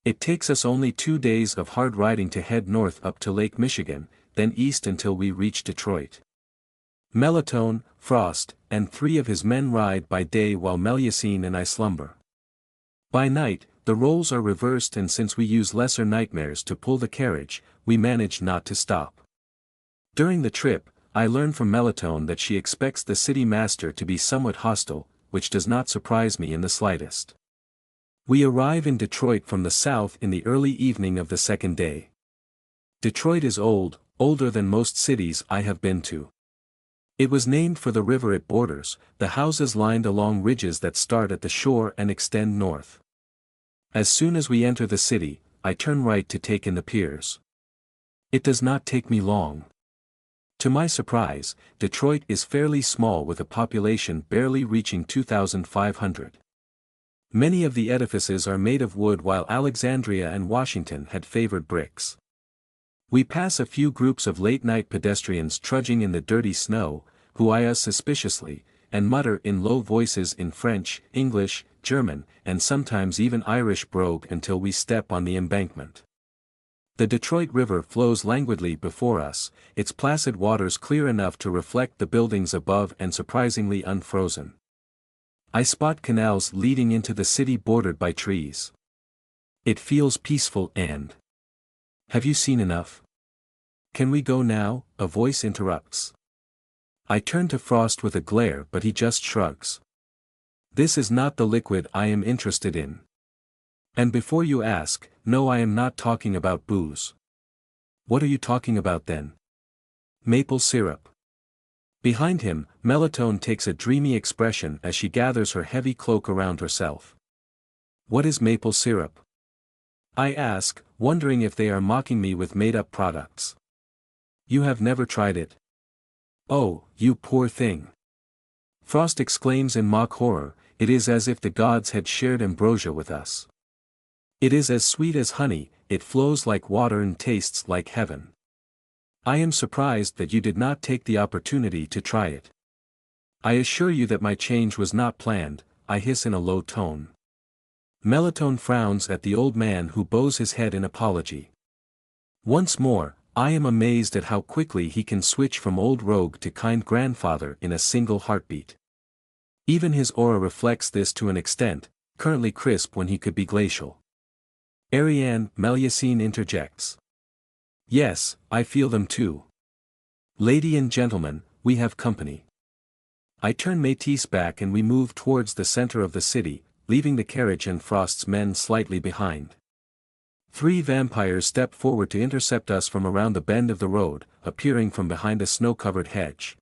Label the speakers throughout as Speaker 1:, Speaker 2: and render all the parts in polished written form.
Speaker 1: It takes us only 2 days of hard riding to head north up to Lake Michigan, then east until we reach Detroit. Melatonin, Frost, and 3 of his men ride by day while Melusine and I slumber. By night, the roles are reversed, and since we use lesser nightmares to pull the carriage, we manage not to stop. During the trip, I learn from Melatonin that she expects the city master to be somewhat hostile, which does not surprise me in the slightest. We arrive in Detroit from the south in the early evening of the second day. Detroit is old, older than most cities I have been to. It was named for the river it borders, the houses lined along ridges that start at the shore and extend north. As soon as we enter the city, I turn right to take in the piers. It does not take me long. To my surprise, Detroit is fairly small with a population barely reaching 2,500. Many of the edifices are made of wood while Alexandria and Washington had favored bricks. We pass a few groups of late-night pedestrians trudging in the dirty snow, who eye us suspiciously, and mutter in low voices in French, English, German, and sometimes even Irish brogue until we step on the embankment. The Detroit River flows languidly before us, its placid waters clear enough to reflect the buildings above and surprisingly unfrozen. I spot canals leading into the city bordered by trees. It feels peaceful and... Have you seen enough? Can we go now? A voice interrupts. I turn to Frost with a glare, but he just shrugs. This is not the liquid I am interested in. And before you ask, no, I am not talking about booze. What are you talking about then? Maple syrup. Behind him, Melatonin takes a dreamy expression as she gathers her heavy cloak around herself. What is maple syrup? I ask, wondering if they are mocking me with made-up products. You have never tried it? Oh, you poor thing. Frost exclaims in mock horror, it is as if the gods had shared ambrosia with us. It is as sweet as honey, it flows like water and tastes like heaven. I am surprised that you did not take the opportunity to try it. I assure you that my change was not planned, I hiss in a low tone. Melatonin frowns at the old man who bows his head in apology. Once more, I am amazed at how quickly he can switch from old rogue to kind grandfather in a single heartbeat. Even his aura reflects this to an extent, currently crisp when he could be glacial. Ariane, Melusine interjects. Yes, I feel them too. Lady and gentlemen, we have company. I turn Métis back and we move towards the center of the city, leaving the carriage and Frost's men slightly behind. 3 vampires step forward to intercept us from around the bend of the road, appearing from behind a snow-covered hedge.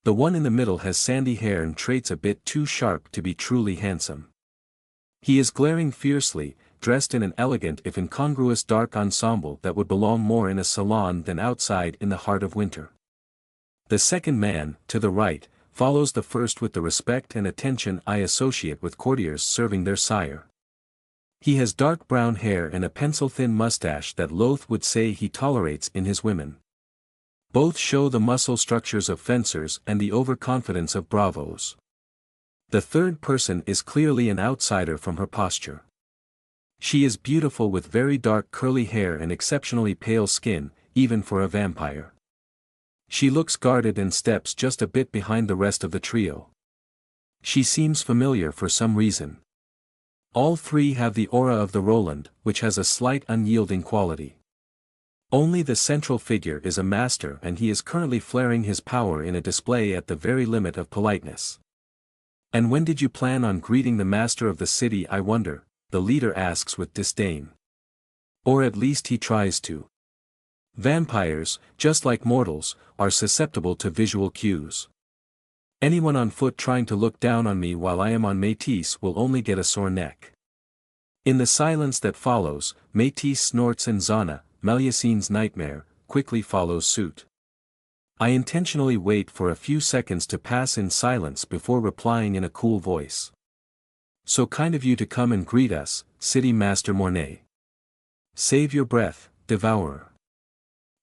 Speaker 1: The one in the middle has sandy hair and traits a bit too sharp to be truly handsome. He is glaring fiercely, dressed in an elegant if incongruous dark ensemble that would belong more in a salon than outside in the heart of winter. The second man, to the right, follows the first with the respect and attention I associate with courtiers serving their sire. He has dark brown hair and a pencil-thin mustache that Loth would say he tolerates in his women. Both show the muscle structures of fencers and the overconfidence of bravos. The third person is clearly an outsider from her posture. She is beautiful with very dark curly hair and exceptionally pale skin, even for a vampire. She looks guarded and steps just a bit behind the rest of the trio. She seems familiar for some reason. All 3 have the aura of the Roland, which has a slight unyielding quality. Only the central figure is a master, and he is currently flaring his power in a display at the very limit of politeness. And when did you plan on greeting the master of the city, I wonder? The leader asks with disdain. Or at least he tries to. Vampires, just like mortals, are susceptible to visual cues. Anyone on foot trying to look down on me while I am on Métis will only get a sore neck. In the silence that follows, Métis snorts and Zana, Melusine's nightmare, quickly follows suit. I intentionally wait for a few seconds to pass in silence before replying in a cool voice. So kind of you to come and greet us, City Master Mornay. Save your breath, Devourer.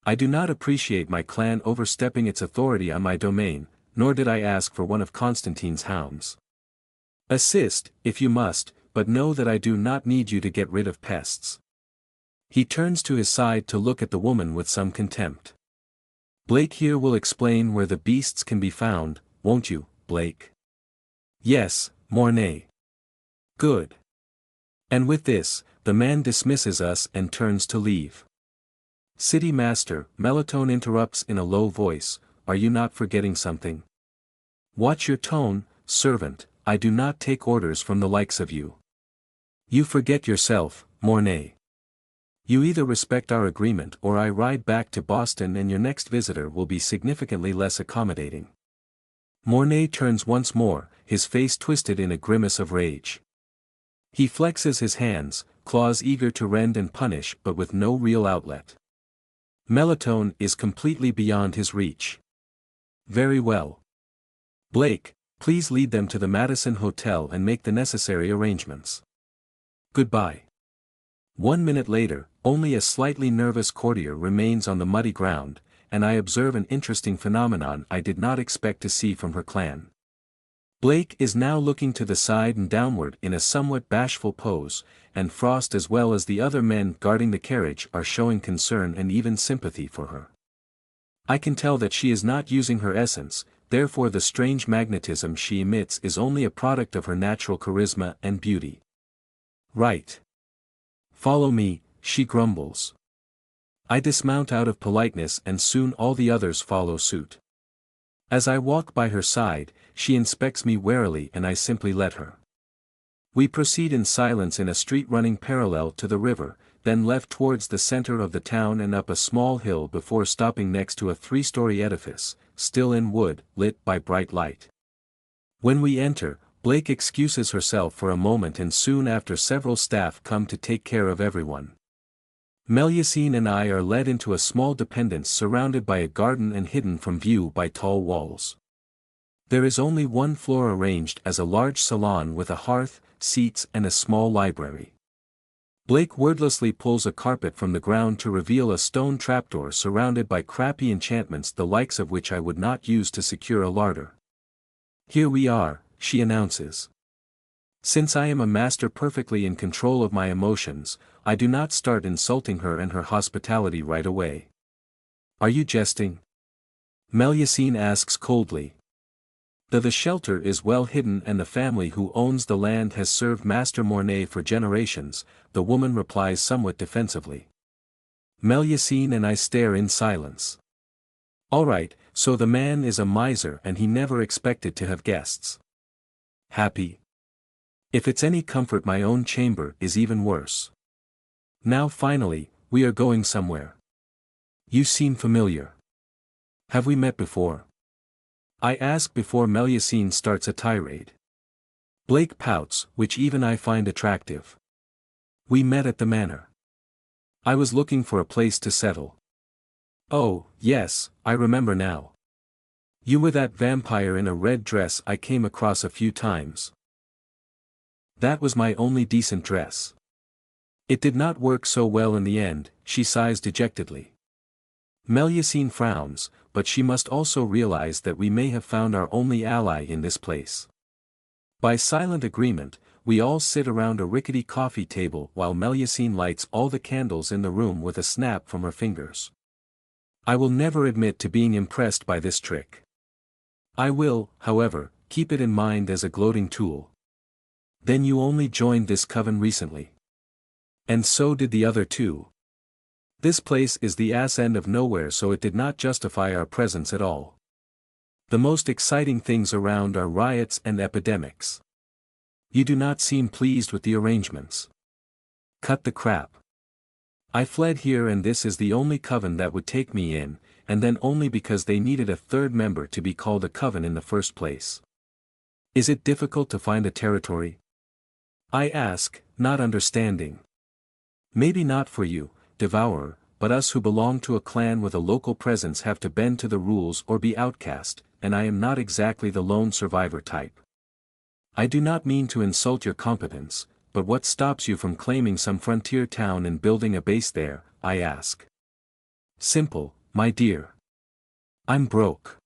Speaker 1: I do not appreciate my clan overstepping its authority on my domain, nor did I ask for one of Constantine's hounds. Assist, if you must, but know that I do not need you to get rid of pests. He turns to his side to look at the woman with some contempt. Blake here will explain where the beasts can be found, won't you, Blake? Yes, Mornay. Good. And with this, the man dismisses us and turns to leave. City Master, Melatonin interrupts in a low voice, are you not forgetting something? Watch your tone, servant, I do not take orders from the likes of you. You forget yourself, Mornay. You either respect our agreement or I ride back to Boston and your next visitor will be significantly less accommodating. Mornay turns once more, his face twisted in a grimace of rage. He flexes his hands, claws eager to rend and punish but with no real outlet. Melatonin is completely beyond his reach. Very well. Blake, please lead them to the Madison Hotel and make the necessary arrangements. Goodbye. 1 minute later, only a slightly nervous courtier remains on the muddy ground, and I observe an interesting phenomenon I did not expect to see from her clan. Blake is now looking to the side and downward in a somewhat bashful pose, and Frost as well as the other men guarding the carriage are showing concern and even sympathy for her. I can tell that she is not using her essence, therefore the strange magnetism she emits is only a product of her natural charisma and beauty. Right. Follow me, she grumbles. I dismount out of politeness and soon all the others follow suit. As I walk by her side, she inspects me warily and I simply let her. We proceed in silence in a street running parallel to the river, then left towards the center of the town and up a small hill before stopping next to a 3-story edifice, still in wood, lit by bright light. When we enter, Blake excuses herself for a moment and soon after several staff come to take care of everyone. Melusine and I are led into a small dependence surrounded by a garden and hidden from view by tall walls. There is only one floor arranged as a large salon with a hearth, seats and a small library. Blake wordlessly pulls a carpet from the ground to reveal a stone trapdoor surrounded by crappy enchantments the likes of which I would not use to secure a larder. Here we are, she announces. Since I am a master perfectly in control of my emotions, I do not start insulting her and her hospitality right away. Are you jesting? Melusine asks coldly. The shelter is well hidden and the family who owns the land has served Master Mornay for generations, the woman replies somewhat defensively. Melusine and I stare in silence. Alright, so the man is a miser and he never expected to have guests. Happy? If it's any comfort my own chamber is even worse. Now finally, we are going somewhere. You seem familiar. Have we met before? I ask before Melusine starts a tirade. Blake pouts, which even I find attractive. We met at the manor. I was looking for a place to settle. Oh, yes, I remember now. You were that vampire in a red dress I came across a few times. That was my only decent dress. It did not work so well in the end, she sighs dejectedly. Melusine frowns, but she must also realize that we may have found our only ally in this place. By silent agreement, we all sit around a rickety coffee table while Melusine lights all the candles in the room with a snap from her fingers. I will never admit to being impressed by this trick. I will, however, keep it in mind as a gloating tool. Then you only joined this coven recently. And so did the other two. This place is the ass end of nowhere so it did not justify our presence at all. The most exciting things around are riots and epidemics. You do not seem pleased with the arrangements. Cut the crap. I fled here and this is the only coven that would take me in, and then only because they needed a third member to be called a coven in the first place. Is it difficult to find a territory? I ask, not understanding. Maybe not for you, devourer, but us who belong to a clan with a local presence have to bend to the rules or be outcast, and I am not exactly the lone survivor type. I do not mean to insult your competence, but what stops you from claiming some frontier town and building a base there, I ask. Simple, my dear. I'm broke.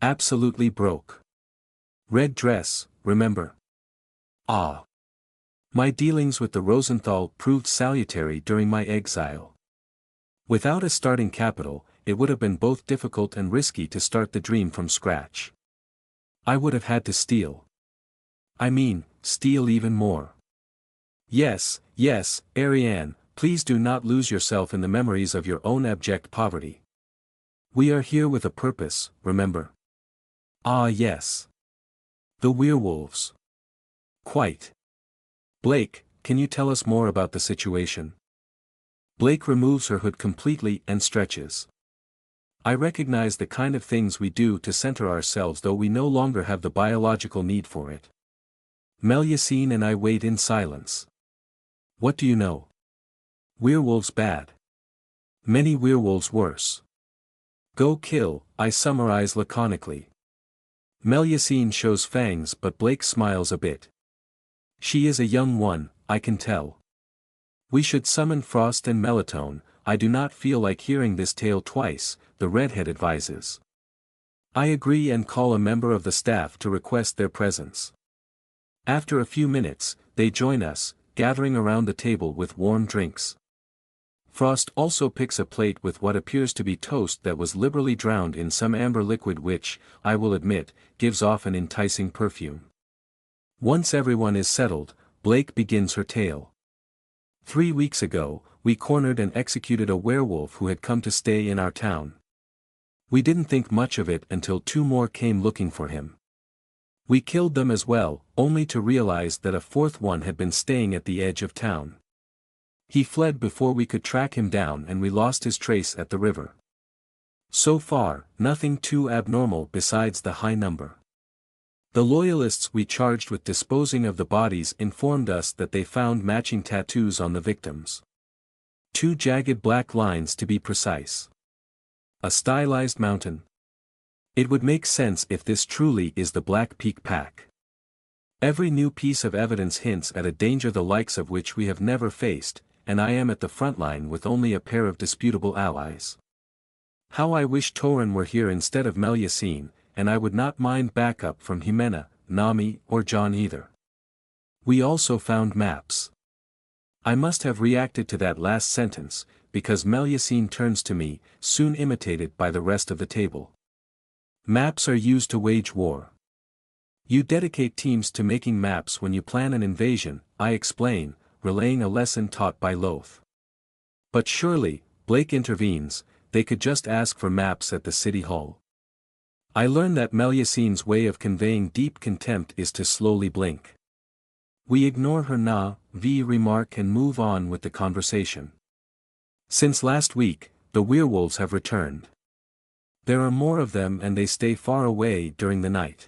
Speaker 1: Absolutely broke. Red dress, remember? Ah. My dealings with the Rosenthal proved salutary during my exile. Without a starting capital, it would have been both difficult and risky to start the dream from scratch. I would have had to steal. Steal even more. Yes, Ariane, please do not lose yourself in the memories of your own abject poverty. We are here with a purpose, remember? Ah yes. The werewolves. Quite. Blake, can you tell us more about the situation? Blake removes her hood completely and stretches. I recognize the kind of things we do to center ourselves, though we no longer have the biological need for it. Melusine and I wait in silence. What do you know? Werewolves bad. Many werewolves worse. Go kill, I summarize laconically. Melusine shows fangs, but Blake smiles a bit. She is a young one, I can tell. We should summon Frost and Melatonin. I do not feel like hearing this tale twice, the redhead advises. I agree and call a member of the staff to request their presence. After a few minutes, they join us, gathering around the table with warm drinks. Frost also picks a plate with what appears to be toast that was liberally drowned in some amber liquid which, I will admit, gives off an enticing perfume. Once everyone is settled, Blake begins her tale. 3 weeks ago, we cornered and executed a werewolf who had come to stay in our town. We didn't think much of it until 2 more came looking for him. We killed them as well, only to realize that a 4th one had been staying at the edge of town. He fled before we could track him down and we lost his trace at the river. So far, nothing too abnormal besides the high number. The loyalists we charged with disposing of the bodies informed us that they found matching tattoos on the victims. 2 jagged black lines to be precise. A stylized mountain. It would make sense if this truly is the Black Peak Pack. Every new piece of evidence hints at a danger the likes of which we have never faced, and I am at the front line with only a pair of disputable allies. How I wish Torin were here instead of Melusine, and I would not mind backup from Jimena, Nami, or John either. We also found maps. I must have reacted to that last sentence, because Melusine turns to me, soon imitated by the rest of the table. Maps are used to wage war. You dedicate teams to making maps when you plan an invasion, I explain, relaying a lesson taught by Loth. But surely, Blake intervenes, they could just ask for maps at the city hall. I learn that Melusine's way of conveying deep contempt is to slowly blink. We ignore her remark and move on with the conversation. Since last week, the werewolves have returned. There are more of them and they stay far away during the night.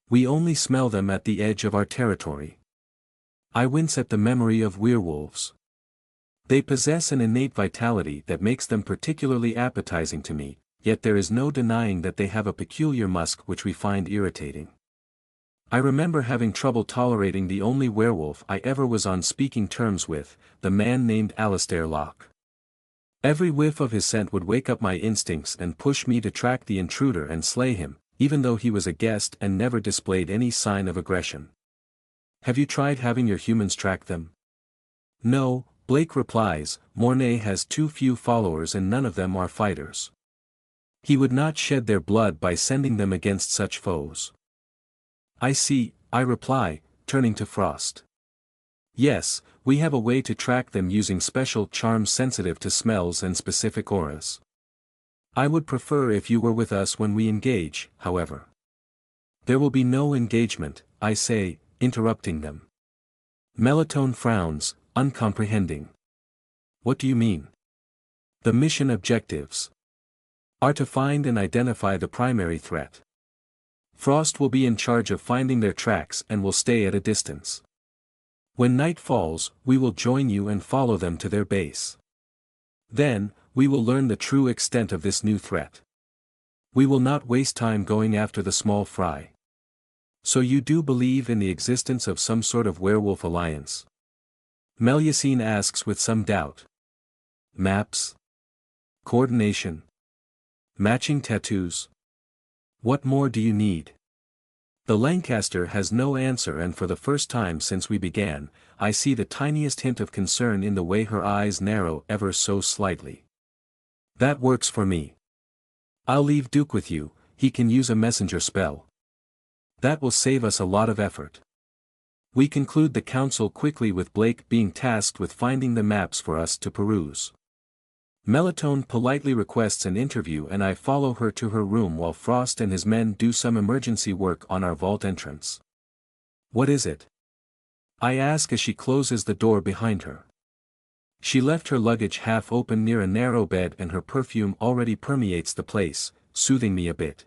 Speaker 1: We only smell them at the edge of our territory. I wince at the memory of werewolves. They possess an innate vitality that makes them particularly appetizing to me, yet there is no denying that they have a peculiar musk which we find irritating. I remember having trouble tolerating the only werewolf I ever was on speaking terms with, the man named Alistair Locke. Every whiff of his scent would wake up my instincts and push me to track the intruder and slay him, even though he was a guest and never displayed any sign of aggression. Have you tried having your humans track them? No, Blake replies, Mornay has too few followers and none of them are fighters. He would not shed their blood by sending them against such foes. I see, I reply, turning to Frost. Yes, we have a way to track them using special charms sensitive to smells and specific auras. I would prefer if you were with us when we engage, however. There will be no engagement, I say, interrupting them. Melatonin frowns, uncomprehending. What do you mean? The mission objectives are to find and identify the primary threat. Frost will be in charge of finding their tracks and will stay at a distance. When night falls, we will join you and follow them to their base. Then, we will learn the true extent of this new threat. We will not waste time going after the small fry. So you do believe in the existence of some sort of werewolf alliance? Melusine asks with some doubt. Maps? Coordination? Matching tattoos? What more do you need? The Lancaster has no answer, and for the first time since we began, I see the tiniest hint of concern in the way her eyes narrow ever so slightly. That works for me. I'll leave Duke with you, he can use a messenger spell. That will save us a lot of effort. We conclude the council quickly with Blake being tasked with finding the maps for us to peruse. Melitone politely requests an interview and I follow her to her room while Frost and his men do some emergency work on our vault entrance. What is it? I ask as she closes the door behind her. She left her luggage half open near a narrow bed and her perfume already permeates the place, soothing me a bit.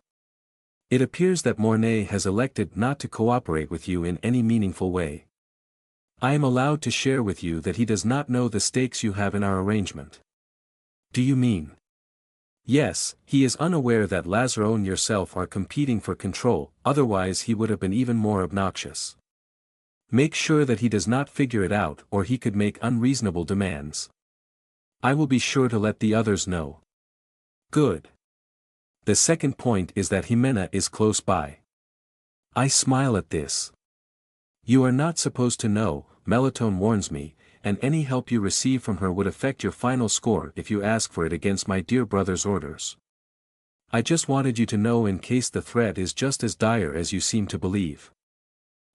Speaker 1: It appears that Mornay has elected not to cooperate with you in any meaningful way. I am allowed to share with you that he does not know the stakes you have in our arrangement. Do you mean? Yes, he is unaware that Lazaro and yourself are competing for control, otherwise he would have been even more obnoxious. Make sure that he does not figure it out or he could make unreasonable demands. I will be sure to let the others know. Good. The second point is that Jimena is close by. I smile at this. You are not supposed to know, Melitone warns me, and any help you receive from her would affect your final score if you ask for it against my dear brother's orders. I just wanted you to know in case the threat is just as dire as you seem to believe.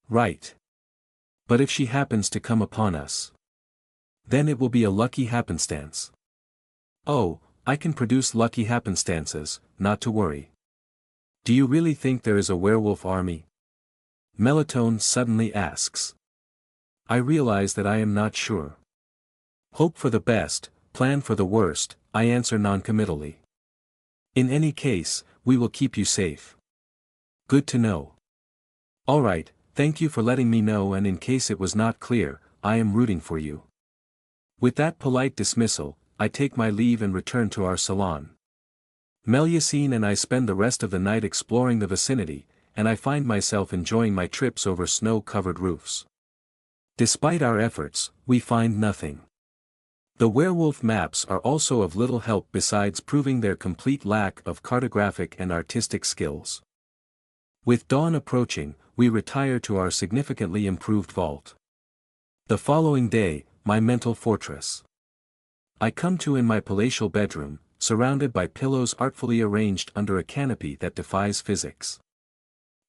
Speaker 1: Right. But if she happens to come upon us, then it will be a lucky happenstance. Oh, I can produce lucky happenstances, not to worry. Do you really think there is a werewolf army? Melitone suddenly asks. I realize that I am not sure. Hope for the best, plan for the worst, I answer noncommittally. In any case, we will keep you safe. Good to know. Alright, thank you for letting me know, and in case it was not clear, I am rooting for you. With that polite dismissal, I take my leave and return to our salon. Melusine and I spend the rest of the night exploring the vicinity, and I find myself enjoying my trips over snow-covered roofs. Despite our efforts, we find nothing. The werewolf maps are also of little help besides proving their complete lack of cartographic and artistic skills. With dawn approaching, we retire to our significantly improved vault. The following day, my mental fortress. I come to in my palatial bedroom, surrounded by pillows artfully arranged under a canopy that defies physics.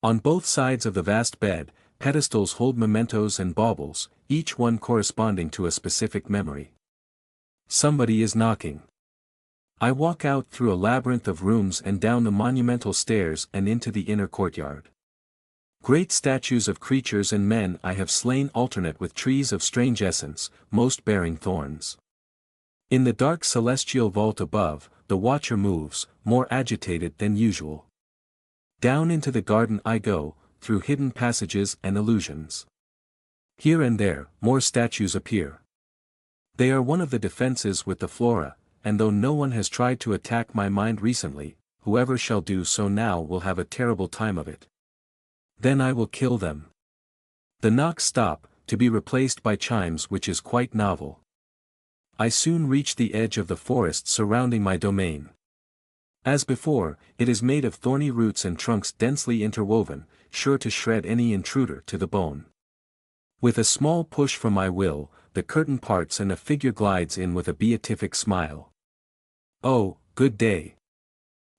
Speaker 1: On both sides of the vast bed, pedestals hold mementos and baubles, each one corresponding to a specific memory. Somebody is knocking. I walk out through a labyrinth of rooms and down the monumental stairs and into the inner courtyard. Great statues of creatures and men I have slain alternate with trees of strange essence, most bearing thorns. In the dark celestial vault above, the watcher moves, more agitated than usual. Down into the garden I go, through hidden passages and illusions. Here and there, more statues appear. They are one of the defenses with the flora, and though no one has tried to attack my mind recently, whoever shall do so now will have a terrible time of it. Then I will kill them. The knocks stop, to be replaced by chimes, which is quite novel. I soon reach the edge of the forest surrounding my domain. As before, it is made of thorny roots and trunks densely interwoven, sure to shred any intruder to the bone. With a small push from my will, the curtain parts and a figure glides in with a beatific smile. Oh, good day.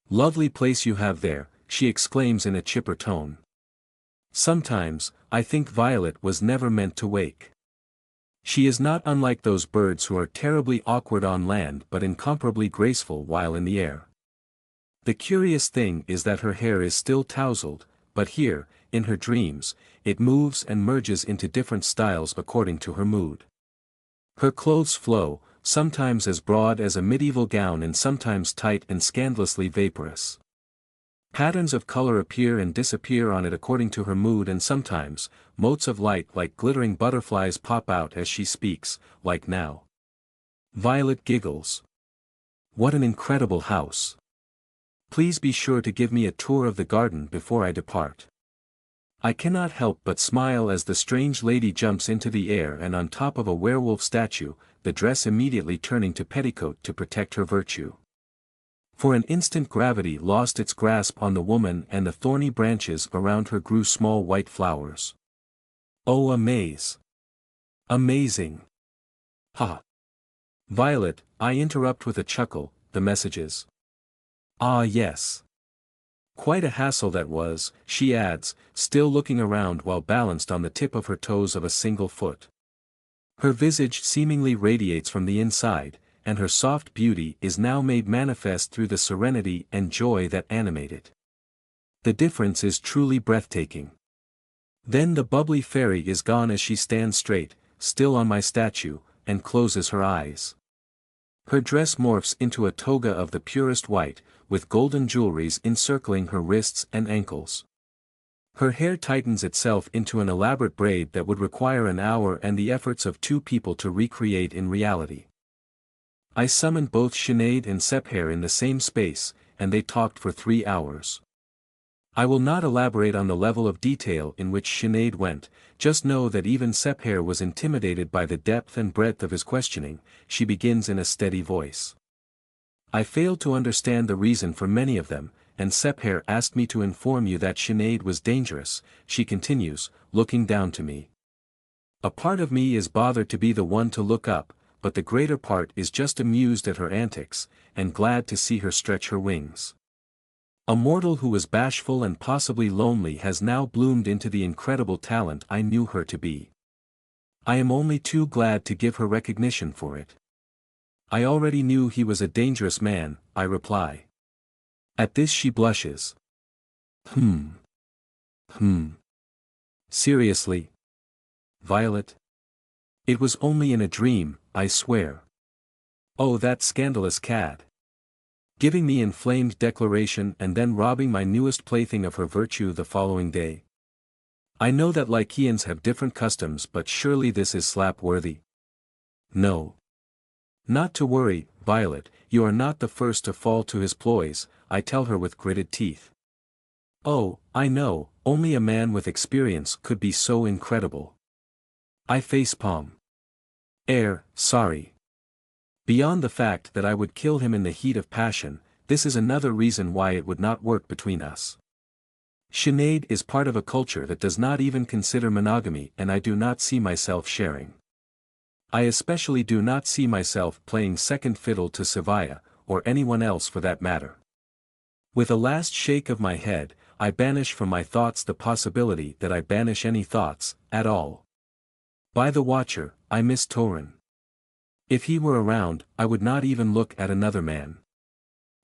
Speaker 1: Lovely place you have there, she exclaims in a chipper tone. Sometimes, I think Violet was never meant to wake. She is not unlike those birds who are terribly awkward on land but incomparably graceful while in the air. The curious thing is that her hair is still tousled, but here, in her dreams, it moves and merges into different styles according to her mood. Her clothes flow, sometimes as broad as a medieval gown and sometimes tight and scandalously vaporous. Patterns of color appear and disappear on it according to her mood, and sometimes, motes of light like glittering butterflies pop out as she speaks, like now. Violet giggles. What an incredible house. Please be sure to give me a tour of the garden before I depart. I cannot help but smile as the strange lady jumps into the air and on top of a werewolf statue, the dress immediately turning to petticoat to protect her virtue. For an instant gravity lost its grasp on the woman and the thorny branches around her grew small white flowers. Oh, amaze! Amazing! Ha! Violet, I interrupt with a chuckle, the messages. Ah yes. Quite a hassle that was, she adds, still looking around while balanced on the tip of her toes of a single foot. Her visage seemingly radiates from the inside, and her soft beauty is now made manifest through the serenity and joy that animate it. The difference is truly breathtaking. Then the bubbly fairy is gone as she stands straight, still on my statue, and closes her eyes. Her dress morphs into a toga of the purest white, with golden jewelries encircling her wrists and ankles. Her hair tightens itself into an elaborate braid that would require an hour and the efforts of two people to recreate in reality. I summoned both Sinead and Sepher in the same space, and they talked for 3 hours. I will not elaborate on the level of detail in which Sinead went, just know that even Sepher was intimidated by the depth and breadth of his questioning. She begins in a steady voice. I failed to understand the reason for many of them, and Sepher asked me to inform you that Sinead was dangerous, she continues, looking down to me. A part of me is bothered to be the one to look up, but the greater part is just amused at her antics, and glad to see her stretch her wings. A mortal who was bashful and possibly lonely has now bloomed into the incredible talent I knew her to be. I am only too glad to give her recognition for it. I already knew he was a dangerous man, I reply. At this she blushes. Seriously? Violet? It was only in a dream, I swear. Oh, that scandalous cad. Giving me inflamed declaration and then robbing my newest plaything of her virtue the following day. I know that Lycians have different customs, but surely this is slap-worthy. No. Not to worry, Violet, you are not the first to fall to his ploys, I tell her with gritted teeth. Oh, I know, only a man with experience could be so incredible. I facepalm. Sorry. Beyond the fact that I would kill him in the heat of passion, this is another reason why it would not work between us. Sinead is part of a culture that does not even consider monogamy, and I do not see myself sharing. I especially do not see myself playing second fiddle to Sevilla, or anyone else for that matter. With a last shake of my head, I banish from my thoughts the possibility that I banish any thoughts, at all. By the Watcher, I miss Torin. If he were around, I would not even look at another man.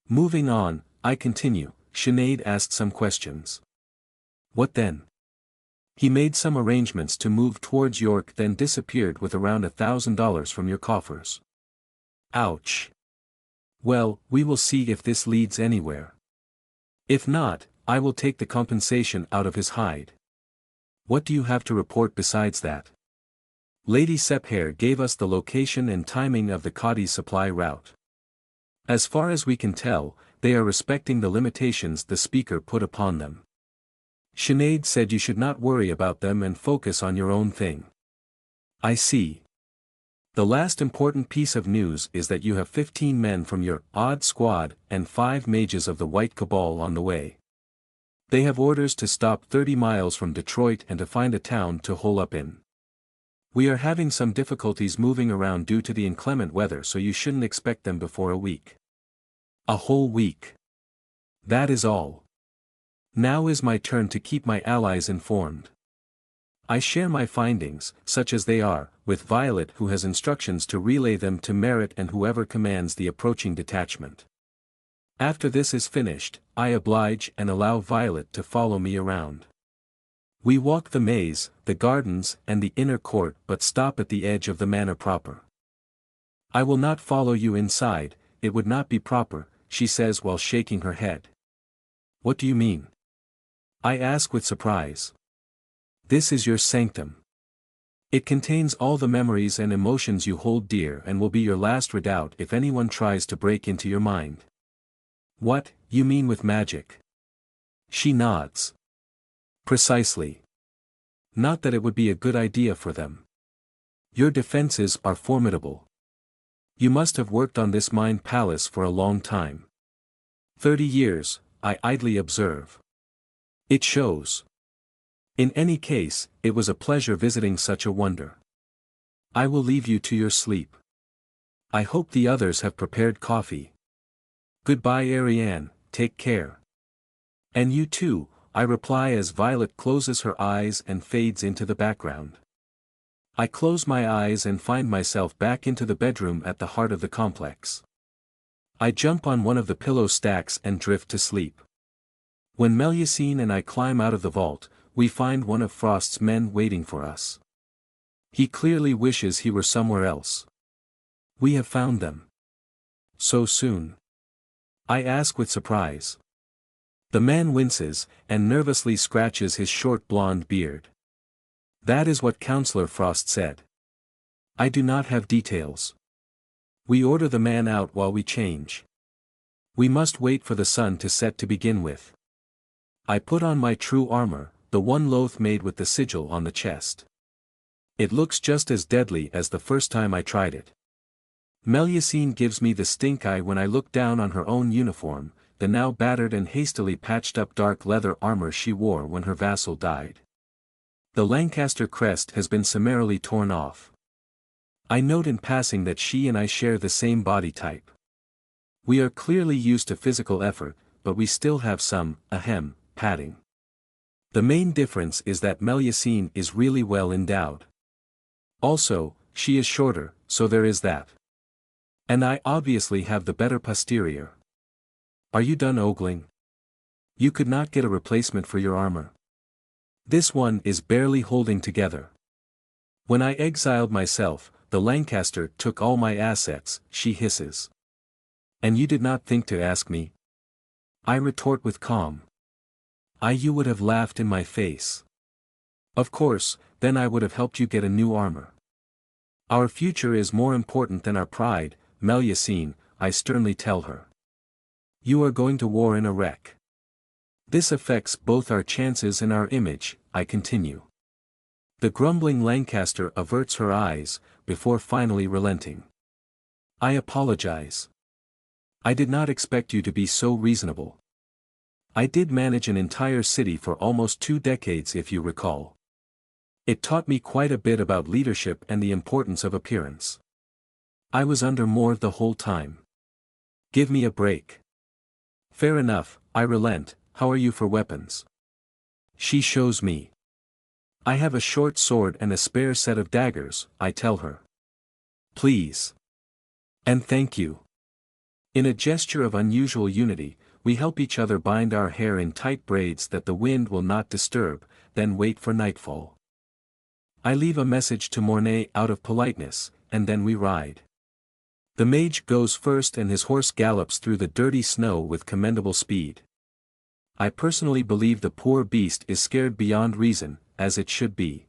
Speaker 1: Moving on, I continue. Sinead asked some questions. What then? He made some arrangements to move towards York, then disappeared with around $1,000 from your coffers. Ouch. Well, we will see if this leads anywhere. If not, I will take the compensation out of his hide. What do you have to report besides that? Lady Sepher gave us the location and timing of the Cadiz supply route. As far as we can tell, they are respecting the limitations the speaker put upon them. Sinead said you should not worry about them and focus on your own thing. I see. The last important piece of news is that you have 15 men from your odd squad and 5 mages of the White Cabal on the way. They have orders to stop 30 miles from Detroit and to find a town to hole up in. We are having some difficulties moving around due to the inclement weather, so you shouldn't expect them before a week. A whole week. That is all. Now is my turn to keep my allies informed. I share my findings, such as they are, with Violet, who has instructions to relay them to Merritt and whoever commands the approaching detachment. After this is finished, I oblige and allow Violet to follow me around. We walk the maze, the gardens, and the inner court, but stop at the edge of the manor proper. I will not follow you inside, it would not be proper, she says while shaking her head. What do you mean? I ask with surprise. This is your sanctum. It contains all the memories and emotions you hold dear and will be your last redoubt if anyone tries to break into your mind. What, you mean with magic? She nods. Precisely. Not that it would be a good idea for them. Your defenses are formidable. You must have worked on this mind palace for a long time. 30 years, I idly observe. It shows. In any case, it was a pleasure visiting such a wonder. I will leave you to your sleep. I hope the others have prepared coffee. Goodbye, Ariane, take care. And you too, I reply as Violet closes her eyes and fades into the background. I close my eyes and find myself back into the bedroom at the heart of the complex. I jump on one of the pillow stacks and drift to sleep. When Melusine and I climb out of the vault, we find one of Frost's men waiting for us. He clearly wishes he were somewhere else. We have found them. So soon? I ask with surprise. The man winces, and nervously scratches his short blonde beard. That is what Counselor Frost said. I do not have details. We order the man out while we change. We must wait for the sun to set to begin with. I put on my true armor, the one Loth made with the sigil on the chest. It looks just as deadly as the first time I tried it. Melusine gives me the stink eye when I look down on her own uniform, the now battered and hastily patched up dark leather armor she wore when her vassal died. The Lancaster crest has been summarily torn off. I note in passing that she and I share the same body type. We are clearly used to physical effort, but we still have some, padding. The main difference is that Melusine is really well endowed. Also, she is shorter, so there is that. And I obviously have the better posterior. Are you done ogling? You could not get a replacement for your armor. This one is barely holding together. When I exiled myself, the Lancaster took all my assets, she hisses. And you did not think to ask me? I retort with calm. You would have laughed in my face. Of course, then I would have helped you get a new armor. Our future is more important than our pride, Melusine, I sternly tell her. You are going to war in a wreck. This affects both our chances and our image, I continue. The grumbling Lancaster averts her eyes, before finally relenting. I apologize. I did not expect you to be so reasonable. I did manage an entire city for almost 2 decades if you recall. It taught me quite a bit about leadership and the importance of appearance. I was under more the whole time. Give me a break. Fair enough, I relent. How are you for weapons? She shows me. I have a short sword and a spare set of daggers, I tell her. Please. And thank you. In a gesture of unusual unity, we help each other bind our hair in tight braids that the wind will not disturb, then wait for nightfall. I leave a message to Mornay out of politeness, and then we ride. The mage goes first and his horse gallops through the dirty snow with commendable speed. I personally believe the poor beast is scared beyond reason, as it should be.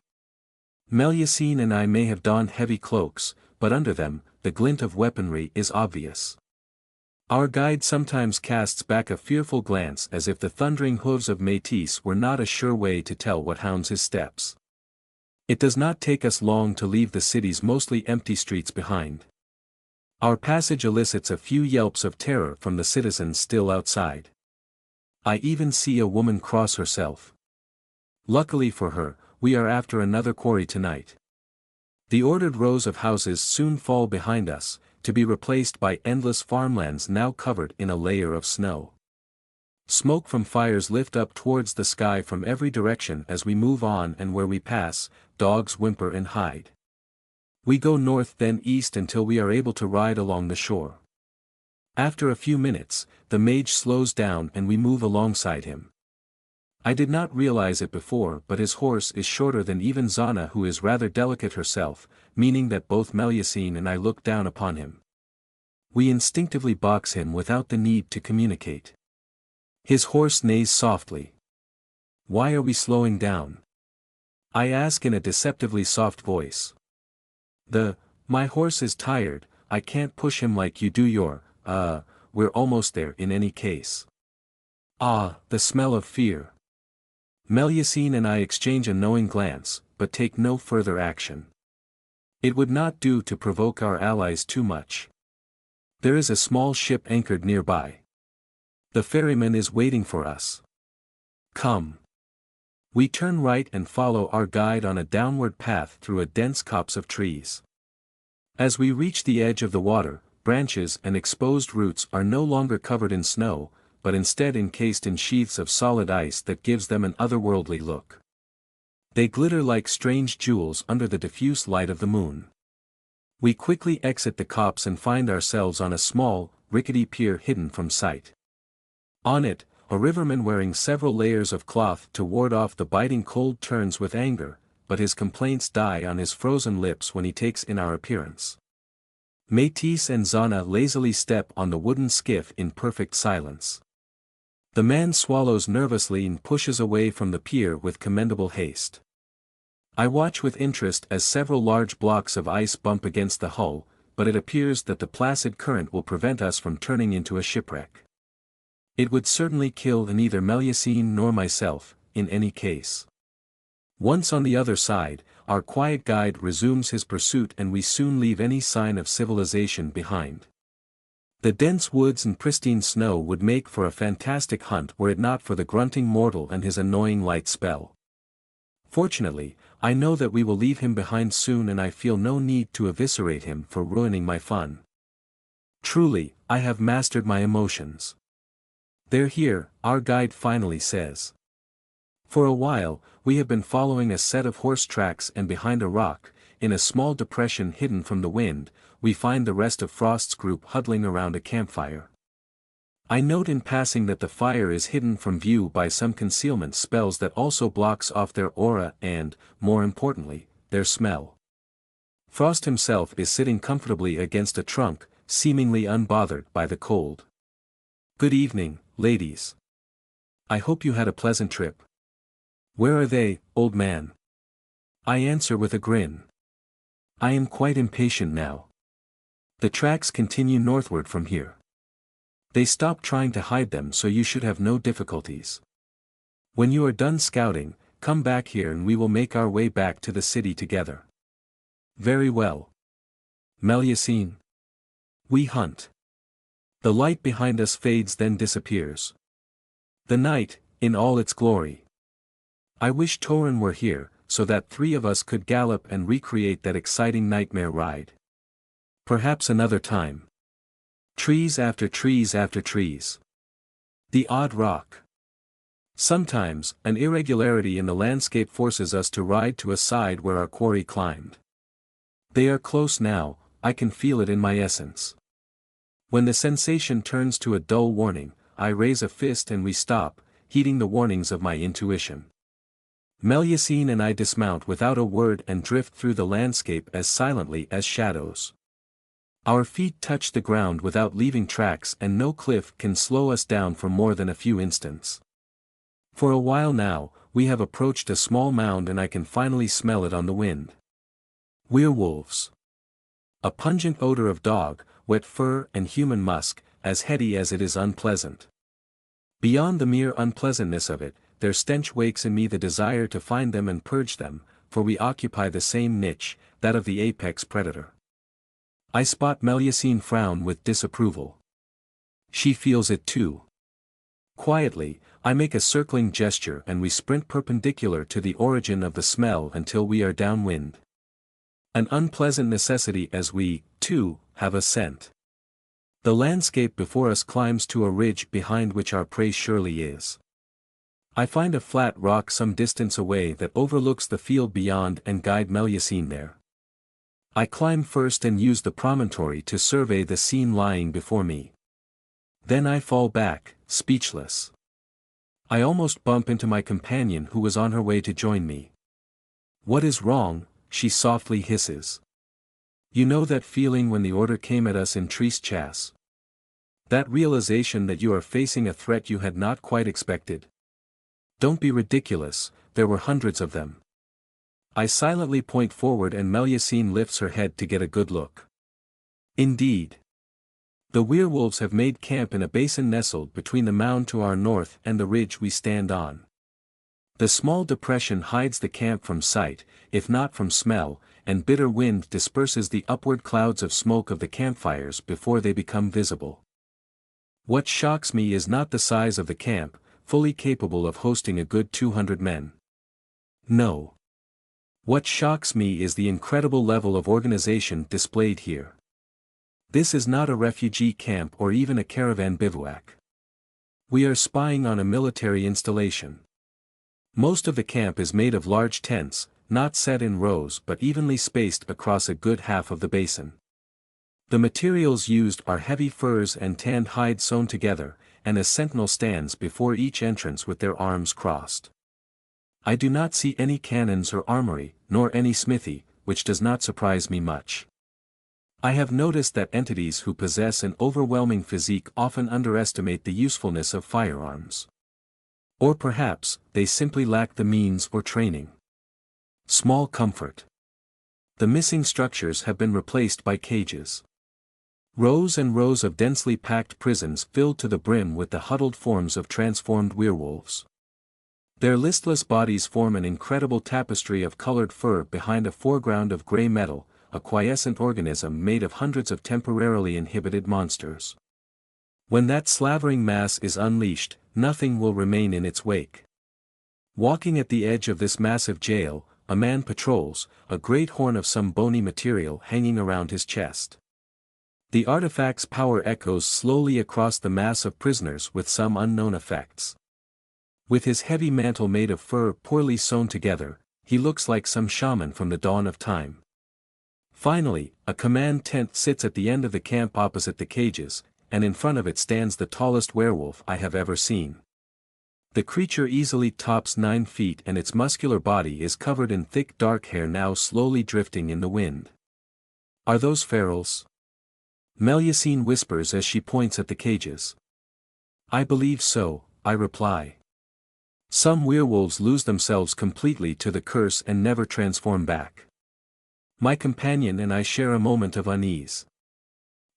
Speaker 1: Melusine and I may have donned heavy cloaks, but under them, the glint of weaponry is obvious. Our guide sometimes casts back a fearful glance as if the thundering hooves of Métis were not a sure way to tell what hounds his steps. It does not take us long to leave the city's mostly empty streets behind. Our passage elicits a few yelps of terror from the citizens still outside. I even see a woman cross herself. Luckily for her, we are after another quarry tonight. The ordered rows of houses soon fall behind us, to be replaced by endless farmlands now covered in a layer of snow. Smoke from fires lift up towards the sky from every direction as we move on, and where we pass, dogs whimper and hide. We go north then east until we are able to ride along the shore. After a few minutes, the mage slows down and we move alongside him. I did not realize it before, but his horse is shorter than even Zana, who is rather delicate herself, meaning that both Melusine and I look down upon him. We instinctively box him without the need to communicate. His horse neighs softly. Why are we slowing down? I ask in a deceptively soft voice. My horse is tired, I can't push him like you do your, we're almost there in any case. The smell of fear. Melusine and I exchange a knowing glance, but take no further action. It would not do to provoke our allies too much. There is a small ship anchored nearby. The ferryman is waiting for us. Come. We turn right and follow our guide on a downward path through a dense copse of trees. As we reach the edge of the water, branches and exposed roots are no longer covered in snow, but instead encased in sheaths of solid ice that gives them an otherworldly look. They glitter like strange jewels under the diffuse light of the moon. We quickly exit the copse and find ourselves on a small, rickety pier hidden from sight. On it, a riverman wearing several layers of cloth to ward off the biting cold turns with anger, but his complaints die on his frozen lips when he takes in our appearance. Métis and Zana lazily step on the wooden skiff in perfect silence. The man swallows nervously and pushes away from the pier with commendable haste. I watch with interest as several large blocks of ice bump against the hull, but it appears that the placid current will prevent us from turning into a shipwreck. It would certainly kill neither Melusine nor myself, in any case. Once on the other side, our quiet guide resumes his pursuit and we soon leave any sign of civilization behind. The dense woods and pristine snow would make for a fantastic hunt were it not for the grunting mortal and his annoying light spell. Fortunately, I know that we will leave him behind soon and I feel no need to eviscerate him for ruining my fun. Truly, I have mastered my emotions. They're here, our guide finally says. For a while, we have been following a set of horse tracks and behind a rock, in a small depression hidden from the wind, we find the rest of Frost's group huddling around a campfire. I note in passing that the fire is hidden from view by some concealment spells that also blocks off their aura and, more importantly, their smell. Frost himself is sitting comfortably against a trunk, seemingly unbothered by the cold. Good evening, ladies. I hope you had a pleasant trip. Where are they, old man? I answer with a grin. I am quite impatient now. The tracks continue northward from here. They stop trying to hide them so you should have no difficulties. When you are done scouting, come back here and we will make our way back to the city together. Very well. Melusine. We hunt. The light behind us fades then disappears. The night, in all its glory. I wish Torin were here, so that three of us could gallop and recreate that exciting nightmare ride. Perhaps another time. Trees after trees after trees. The odd rock. Sometimes, an irregularity in the landscape forces us to ride to a side where our quarry climbed. They are close now, I can feel it in my essence. When the sensation turns to a dull warning, I raise a fist and we stop, heeding the warnings of my intuition. Melusine and I dismount without a word and drift through the landscape as silently as shadows. Our feet touch the ground without leaving tracks and no cliff can slow us down for more than a few instants. For a while now, we have approached a small mound and I can finally smell it on the wind. Werewolves. A pungent odor of dog, wet fur and human musk, as heady as it is unpleasant. Beyond the mere unpleasantness of it, their stench wakes in me the desire to find them and purge them, for we occupy the same niche, that of the apex predator. I spot Melusine frown with disapproval. She feels it too. Quietly, I make a circling gesture and we sprint perpendicular to the origin of the smell until we are downwind. An unpleasant necessity as we, too, have a scent. The landscape before us climbs to a ridge behind which our prey surely is. I find a flat rock some distance away that overlooks the field beyond and guide Melusine there. I climb first and use the promontory to survey the scene lying before me. Then I fall back, speechless. I almost bump into my companion who was on her way to join me. What is wrong? She softly hisses. You know that feeling when the order came at us in Triste Chasse? That realization that you are facing a threat you had not quite expected? Don't be ridiculous, there were hundreds of them. I silently point forward and Melusine lifts her head to get a good look. Indeed. The werewolves have made camp in a basin nestled between the mound to our north and the ridge we stand on. The small depression hides the camp from sight, if not from smell, and bitter wind disperses the upward clouds of smoke of the campfires before they become visible. What shocks me is not the size of the camp, fully capable of hosting a good 200 men. No. What shocks me is the incredible level of organization displayed here. This is not a refugee camp or even a caravan bivouac. We are spying on a military installation. Most of the camp is made of large tents, not set in rows but evenly spaced across a good half of the basin. The materials used are heavy furs and tanned hide sewn together, and a sentinel stands before each entrance with their arms crossed. I do not see any cannons or armory, nor any smithy, which does not surprise me much. I have noticed that entities who possess an overwhelming physique often underestimate the usefulness of firearms. Or perhaps, they simply lack the means or training. Small comfort. The missing structures have been replaced by cages. Rows and rows of densely packed prisons filled to the brim with the huddled forms of transformed werewolves. Their listless bodies form an incredible tapestry of colored fur behind a foreground of gray metal, a quiescent organism made of hundreds of temporarily inhibited monsters. When that slavering mass is unleashed, nothing will remain in its wake. Walking at the edge of this massive jail, a man patrols, a great horn of some bony material hanging around his chest. The artifact's power echoes slowly across the mass of prisoners with some unknown effects. With his heavy mantle made of fur poorly sewn together, he looks like some shaman from the dawn of time. Finally, a command tent sits at the end of the camp opposite the cages, and in front of it stands the tallest werewolf I have ever seen. The creature easily tops 9 feet and its muscular body is covered in thick dark hair now slowly drifting in the wind. Are those ferals? Melusine whispers as she points at the cages. I believe so, I reply. Some werewolves lose themselves completely to the curse and never transform back. My companion and I share a moment of unease.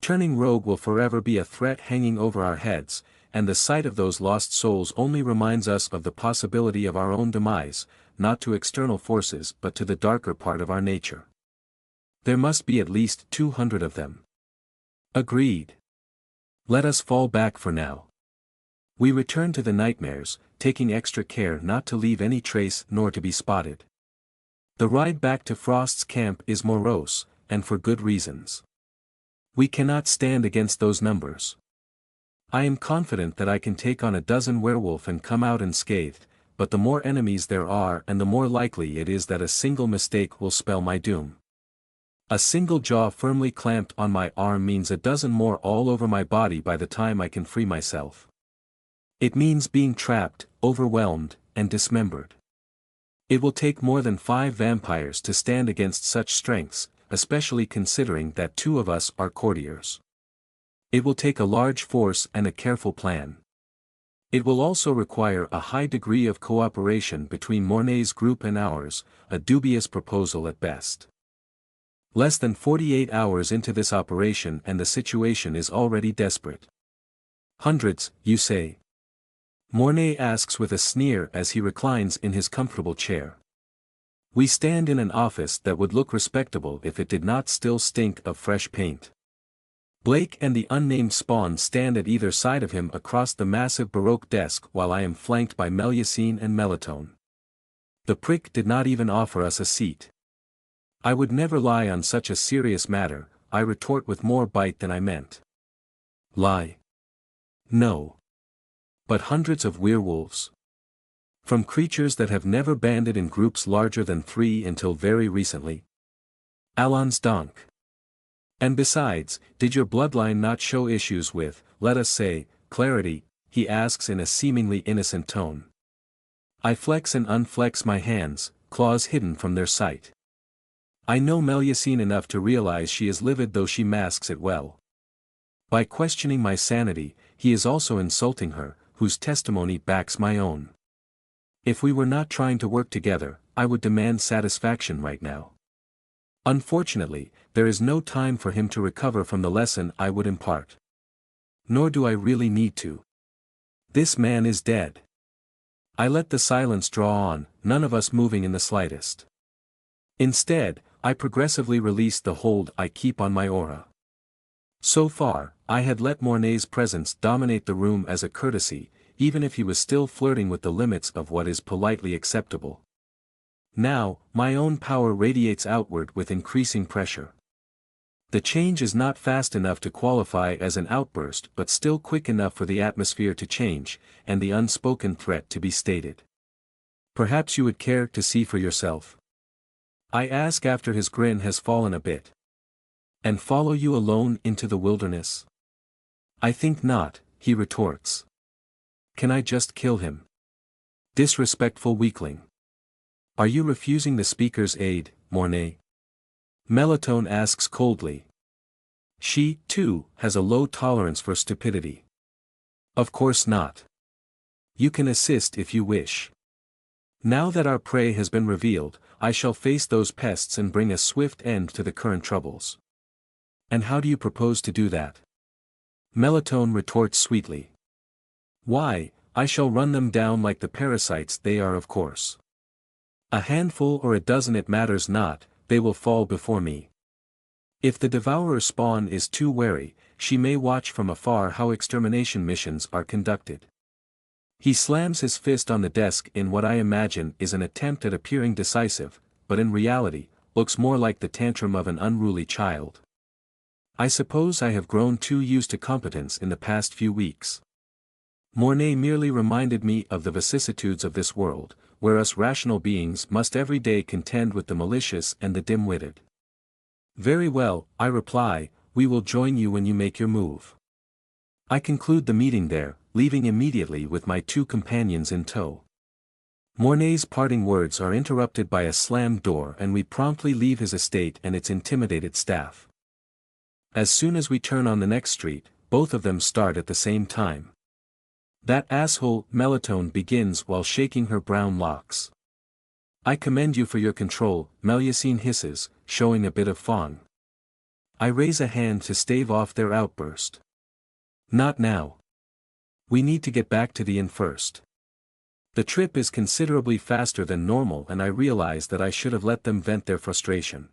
Speaker 1: Turning rogue will forever be a threat hanging over our heads, and the sight of those lost souls only reminds us of the possibility of our own demise, not to external forces but to the darker part of our nature. There must be at least 200 of them. Agreed. Let us fall back for now. We return to the nightmares, taking extra care not to leave any trace nor to be spotted. The ride back to Frost's camp is morose, and for good reasons. We cannot stand against those numbers. I am confident that I can take on a dozen werewolf and come out unscathed, but the more enemies there are and the more likely it is that a single mistake will spell my doom. A single jaw firmly clamped on my arm means a dozen more all over my body by the time I can free myself. It means being trapped, overwhelmed, and dismembered. It will take more than 5 vampires to stand against such strengths, especially considering that 2 of us are courtiers. It will take a large force and a careful plan. It will also require a high degree of cooperation between Mornay's group and ours, a dubious proposal at best. Less than 48 hours into this operation and the situation is already desperate. Hundreds, you say? Mornay asks with a sneer as he reclines in his comfortable chair. We stand in an office that would look respectable if it did not still stink of fresh paint. Blake and the unnamed Spawn stand at either side of him across the massive Baroque desk while I am flanked by Melusine and Melitone. The prick did not even offer us a seat. I would never lie on such a serious matter, I retort with more bite than I meant. Lie? No. But hundreds of werewolves. From creatures that have never banded in groups larger than 3 until very recently. Allons donc. And besides, did your bloodline not show issues with, let us say, clarity? He asks in a seemingly innocent tone. I flex and unflex my hands, claws hidden from their sight. I know Melusine enough to realize she is livid though she masks it well. By questioning my sanity, he is also insulting her, whose testimony backs my own. If we were not trying to work together, I would demand satisfaction right now. Unfortunately, there is no time for him to recover from the lesson I would impart. Nor do I really need to. This man is dead. I let the silence draw on, none of us moving in the slightest. Instead, I progressively release the hold I keep on my aura. So far, I had let Mornay's presence dominate the room as a courtesy, even if he was still flirting with the limits of what is politely acceptable. Now, my own power radiates outward with increasing pressure. The change is not fast enough to qualify as an outburst but still quick enough for the atmosphere to change, and the unspoken threat to be stated. Perhaps you would care to see for yourself? I ask after his grin has fallen a bit. And follow you alone into the wilderness? I think not, he retorts. Can I just kill him? Disrespectful weakling. Are you refusing the speaker's aid, Mornay? Melitone asks coldly. She, too, has a low tolerance for stupidity. Of course not. You can assist if you wish. Now that our prey has been revealed, I shall face those pests and bring a swift end to the current troubles. And how do you propose to do that? Melitone retorts sweetly. Why, I shall run them down like the parasites they are, of course. A handful or a dozen, it matters not, they will fall before me. If the devourer's spawn is too wary, she may watch from afar how extermination missions are conducted. He slams his fist on the desk in what I imagine is an attempt at appearing decisive, but in reality, looks more like the tantrum of an unruly child. I suppose I have grown too used to competence in the past few weeks. Mornay merely reminded me of the vicissitudes of this world, where us rational beings must every day contend with the malicious and the dim-witted. Very well, I reply, we will join you when you make your move. I conclude the meeting there, leaving immediately with my two companions in tow. Mornay's parting words are interrupted by a slammed door and we promptly leave his estate and its intimidated staff. As soon as we turn on the next street, both of them start at the same time. That asshole, Melitone begins while shaking her brown locks. I commend you for your control, Melusine hisses, showing a bit of fawn. I raise a hand to stave off their outburst. Not now. We need to get back to the inn first. The trip is considerably faster than normal and I realize that I should have let them vent their frustration.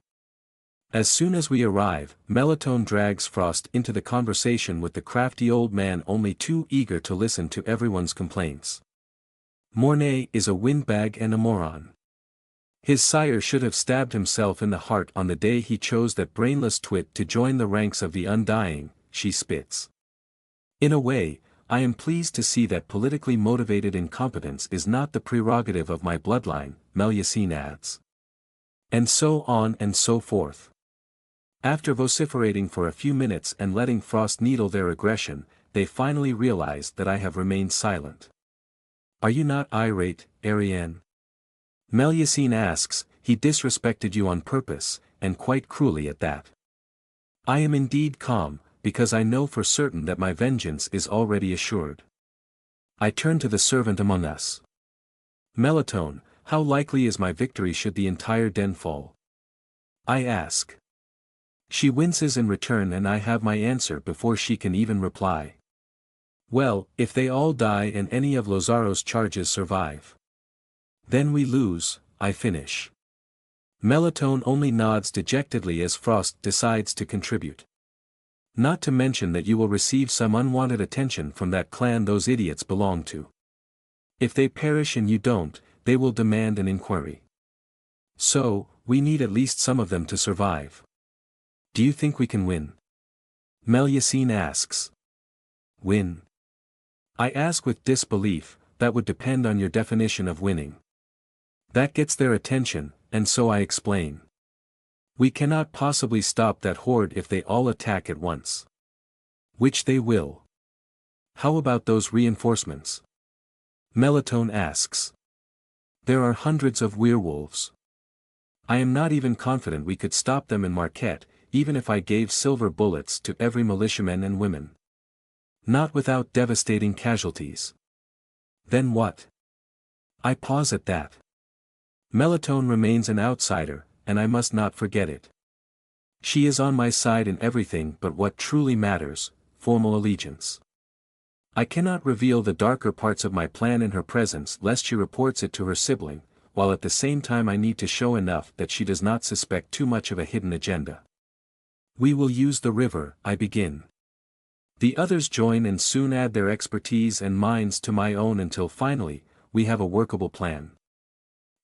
Speaker 1: As soon as we arrive, Melitone drags Frost into the conversation with the crafty old man only too eager to listen to everyone's complaints. Mornay is a windbag and a moron. His sire should have stabbed himself in the heart on the day he chose that brainless twit to join the ranks of the undying, she spits. In a way, I am pleased to see that politically motivated incompetence is not the prerogative of my bloodline, Melusine adds. And so on and so forth. After vociferating for a few minutes and letting Frost needle their aggression, they finally realize that I have remained silent. Are you not irate, Ariane? Melusine asks, he disrespected you on purpose, and quite cruelly at that. I am indeed calm, because I know for certain that my vengeance is already assured. I turn to the servant among us. Melitone, how likely is my victory should the entire den fall? I ask. She winces in return and I have my answer before she can even reply. Well, if they all die and any of Lazaro's charges survive. Then we lose, I finish. Melitone only nods dejectedly as Frost decides to contribute. Not to mention that you will receive some unwanted attention from that clan those idiots belong to. If they perish and you don't, they will demand an inquiry. So, we need at least some of them to survive. Do you think we can win? Melusine asks. Win? I ask with disbelief, that would depend on your definition of winning. That gets their attention, and so I explain. We cannot possibly stop that horde if they all attack at once. Which they will. How about those reinforcements? Melitone asks. There are hundreds of werewolves. I am not even confident we could stop them in Marquette, even if I gave silver bullets to every militiaman and women. Not without devastating casualties. Then what? I pause at that. Melitone remains an outsider, and I must not forget it. She is on my side in everything but what truly matters, formal allegiance. I cannot reveal the darker parts of my plan in her presence lest she reports it to her sibling, while at the same time I need to show enough that she does not suspect too much of a hidden agenda. We will use the river, I begin. The others join and soon add their expertise and minds to my own until finally, we have a workable plan.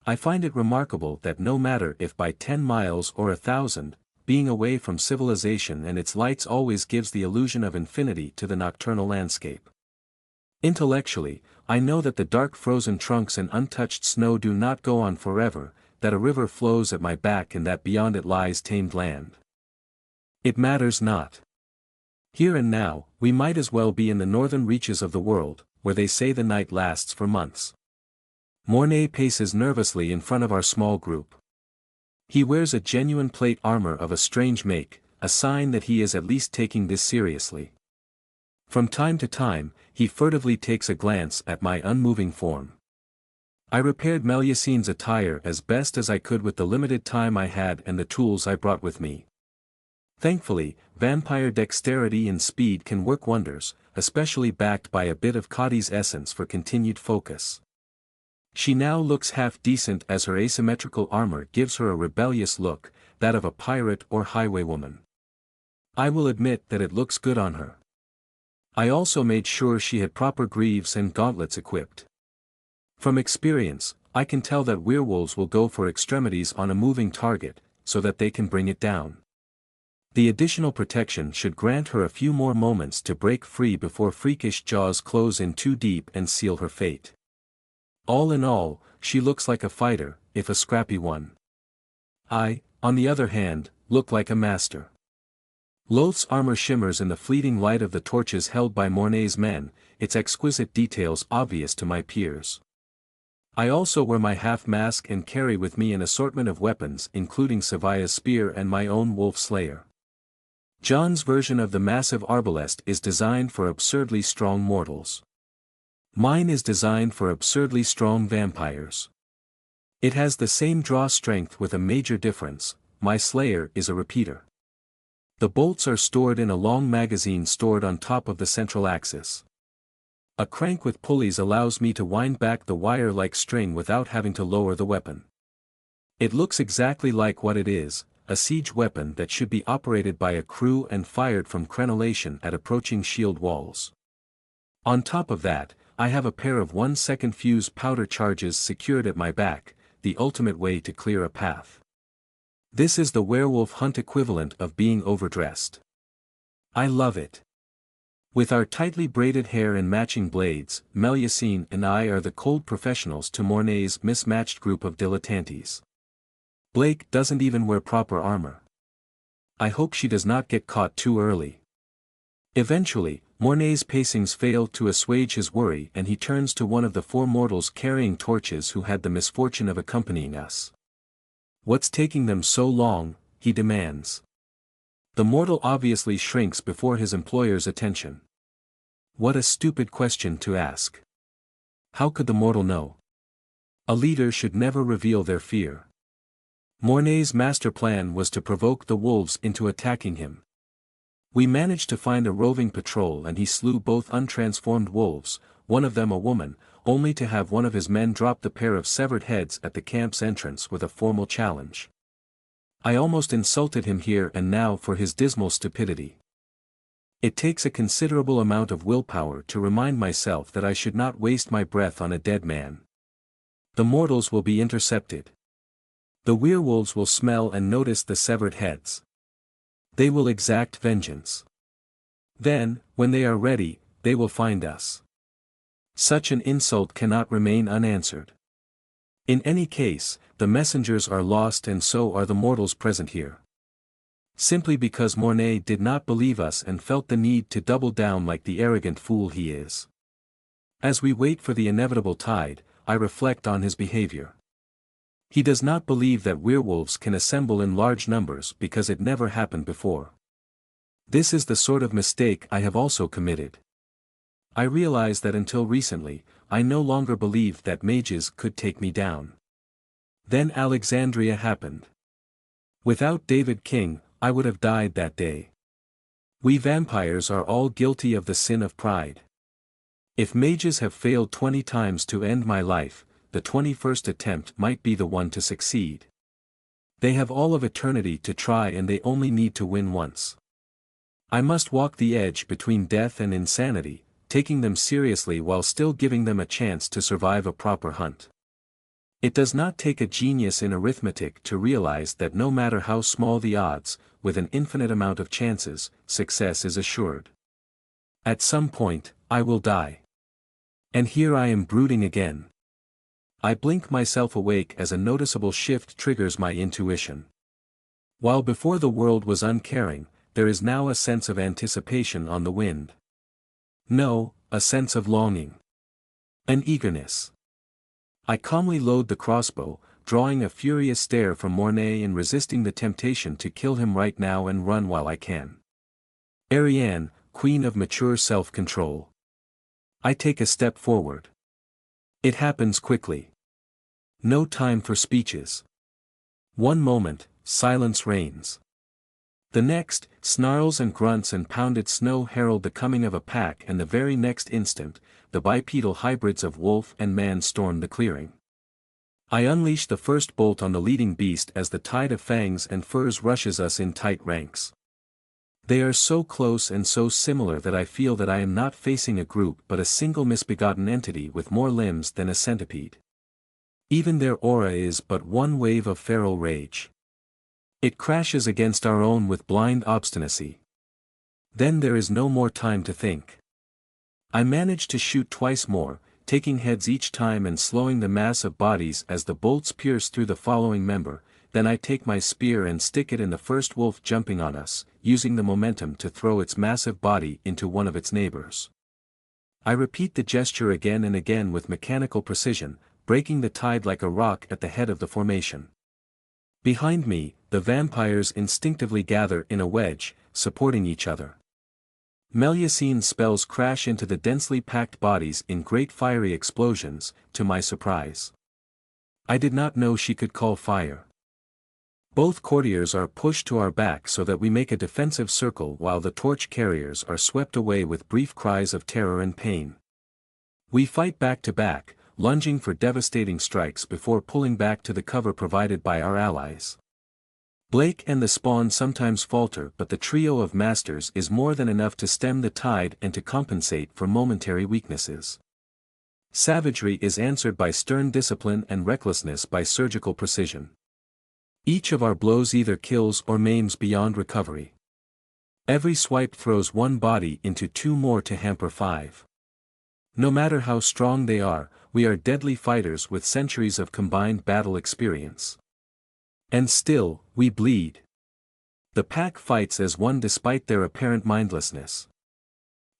Speaker 1: I find it remarkable that no matter if by 10 miles or 1,000, being away from civilization and its lights always gives the illusion of infinity to the nocturnal landscape. Intellectually, I know that the dark frozen trunks and untouched snow do not go on forever, that a river flows at my back and that beyond it lies tamed land. It matters not. Here and now, we might as well be in the northern reaches of the world, where they say the night lasts for months. Mornay paces nervously in front of our small group. He wears a genuine plate armor of a strange make, a sign that he is at least taking this seriously. From time to time, he furtively takes a glance at my unmoving form. I repaired Melusine's attire as best as I could with the limited time I had and the tools I brought with me. Thankfully, vampire dexterity and speed can work wonders, especially backed by a bit of Cadi's essence for continued focus. She now looks half decent as her asymmetrical armor gives her a rebellious look, that of a pirate or highwaywoman. I will admit that it looks good on her. I also made sure she had proper greaves and gauntlets equipped. From experience, I can tell that werewolves will go for extremities on a moving target, so that they can bring it down. The additional protection should grant her a few more moments to break free before freakish jaws close in too deep and seal her fate. All in all, she looks like a fighter, if a scrappy one. I, on the other hand, look like a master. Loth's armor shimmers in the fleeting light of the torches held by Mornay's men, its exquisite details obvious to my peers. I also wear my half-mask and carry with me an assortment of weapons including Savia's spear and my own wolf slayer. John's version of the massive arbalest is designed for absurdly strong mortals. Mine is designed for absurdly strong vampires. It has the same draw strength with a major difference, my slayer is a repeater. The bolts are stored in a long magazine stored on top of the central axis. A crank with pulleys allows me to wind back the wire-like string without having to lower the weapon. It looks exactly like what it is, a siege weapon that should be operated by a crew and fired from crenellation at approaching shield walls. On top of that, I have a pair of 1-second fuse powder charges secured at my back, the ultimate way to clear a path. This is the werewolf hunt equivalent of being overdressed. I love it. With our tightly braided hair and matching blades, Melusine and I are the cold professionals to Mornay's mismatched group of dilettantes. Blake doesn't even wear proper armor. I hope she does not get caught too early. Eventually, Mornay's pacings fail to assuage his worry and he turns to one of the 4 mortals carrying torches who had the misfortune of accompanying us. "What's taking them so long?" he demands. The mortal obviously shrinks before his employer's attention. What a stupid question to ask. How could the mortal know? A leader should never reveal their fear. Mornay's master plan was to provoke the wolves into attacking him. We managed to find a roving patrol and he slew both untransformed wolves, one of them a woman, only to have one of his men drop the pair of severed heads at the camp's entrance with a formal challenge. I almost insulted him here and now for his dismal stupidity. It takes a considerable amount of willpower to remind myself that I should not waste my breath on a dead man. The mortals will be intercepted. The werewolves will smell and notice the severed heads. They will exact vengeance. Then, when they are ready, they will find us. Such an insult cannot remain unanswered. In any case, the messengers are lost and so are the mortals present here. Simply because Mornay did not believe us and felt the need to double down like the arrogant fool he is. As we wait for the inevitable tide, I reflect on his behavior. He does not believe that werewolves can assemble in large numbers because it never happened before. This is the sort of mistake I have also committed. I realize that until recently, I no longer believed that mages could take me down. Then Alexandria happened. Without David King, I would have died that day. We vampires are all guilty of the sin of pride. If mages have failed 20 times to end my life, the 21st attempt might be the one to succeed. They have all of eternity to try and they only need to win once. I must walk the edge between death and insanity, taking them seriously while still giving them a chance to survive a proper hunt. It does not take a genius in arithmetic to realize that no matter how small the odds, with an infinite amount of chances, success is assured. At some point, I will die. And here I am brooding again. I blink myself awake as a noticeable shift triggers my intuition. While before the world was uncaring, there is now a sense of anticipation on the wind. No, a sense of longing. An eagerness. I calmly load the crossbow, drawing a furious stare from Mornay and resisting the temptation to kill him right now and run while I can. Ariane, queen of mature self-control. I take a step forward. It happens quickly. No time for speeches. One moment, silence reigns. The next, snarls and grunts and pounded snow herald the coming of a pack, and the very next instant, the bipedal hybrids of wolf and man storm the clearing. I unleash the first bolt on the leading beast as the tide of fangs and furs rushes us in tight ranks. They are so close and so similar that I feel that I am not facing a group but a single misbegotten entity with more limbs than a centipede. Even their aura is but one wave of feral rage. It crashes against our own with blind obstinacy. Then there is no more time to think. I manage to shoot twice more, taking heads each time and slowing the mass of bodies as the bolts pierce through the following member. Then I take my spear and stick it in the first wolf jumping on us, using the momentum to throw its massive body into one of its neighbors. I repeat the gesture again and again with mechanical precision, breaking the tide like a rock at the head of the formation. Behind me, the vampires instinctively gather in a wedge, supporting each other. Melusine spells crash into the densely packed bodies in great fiery explosions, to my surprise. I did not know she could call fire. Both courtiers are pushed to our back so that we make a defensive circle while the torch carriers are swept away with brief cries of terror and pain. We fight back to back, lunging for devastating strikes before pulling back to the cover provided by our allies. Blake and the Spawn sometimes falter, but the trio of masters is more than enough to stem the tide and to compensate for momentary weaknesses. Savagery is answered by stern discipline and recklessness by surgical precision. Each of our blows either kills or maims beyond recovery. Every swipe throws one body into two more to hamper five. No matter how strong they are, we are deadly fighters with centuries of combined battle experience. And still, we bleed. The pack fights as one despite their apparent mindlessness.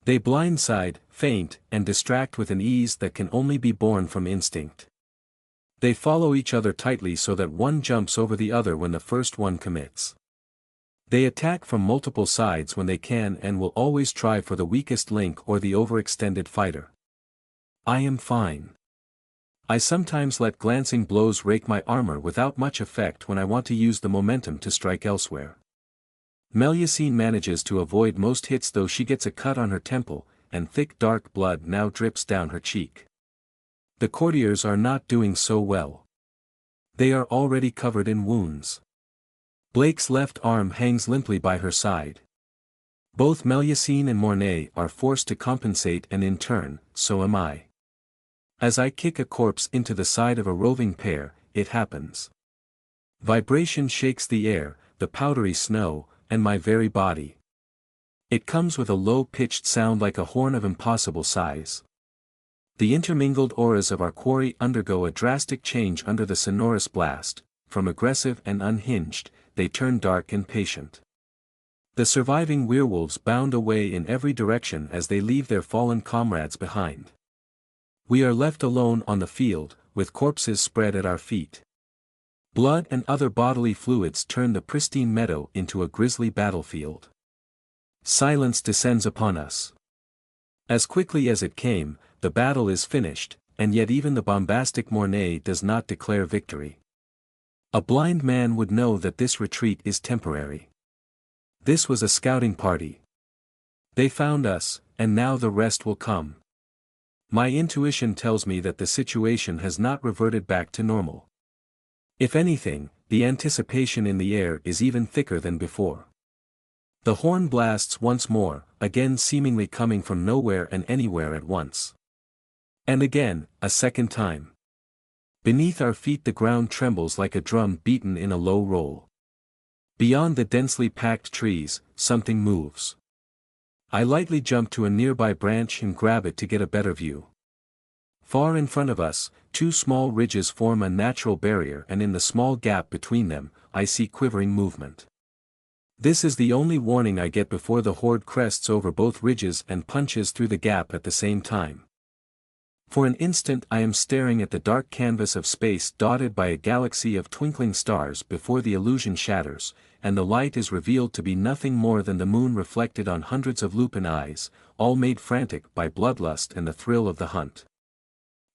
Speaker 1: They blindside, feint, and distract with an ease that can only be born from instinct. They follow each other tightly so that one jumps over the other when the first one commits. They attack from multiple sides when they can and will always try for the weakest link or the overextended fighter. I am fine. I sometimes let glancing blows rake my armor without much effect when I want to use the momentum to strike elsewhere. Melusine manages to avoid most hits, though she gets a cut on her temple, and thick dark blood now drips down her cheek. The courtiers are not doing so well. They are already covered in wounds. Blake's left arm hangs limply by her side. Both Melusine and Mornay are forced to compensate, and in turn, so am I. As I kick a corpse into the side of a roving pair, it happens. Vibration shakes the air, the powdery snow, and my very body. It comes with a low-pitched sound like a horn of impossible size. The intermingled auras of our quarry undergo a drastic change under the sonorous blast. From aggressive and unhinged, they turn dark and patient. The surviving werewolves bound away in every direction as they leave their fallen comrades behind. We are left alone on the field, with corpses spread at our feet. Blood and other bodily fluids turn the pristine meadow into a grisly battlefield. Silence descends upon us. As quickly as it came, the battle is finished, and yet even the bombastic Mornay does not declare victory. A blind man would know that this retreat is temporary. This was a scouting party. They found us, and now the rest will come. My intuition tells me that the situation has not reverted back to normal. If anything, the anticipation in the air is even thicker than before. The horn blasts once more, again seemingly coming from nowhere and anywhere at once. And again, a second time. Beneath our feet the ground trembles like a drum beaten in a low roll. Beyond the densely packed trees, something moves. I lightly jump to a nearby branch and grab it to get a better view. Far in front of us, two small ridges form a natural barrier, and in the small gap between them, I see quivering movement. This is the only warning I get before the horde crests over both ridges and punches through the gap at the same time. For an instant I am staring at the dark canvas of space dotted by a galaxy of twinkling stars before the illusion shatters, and the light is revealed to be nothing more than the moon reflected on hundreds of lupin eyes, all made frantic by bloodlust and the thrill of the hunt.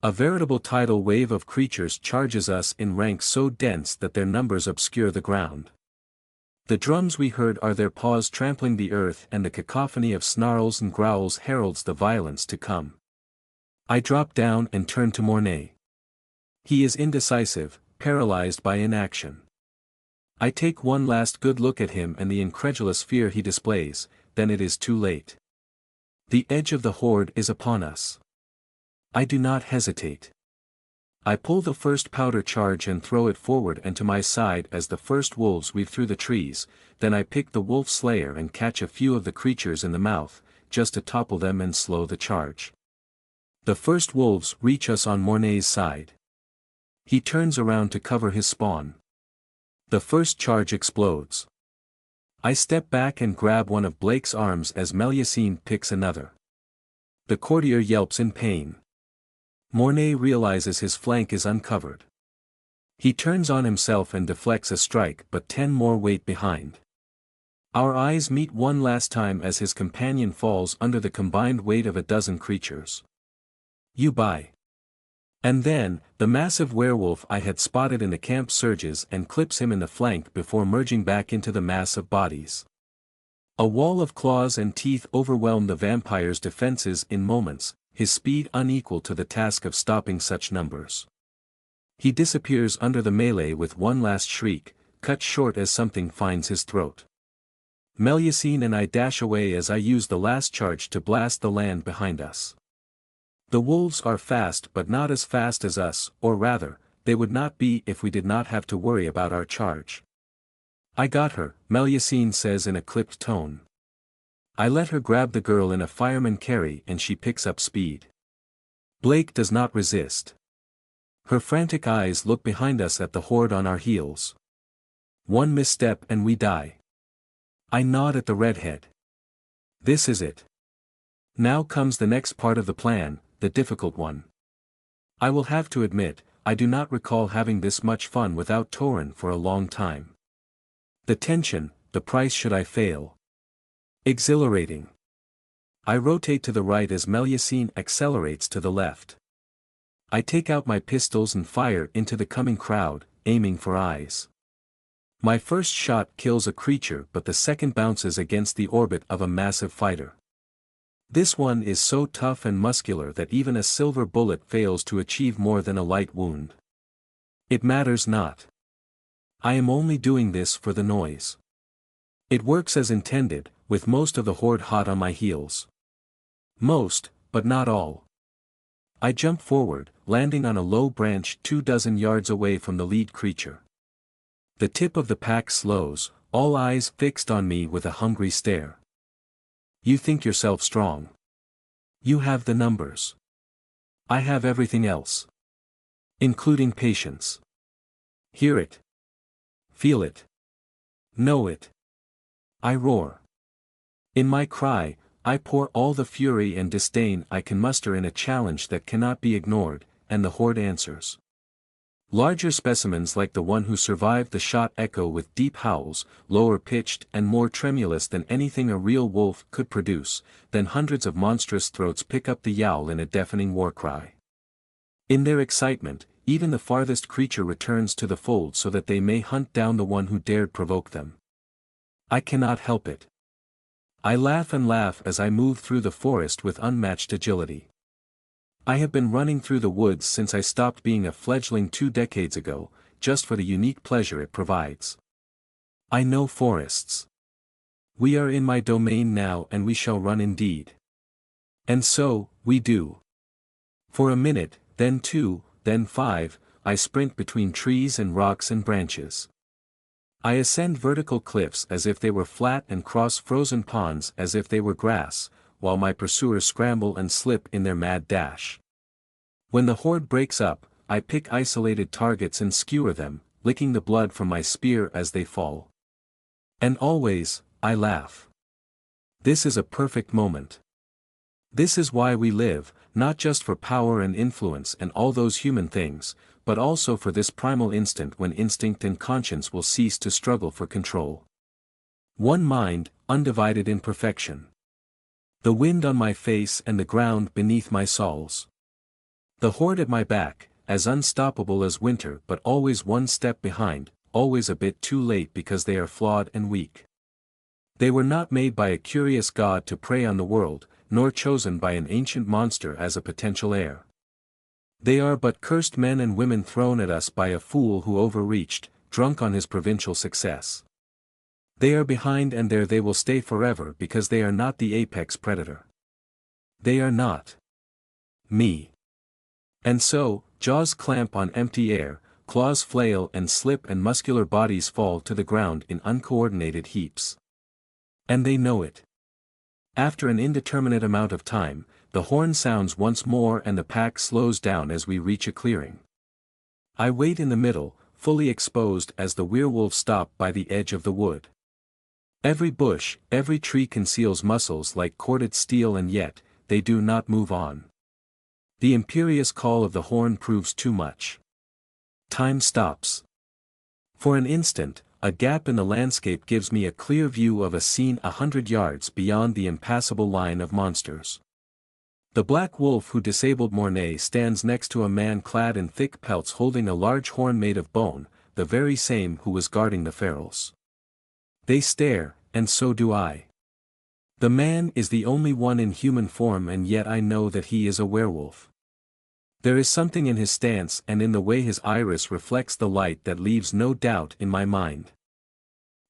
Speaker 1: A veritable tidal wave of creatures charges us in ranks so dense that their numbers obscure the ground. The drums we heard are their paws trampling the earth, and the cacophony of snarls and growls heralds the violence to come. I drop down and turn to Mornay. He is indecisive, paralyzed by inaction. I take one last good look at him and the incredulous fear he displays, then it is too late. The edge of the horde is upon us. I do not hesitate. I pull the first powder charge and throw it forward and to my side as the first wolves weave through the trees, then I pick the wolf slayer and catch a few of the creatures in the mouth, just to topple them and slow the charge. The first wolves reach us on Mornay's side. He turns around to cover his spawn. The first charge explodes. I step back and grab one of Blake's arms as Melusine picks another. The courtier yelps in pain. Mornay realizes his flank is uncovered. He turns on himself and deflects a strike, but 10 more wait behind. Our eyes meet one last time as his companion falls under the combined weight of a dozen creatures. You buy. And then, the massive werewolf I had spotted in the camp surges and clips him in the flank before merging back into the mass of bodies. A wall of claws and teeth overwhelm the vampire's defenses in moments, his speed unequal to the task of stopping such numbers. He disappears under the melee with one last shriek, cut short as something finds his throat. Melusine and I dash away as I use the last charge to blast the land behind us. The wolves are fast, but not as fast as us, or rather, they would not be if we did not have to worry about our charge. I got her, Melusine says in a clipped tone. I let her grab the girl in a fireman carry and she picks up speed. Blake does not resist. Her frantic eyes look behind us at the horde on our heels. One misstep and we die. I nod at the redhead. This is it. Now comes the next part of the plan, the difficult one. I will have to admit, I do not recall having this much fun without Tauren for a long time. The tension, the price should I fail. Exhilarating. I rotate to the right as Melusine accelerates to the left. I take out my pistols and fire into the coming crowd, aiming for eyes. My first shot kills a creature, but the second bounces against the orbit of a massive fighter. This one is so tough and muscular that even a silver bullet fails to achieve more than a light wound. It matters not. I am only doing this for the noise. It works as intended, with most of the horde hot on my heels. Most, but not all. I jump forward, landing on a low branch 24 yards away from the lead creature. The tip of the pack slows, all eyes fixed on me with a hungry stare. You think yourself strong. You have the numbers. I have everything else. Including patience. Hear it. Feel it. Know it. I roar. In my cry, I pour all the fury and disdain I can muster in a challenge that cannot be ignored, and the horde answers. Larger specimens like the one who survived the shot echo with deep howls, lower pitched and more tremulous than anything a real wolf could produce, then hundreds of monstrous throats pick up the yowl in a deafening war cry. In their excitement, even the farthest creature returns to the fold so that they may hunt down the one who dared provoke them. I cannot help it. I laugh and laugh as I move through the forest with unmatched agility. I have been running through the woods since I stopped being a fledgling 2 decades ago, just for the unique pleasure it provides. I know forests. We are in my domain now and we shall run indeed. And so, we do. For a minute, then 2, then 5, I sprint between trees and rocks and branches. I ascend vertical cliffs as if they were flat and cross frozen ponds as if they were grass, while my pursuers scramble and slip in their mad dash. When the horde breaks up, I pick isolated targets and skewer them, licking the blood from my spear as they fall. And always, I laugh. This is a perfect moment. This is why we live, not just for power and influence and all those human things, but also for this primal instant when instinct and conscience will cease to struggle for control. One mind, undivided in perfection. The wind on my face and the ground beneath my soles. The horde at my back, as unstoppable as winter but always one step behind, always a bit too late because they are flawed and weak. They were not made by a curious god to prey on the world, nor chosen by an ancient monster as a potential heir. They are but cursed men and women thrown at us by a fool who overreached, drunk on his provincial success. They are behind and there they will stay forever because they are not the apex predator. They are not me. And so, jaws clamp on empty air, claws flail and slip and muscular bodies fall to the ground in uncoordinated heaps. And they know it. After an indeterminate amount of time, the horn sounds once more and the pack slows down as we reach a clearing. I wait in the middle, fully exposed as the werewolves stop by the edge of the wood. Every bush, every tree conceals muscles like corded steel and yet, they do not move on. The imperious call of the horn proves too much. Time stops. For an instant, a gap in the landscape gives me a clear view of a scene 100 yards beyond the impassable line of monsters. The black wolf who disabled Mornay stands next to a man clad in thick pelts holding a large horn made of bone, the very same who was guarding the ferals. They stare, and so do I. The man is the only one in human form and yet I know that he is a werewolf. There is something in his stance and in the way his iris reflects the light that leaves no doubt in my mind.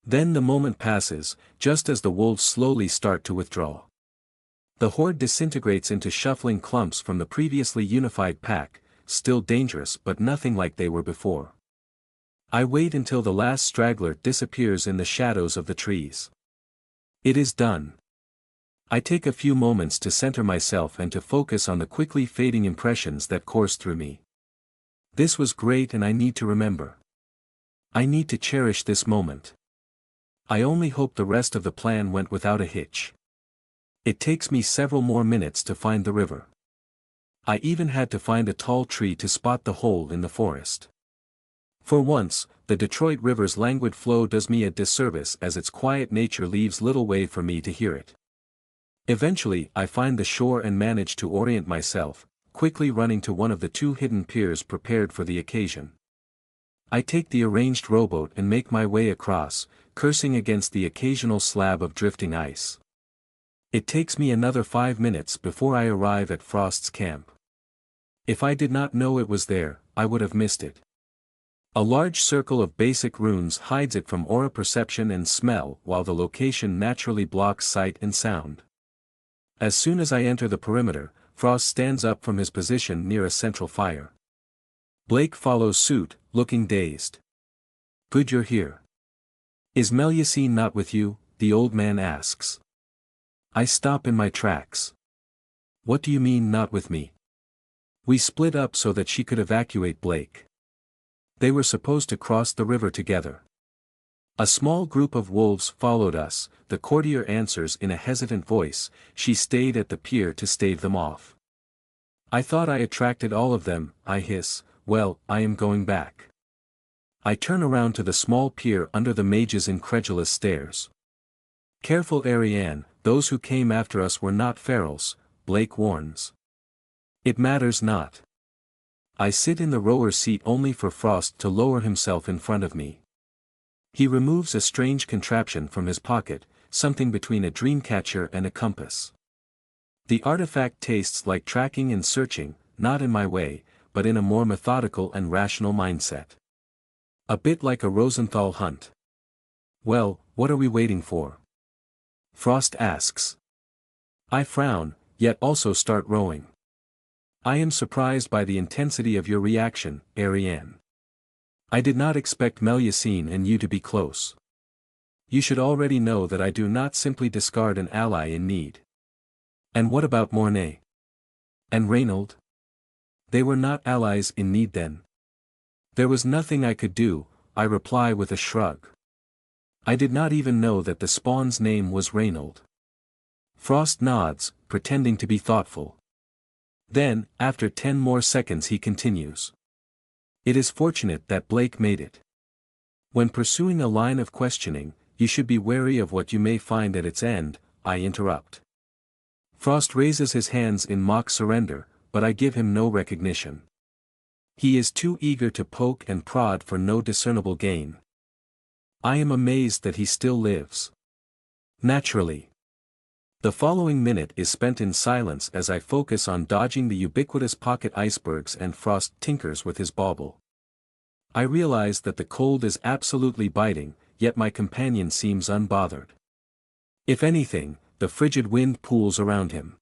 Speaker 1: Then the moment passes, just as the wolves slowly start to withdraw. The horde disintegrates into shuffling clumps from the previously unified pack, still dangerous but nothing like they were before. I wait until the last straggler disappears in the shadows of the trees. It is done. I take a few moments to center myself and to focus on the quickly fading impressions that course through me. This was great and I need to remember. I need to cherish this moment. I only hope the rest of the plan went without a hitch. It takes me several more minutes to find the river. I even had to find a tall tree to spot the hole in the forest. For once, the Detroit River's languid flow does me a disservice as its quiet nature leaves little way for me to hear it. Eventually I find the shore and manage to orient myself, quickly running to one of the 2 hidden piers prepared for the occasion. I take the arranged rowboat and make my way across, cursing against the occasional slab of drifting ice. It takes me another 5 minutes before I arrive at Frost's camp. If I did not know it was there, I would have missed it. A large circle of basic runes hides it from aura perception and smell while the location naturally blocks sight and sound. As soon as I enter the perimeter, Frost stands up from his position near a central fire. Blake follows suit, looking dazed. Good, you're here. Is Melusine not with you? The old man asks. I stop in my tracks. What do you mean not with me? We split up so that she could evacuate Blake. They were supposed to cross the river together. A small group of wolves followed us, the courtier answers in a hesitant voice. She stayed at the pier to stave them off. I thought I attracted all of them, I hiss. Well, I am going back. I turn around to the small pier under the mage's incredulous stares. Careful, Ariane, those who came after us were not ferals, Blake warns. It matters not. I sit in the rower's seat only for Frost to lower himself in front of me. He removes a strange contraption from his pocket, something between a dreamcatcher and a compass. The artifact tastes like tracking and searching, not in my way, but in a more methodical and rational mindset. A bit like a Rosenthal hunt. Well, what are we waiting for? Frost asks. I frown, yet also start rowing. I am surprised by the intensity of your reaction, Ariane. I did not expect Melusine and you to be close. You should already know that I do not simply discard an ally in need. And what about Mornay? And Reynold? They were not allies in need then. There was nothing I could do, I reply with a shrug. I did not even know that the spawn's name was Reynold. Frost nods, pretending to be thoughtful. Then, after 10 more seconds he continues. It is fortunate that Blake made it. When pursuing a line of questioning, you should be wary of what you may find at its end, I interrupt. Frost raises his hands in mock surrender, but I give him no recognition. He is too eager to poke and prod for no discernible gain. I am amazed that he still lives. Naturally. The following minute is spent in silence as I focus on dodging the ubiquitous pocket icebergs and Frost tinkers with his bauble. I realize that the cold is absolutely biting, yet my companion seems unbothered. If anything, the frigid wind pools around him.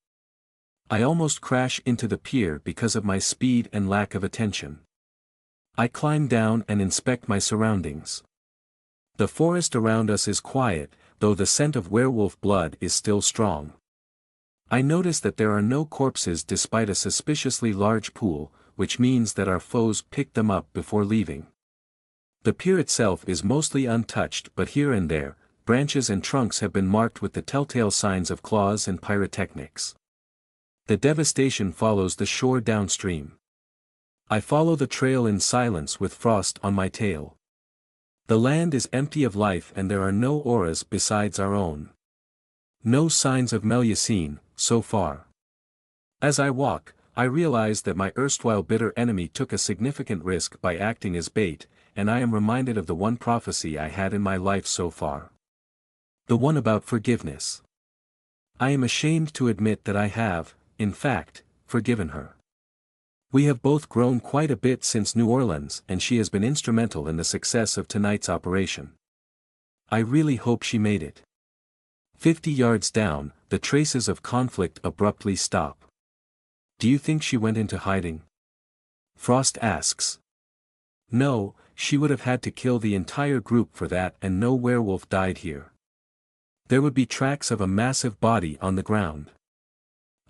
Speaker 1: I almost crash into the pier because of my speed and lack of attention. I climb down and inspect my surroundings. The forest around us is quiet, though the scent of werewolf blood is still strong. I notice that there are no corpses despite a suspiciously large pool, which means that our foes picked them up before leaving. The pier itself is mostly untouched, but here and there, branches and trunks have been marked with the telltale signs of claws and pyrotechnics. The devastation follows the shore downstream. I follow the trail in silence with Frost on my tail. The land is empty of life and there are no auras besides our own. No signs of Melusine, so far. As I walk, I realize that my erstwhile bitter enemy took a significant risk by acting as bait, and I am reminded of the one prophecy I had in my life so far. The one about forgiveness. I am ashamed to admit that I have, in fact, forgiven her. We have both grown quite a bit since New Orleans and she has been instrumental in the success of tonight's operation. I really hope she made it. 50 yards down, the traces of conflict abruptly stop. Do you think she went into hiding? Frost asks. No, she would have had to kill the entire group for that and no werewolf died here. There would be tracks of a massive body on the ground.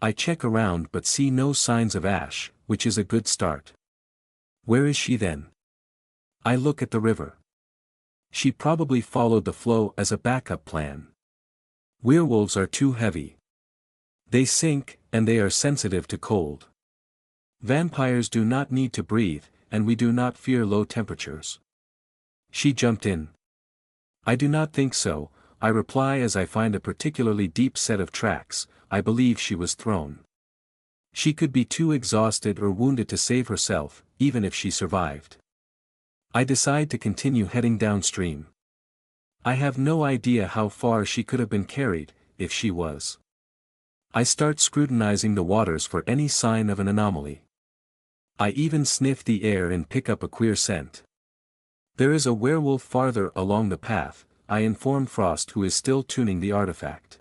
Speaker 1: I check around but see no signs of Ash, which is a good start. Where is she then? I look at the river. She probably followed the flow as a backup plan. Werewolves are too heavy. They sink, and they are sensitive to cold. Vampires do not need to breathe, and we do not fear low temperatures. She jumped in. I do not think so, I reply as I find a particularly deep set of tracks. I believe she was thrown. She could be too exhausted or wounded to save herself, even if she survived. I decide to continue heading downstream. I have no idea how far she could have been carried, if she was. I start scrutinizing the waters for any sign of an anomaly. I even sniff the air and pick up a queer scent. There is a werewolf farther along the path, I inform Frost, who is still tuning the artifact.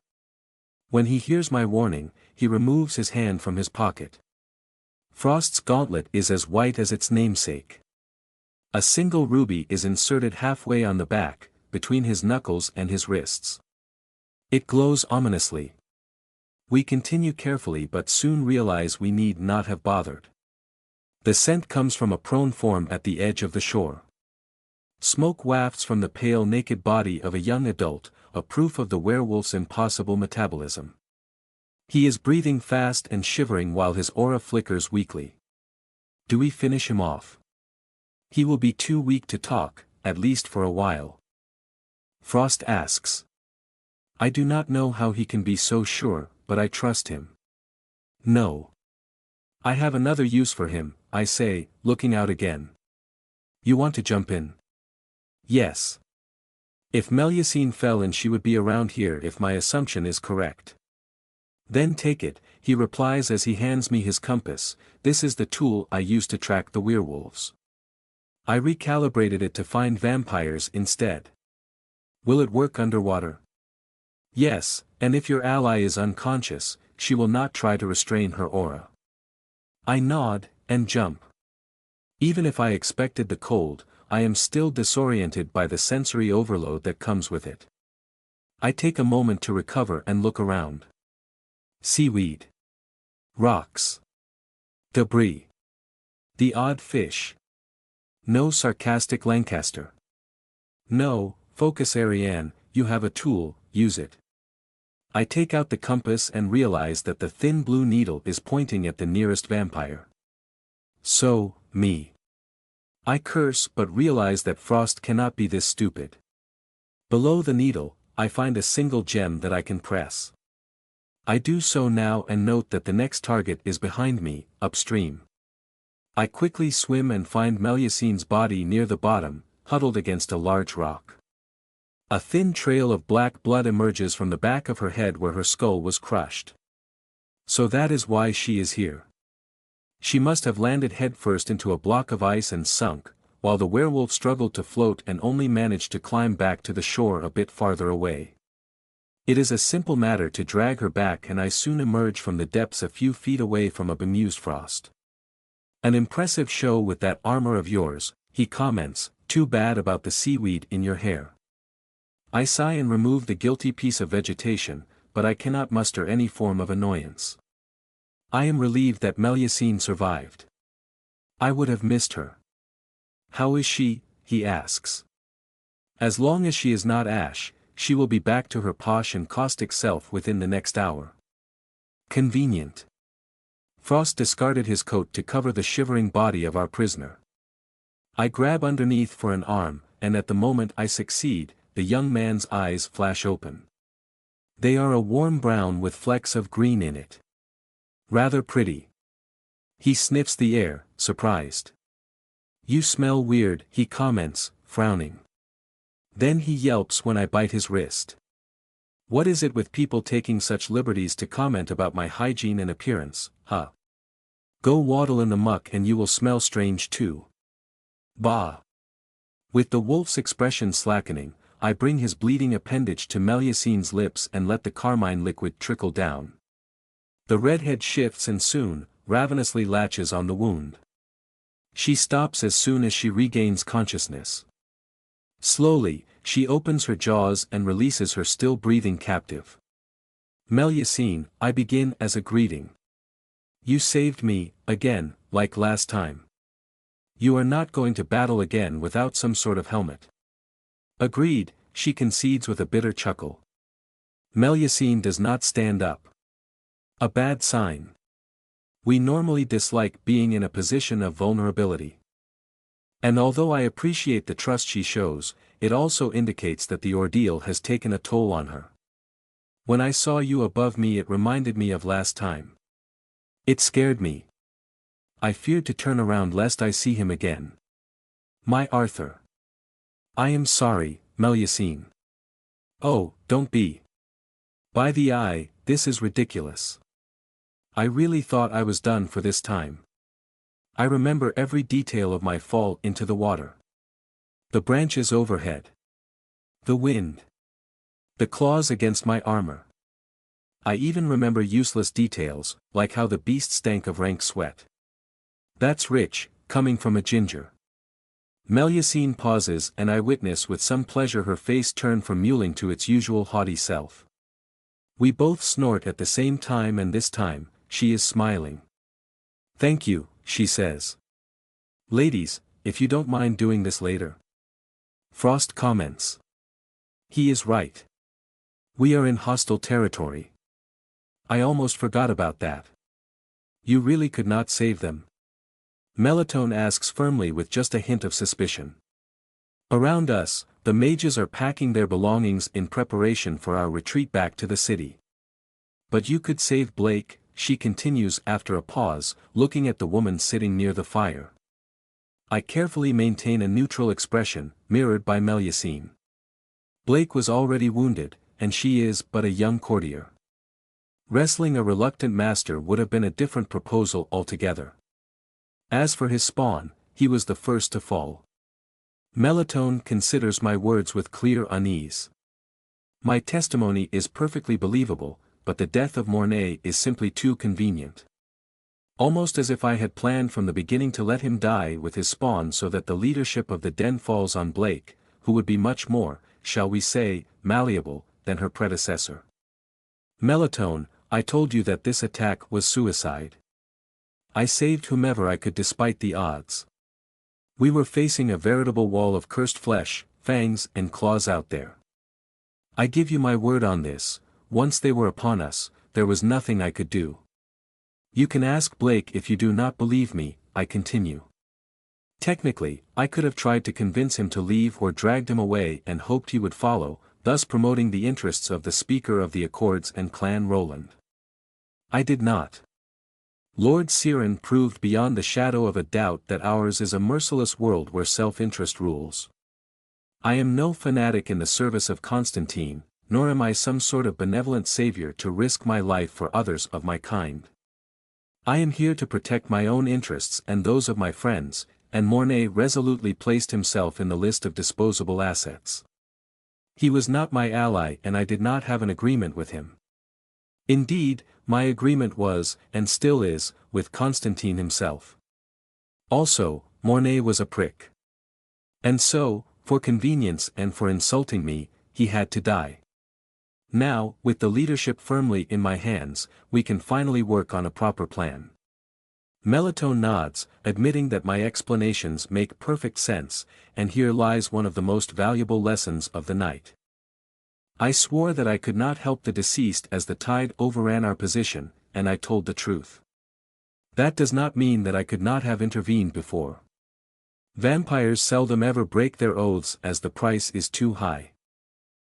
Speaker 1: When he hears my warning, he removes his hand from his pocket. Frost's gauntlet is as white as its namesake. A single ruby is inserted halfway on the back, between his knuckles and his wrists. It glows ominously. We continue carefully but soon realize we need not have bothered. The scent comes from a prone form at the edge of the shore. Smoke wafts from the pale naked body of a young adult, a proof of the werewolf's impossible metabolism. He is breathing fast and shivering while his aura flickers weakly. Do we finish him off? He will be too weak to talk, at least for a while. Frost asks. I do not know how he can be so sure, but I trust him. No. I have another use for him, I say, looking out again. You want to jump in? Yes. If Melusine fell and she would be around here if my assumption is correct. Then take it, he replies as he hands me his compass. This is the tool I use to track the werewolves. I recalibrated it to find vampires instead. Will it work underwater? Yes, and if your ally is unconscious, she will not try to restrain her aura. I nod, and jump. Even if I expected the cold, I am still disoriented by the sensory overload that comes with it. I take a moment to recover and look around. Seaweed. Rocks. Debris. The odd fish. No sarcastic Lancaster. No, focus Ariane, you have a tool, use it. I take out the compass and realize that the thin blue needle is pointing at the nearest vampire. So, me. I curse but realize that Frost cannot be this stupid. Below the needle, I find a single gem that I can press. I do so now and note that the next target is behind me, upstream. I quickly swim and find Melusine's body near the bottom, huddled against a large rock. A thin trail of black blood emerges from the back of her head where her skull was crushed. So that is why she is here. She must have landed headfirst into a block of ice and sunk, while the werewolf struggled to float and only managed to climb back to the shore a bit farther away. It is a simple matter to drag her back and I soon emerge from the depths a few feet away from a bemused Frost. An impressive show with that armor of yours, he comments, too bad about the seaweed in your hair. I sigh and remove the guilty piece of vegetation, but I cannot muster any form of annoyance. I am relieved that Melusine survived. I would have missed her. How is she? He asks. As long as she is not Ash, she will be back to her posh and caustic self within the next hour. Convenient. Frost discarded his coat to cover the shivering body of our prisoner. I grab underneath for an arm, and at the moment I succeed, the young man's eyes flash open. They are a warm brown with flecks of green in it. Rather pretty. He sniffs the air, surprised. You smell weird, he comments, frowning. Then he yelps when I bite his wrist. What is it with people taking such liberties to comment about my hygiene and appearance, huh? Go waddle in the muck and you will smell strange too. Bah. With the wolf's expression slackening, I bring his bleeding appendage to Melusine's lips and let the carmine liquid trickle down. The redhead shifts and soon, ravenously latches on the wound. She stops as soon as she regains consciousness. Slowly, she opens her jaws and releases her still breathing captive. Melusine, I begin as a greeting. You saved me, again, like last time. You are not going to battle again without some sort of helmet. Agreed, she concedes with a bitter chuckle. Melusine does not stand up. A bad sign. We normally dislike being in a position of vulnerability. And although I appreciate the trust she shows, it also indicates that the ordeal has taken a toll on her. When I saw you above me it reminded me of last time. It scared me. I feared to turn around lest I see him again. My Arthur. I am sorry, Melusine. Oh, don't be. By the eye, this is ridiculous. I really thought I was done for this time. I remember every detail of my fall into the water. The branches overhead. The wind. The claws against my armor. I even remember useless details, like how the beast stank of rank sweat. That's rich, coming from a ginger. Melusine pauses and I witness with some pleasure her face turn from mewling to its usual haughty self. We both snort at the same time and this time, she is smiling. Thank you, she says. Ladies, if you don't mind doing this later. Frost comments. He is right. We are in hostile territory. I almost forgot about that. You really could not save them? Melitone asks firmly with just a hint of suspicion. Around us, the mages are packing their belongings in preparation for our retreat back to the city. But you could save Blake, she continues after a pause, looking at the woman sitting near the fire. I carefully maintain a neutral expression, mirrored by Melusine. Blake was already wounded, and she is but a young courtier. Wrestling a reluctant master would have been a different proposal altogether. As for his spawn, he was the first to fall. Melatonin considers my words with clear unease. My testimony is perfectly believable, but the death of Mornay is simply too convenient. Almost as if I had planned from the beginning to let him die with his spawn so that the leadership of the den falls on Blake, who would be much more, shall we say, malleable, than her predecessor. Melatonin, I told you that this attack was suicide. I saved whomever I could despite the odds. We were facing a veritable wall of cursed flesh, fangs and claws out there. I give you my word on this, once they were upon us, there was nothing I could do. You can ask Blake if you do not believe me, I continue. Technically, I could have tried to convince him to leave or dragged him away and hoped he would follow, thus promoting the interests of the Speaker of the Accords and Clan Roland. I did not. Lord Siren proved beyond the shadow of a doubt that ours is a merciless world where self-interest rules. I am no fanatic in the service of Constantine, nor am I some sort of benevolent savior to risk my life for others of my kind. I am here to protect my own interests and those of my friends, and Mornay resolutely placed himself in the list of disposable assets. He was not my ally and I did not have an agreement with him. Indeed, my agreement was, and still is, with Constantine himself. Also, Mornay was a prick. And so, for convenience and for insulting me, he had to die. Now, with the leadership firmly in my hands, we can finally work on a proper plan. Melatonin nods, admitting that my explanations make perfect sense, and here lies one of the most valuable lessons of the night. I swore that I could not help the deceased as the tide overran our position, and I told the truth. That does not mean that I could not have intervened before. Vampires seldom ever break their oaths as the price is too high.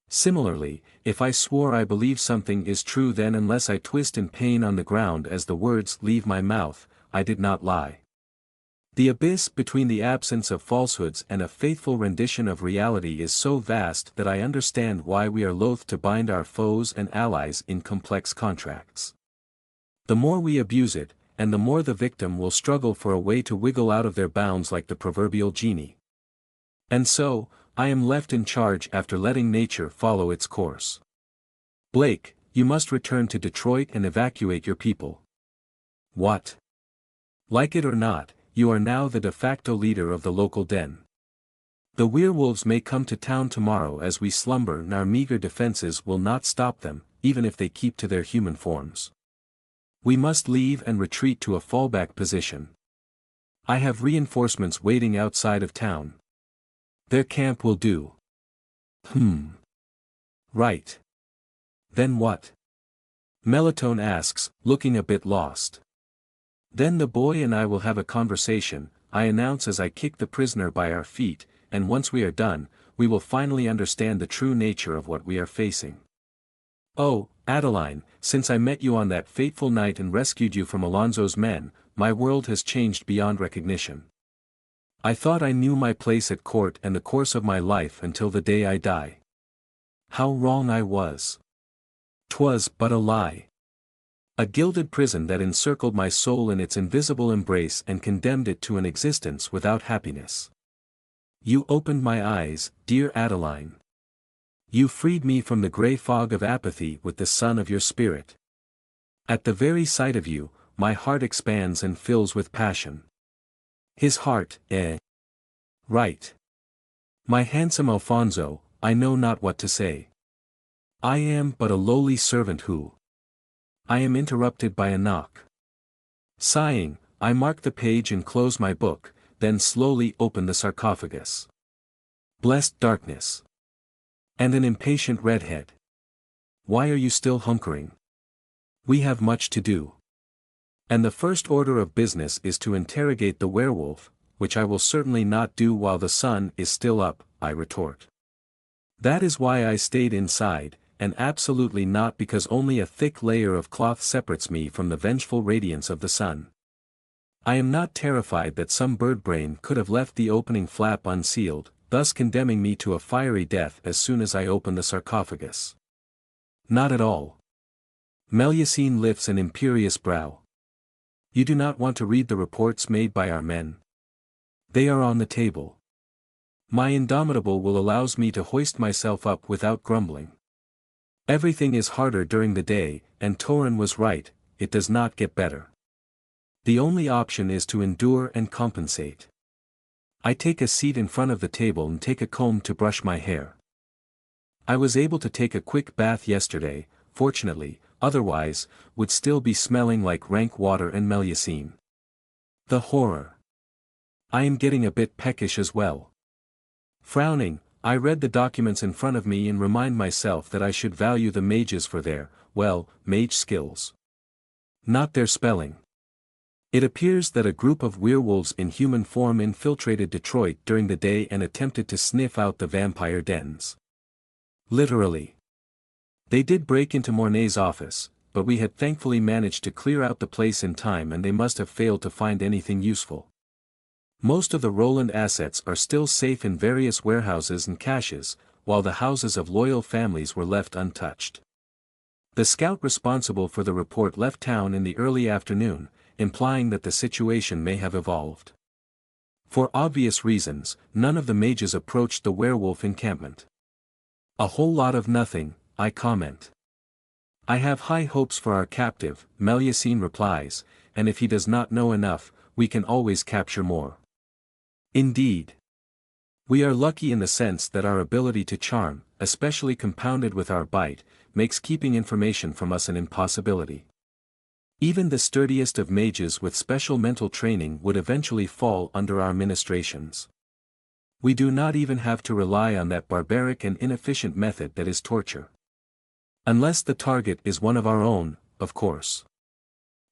Speaker 1: Similarly, if I swore I believe something is true, then unless I twist in pain on the ground as the words leave my mouth, I did not lie. The abyss between the absence of falsehoods and a faithful rendition of reality is so vast that I understand why we are loath to bind our foes and allies in complex contracts. The more we abuse it, and the more the victim will struggle for a way to wiggle out of their bounds like the proverbial genie. And so, I am left in charge after letting nature follow its course. Blake, you must return to Detroit and evacuate your people. What? Like it or not, you are now the de facto leader of the local den. The werewolves may come to town tomorrow as we slumber, and our meager defenses will not stop them, even if they keep to their human forms. We must leave and retreat to a fallback position. I have reinforcements waiting outside of town. Their camp will do. Right. Then what? Melatonin asks, looking a bit lost. Then the boy and I will have a conversation, I announce as I kick the prisoner by our feet, and once we are done, we will finally understand the true nature of what we are facing. Oh, Adeline, since I met you on that fateful night and rescued you from Alonzo's men, my world has changed beyond recognition. I thought I knew my place at court and the course of my life until the day I die. How wrong I was. 'Twas but a lie. A gilded prison that encircled my soul in its invisible embrace and condemned it to an existence without happiness. You opened my eyes, dear Adeline. You freed me from the grey fog of apathy with the sun of your spirit. At the very sight of you, my heart expands and fills with passion. His heart, eh? Right. My handsome Alfonso, I know not what to say. I am but a lowly servant who. I am interrupted by a knock. Sighing, I mark the page and close my book, then slowly open the sarcophagus. Blessed darkness. And an impatient redhead. Why are you still hunkering? We have much to do. And the first order of business is to interrogate the werewolf, which I will certainly not do while the sun is still up, I retort. That is why I stayed inside, and absolutely not because only a thick layer of cloth separates me from the vengeful radiance of the sun. I am not terrified that some bird brain could have left the opening flap unsealed, thus condemning me to a fiery death as soon as I open the sarcophagus. Not at all. Melusine lifts an imperious brow. You do not want to read the reports made by our men? They are on the table. My indomitable will allows me to hoist myself up without grumbling. Everything is harder during the day, and Torin was right, it does not get better. The only option is to endure and compensate. I take a seat in front of the table and take a comb to brush my hair. I was able to take a quick bath yesterday, fortunately, otherwise, would still be smelling like rank water and Melusine. The horror. I am getting a bit peckish as well. Frowning, I read the documents in front of me and remind myself that I should value the mages for their, well, mage skills. Not their spelling. It appears that a group of werewolves in human form infiltrated Detroit during the day and attempted to sniff out the vampire dens. Literally. They did break into Mornay's office, but we had thankfully managed to clear out the place in time and they must have failed to find anything useful. Most of the Roland assets are still safe in various warehouses and caches, while the houses of loyal families were left untouched. The scout responsible for the report left town in the early afternoon, implying that the situation may have evolved. For obvious reasons, none of the mages approached the werewolf encampment. A whole lot of nothing, I comment. I have high hopes for our captive, Melusine replies, and if he does not know enough, we can always capture more. Indeed. We are lucky in the sense that our ability to charm, especially compounded with our bite, makes keeping information from us an impossibility. Even the sturdiest of mages with special mental training would eventually fall under our ministrations. We do not even have to rely on that barbaric and inefficient method that is torture. Unless the target is one of our own, of course.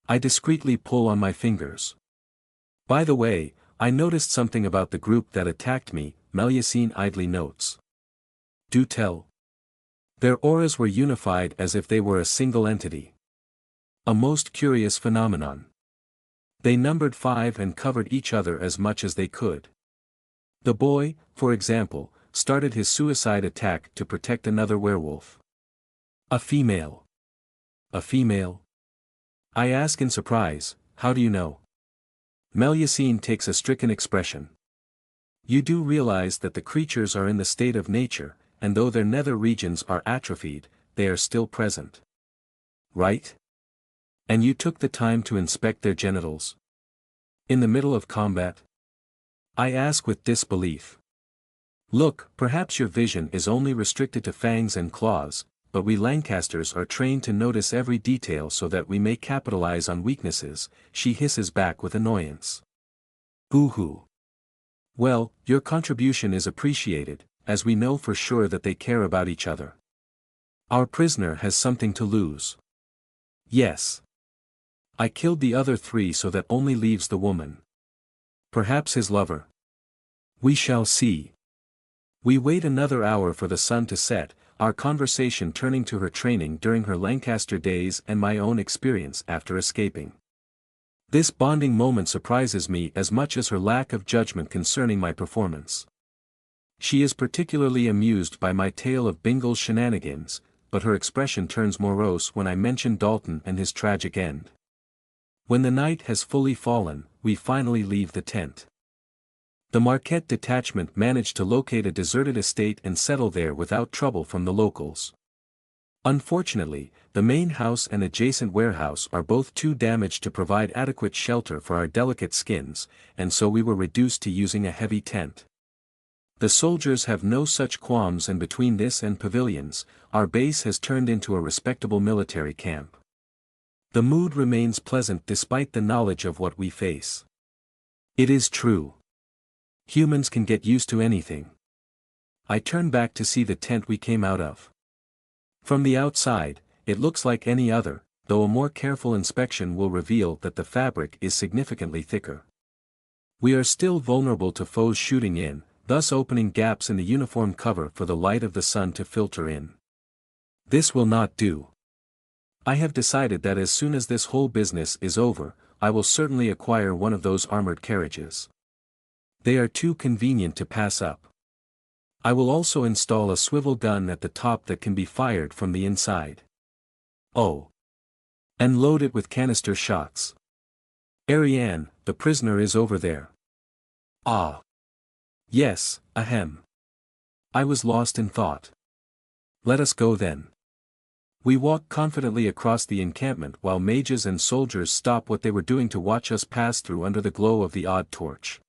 Speaker 1: I discreetly pull on my fingers. By the way, I noticed something about the group that attacked me, Melusine idly notes. Do tell. Their auras were unified as if they were a single entity. A most curious phenomenon. They numbered 5 and covered each other as much as they could. The boy, for example, started his suicide attack to protect another werewolf. A female. A female? I ask in surprise, how do you know? Melusine takes a stricken expression. You do realize that the creatures are in the state of nature, and though their nether regions are atrophied, they are still present. Right? And you took the time to inspect their genitals? In the middle of combat? I ask with disbelief. Look, perhaps your vision is only restricted to fangs and claws, but we Lancasters are trained to notice every detail so that we may capitalize on weaknesses, she hisses back with annoyance. Boo-hoo. Well, your contribution is appreciated, as we know for sure that they care about each other. Our prisoner has something to lose. Yes. I killed the other 3 so that only leaves the woman. Perhaps his lover. We shall see. We wait another hour for the sun to set, our conversation turning to her training during her Lancaster days and my own experience after escaping. This bonding moment surprises me as much as her lack of judgment concerning my performance. She is particularly amused by my tale of Bingle's shenanigans, but her expression turns morose when I mention Dalton and his tragic end. When the night has fully fallen, we finally leave the tent. The Marquette detachment managed to locate a deserted estate and settle there without trouble from the locals. Unfortunately, the main house and adjacent warehouse are both too damaged to provide adequate shelter for our delicate skins, and so we were reduced to using a heavy tent. The soldiers have no such qualms, and between this and pavilions, our base has turned into a respectable military camp. The mood remains pleasant despite the knowledge of what we face. It is true. Humans can get used to anything. I turn back to see the tent we came out of. From the outside, it looks like any other, though a more careful inspection will reveal that the fabric is significantly thicker. We are still vulnerable to foes shooting in, thus opening gaps in the uniform cover for the light of the sun to filter in. This will not do. I have decided that as soon as this whole business is over, I will certainly acquire one of those armored carriages. They are too convenient to pass up. I will also install a swivel gun at the top that can be fired from the inside. Oh. And load it with canister shots. Ariane, the prisoner is over there. Ah. Yes, ahem. I was lost in thought. Let us go then. We walk confidently across the encampment while mages and soldiers stop what they were doing to watch us pass through under the glow of the odd torch.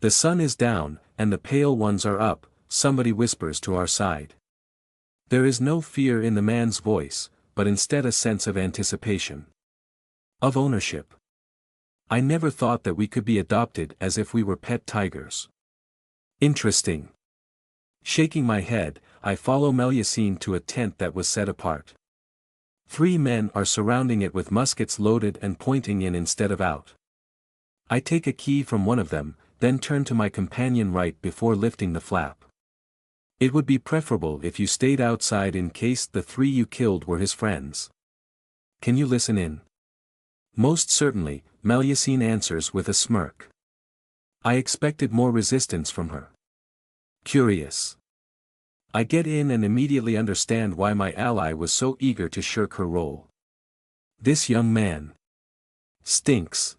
Speaker 1: The sun is down, and the pale ones are up, somebody whispers to our side. There is no fear in the man's voice, but instead a sense of anticipation. Of ownership. I never thought that we could be adopted as if we were pet tigers. Interesting. Shaking my head, I follow Melusine to a tent that was set apart. 3 men are surrounding it with muskets loaded and pointing in instead of out. I take a key from one of them, then turn to my companion right before lifting the flap. It would be preferable if you stayed outside in case the 3 you killed were his friends. Can you listen in? Most certainly, Melusine answers with a smirk. I expected more resistance from her. Curious. I get in and immediately understand why my ally was so eager to shirk her role. This young man stinks.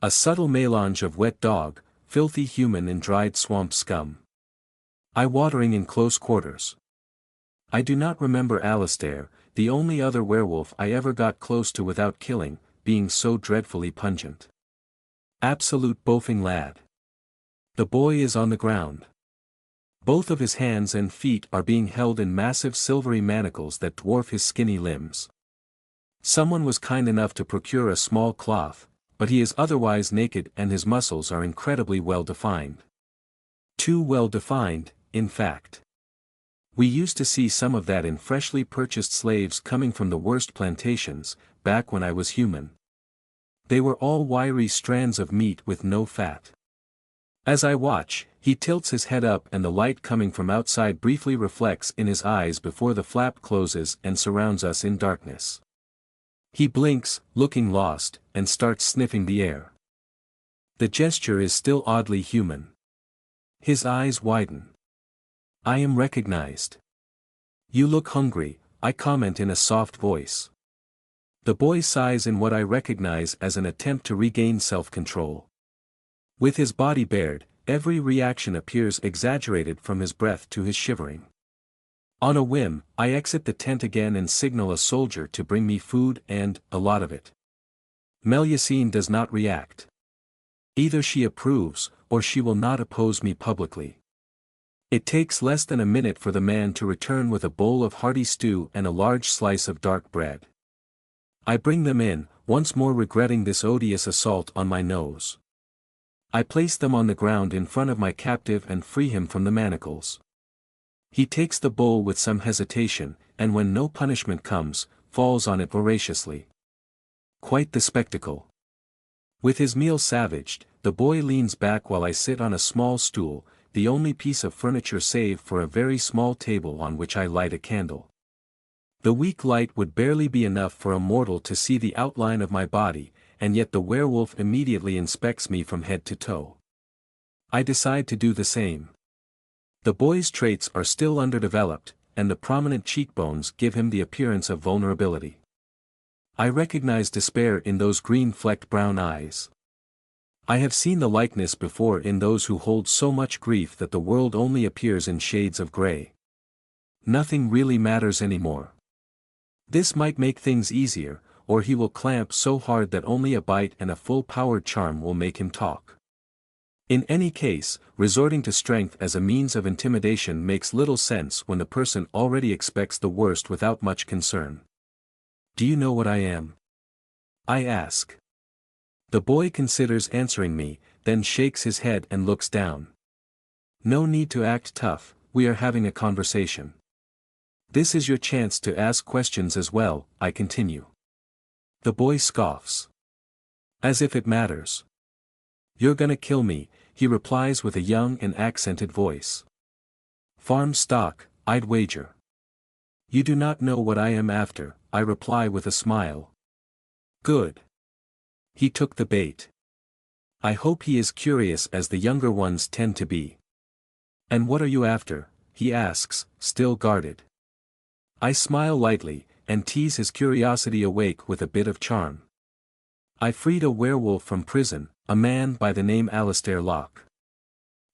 Speaker 1: A subtle melange of wet dog, filthy human and dried swamp scum. Eye-watering in close quarters. I do not remember Alistair, the only other werewolf I ever got close to without killing, being so dreadfully pungent. Absolute boffing lad. The boy is on the ground. Both of his hands and feet are being held in massive silvery manacles that dwarf his skinny limbs. Someone was kind enough to procure a small cloth, but he is otherwise naked and his muscles are incredibly well defined. Too well defined, in fact. We used to see some of that in freshly purchased slaves coming from the worst plantations, back when I was human. They were all wiry strands of meat with no fat. As I watch, he tilts his head up and the light coming from outside briefly reflects in his eyes before the flap closes and surrounds us in darkness. He blinks, looking lost, and starts sniffing the air. The gesture is still oddly human. His eyes widen. I am recognized. You look hungry, I comment in a soft voice. The boy sighs in what I recognize as an attempt to regain self-control. With his body bared, every reaction appears exaggerated from his breath to his shivering. On a whim, I exit the tent again and signal a soldier to bring me food and, a lot of it. Melusine does not react. Either she approves, or she will not oppose me publicly. It takes less than a minute for the man to return with a bowl of hearty stew and a large slice of dark bread. I bring them in, once more regretting this odious assault on my nose. I place them on the ground in front of my captive and free him from the manacles. He takes the bowl with some hesitation, and when no punishment comes, falls on it voraciously. Quite the spectacle. With his meal savaged, the boy leans back while I sit on a small stool, the only piece of furniture save for a very small table on which I light a candle. The weak light would barely be enough for a mortal to see the outline of my body, and yet the werewolf immediately inspects me from head to toe. I decide to do the same. The boy's traits are still underdeveloped, and the prominent cheekbones give him the appearance of vulnerability. I recognize despair in those green-flecked brown eyes. I have seen the likeness before in those who hold so much grief that the world only appears in shades of gray. Nothing really matters anymore. This might make things easier, or he will clamp so hard that only a bite and a full-powered charm will make him talk. In any case, resorting to strength as a means of intimidation makes little sense when the person already expects the worst without much concern. Do you know what I am? I ask. The boy considers answering me, then shakes his head and looks down. No need to act tough, we are having a conversation. This is your chance to ask questions as well, I continue. The boy scoffs. As if it matters. You're gonna kill me, he replies with a young and accented voice. Farm stock, I'd wager. You do not know what I am after, I reply with a smile. Good. He took the bait. I hope he is curious as the younger ones tend to be. And what are you after? He asks, still guarded. I smile lightly, and tease his curiosity awake with a bit of charm. I freed a werewolf from prison, a man by the name Alistair Locke.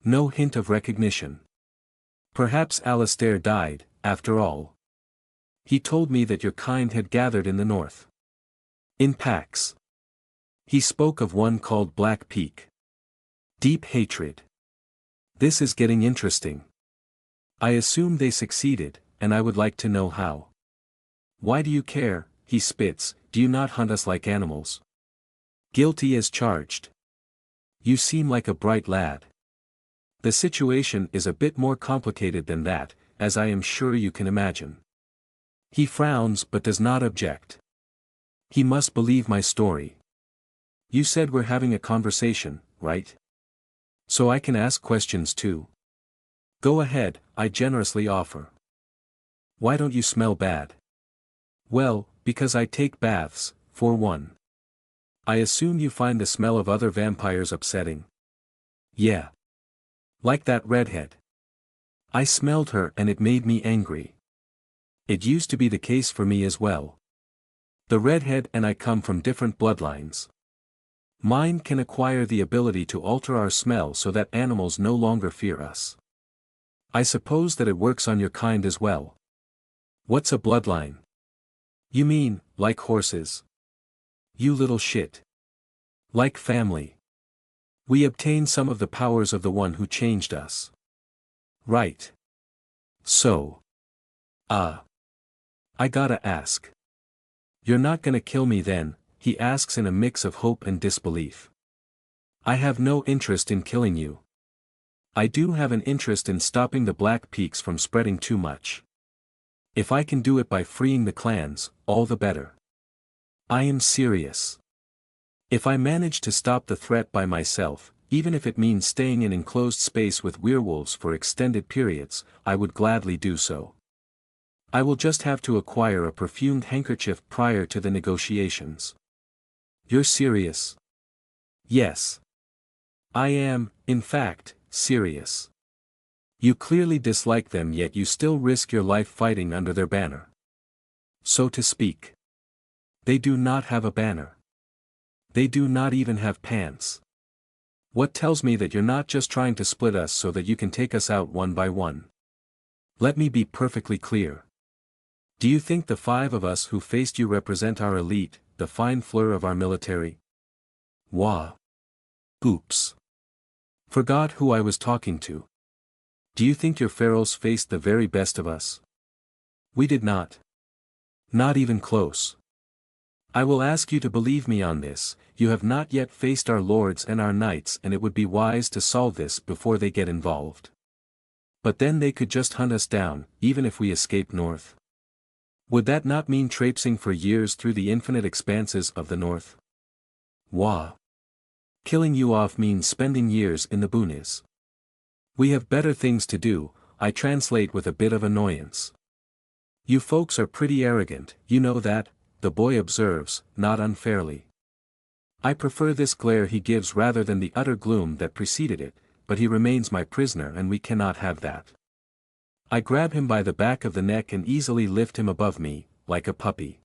Speaker 1: No hint of recognition. Perhaps Alistair died, after all. He told me that your kind had gathered in the north. In packs. He spoke of one called Black Peak. Deep hatred. This is getting interesting. I assume they succeeded, and I would like to know how. Why do you care? He spits. Do you not hunt us like animals? Guilty as charged. You seem like a bright lad. The situation is a bit more complicated than that, as I am sure you can imagine. He frowns but does not object. He must believe my story. You said we're having a conversation, right? So I can ask questions too. Go ahead, I generously offer. Why don't you smell bad? Well, because I take baths, for one. I assume you find the smell of other vampires upsetting. Yeah. Like that redhead. I smelled her and it made me angry. It used to be the case for me as well. The redhead and I come from different bloodlines. Mine can acquire the ability to alter our smell so that animals no longer fear us. I suppose that it works on your kind as well. What's a bloodline? You mean, like horses? You little shit. Like family. We obtain some of the powers of the one who changed us. Right. So. I gotta ask. You're not gonna kill me then, he asks in a mix of hope and disbelief. I have no interest in killing you. I do have an interest in stopping the Black Peaks from spreading too much. If I can do it by freeing the clans, all the better. I am serious. If I manage to stop the threat by myself, even if it means staying in enclosed space with werewolves for extended periods, I would gladly do so. I will just have to acquire a perfumed handkerchief prior to the negotiations. You're serious? Yes. I am, in fact, serious. You clearly dislike them yet you still risk your life fighting under their banner. So to speak. They do not have a banner. They do not even have pants. What tells me that you're not just trying to split us so that you can take us out one by one? Let me be perfectly clear. Do you think the 5 of us who faced you represent our elite, the fine fleur of our military? Wah. Oops. Forgot who I was talking to. Do you think your pharaohs faced the very best of us? We did not. Not even close. I will ask you to believe me on this, you have not yet faced our lords and our knights and it would be wise to solve this before they get involved. But then they could just hunt us down, even if we escape north. Would that not mean traipsing for years through the infinite expanses of the north? Wah. Killing you off means spending years in the boonies. We have better things to do, I translate with a bit of annoyance. You folks are pretty arrogant, you know that, the boy observes, not unfairly. I prefer this glare he gives rather than the utter gloom that preceded it, but he remains my prisoner and we cannot have that. I grab him by the back of the neck and easily lift him above me, like a puppy.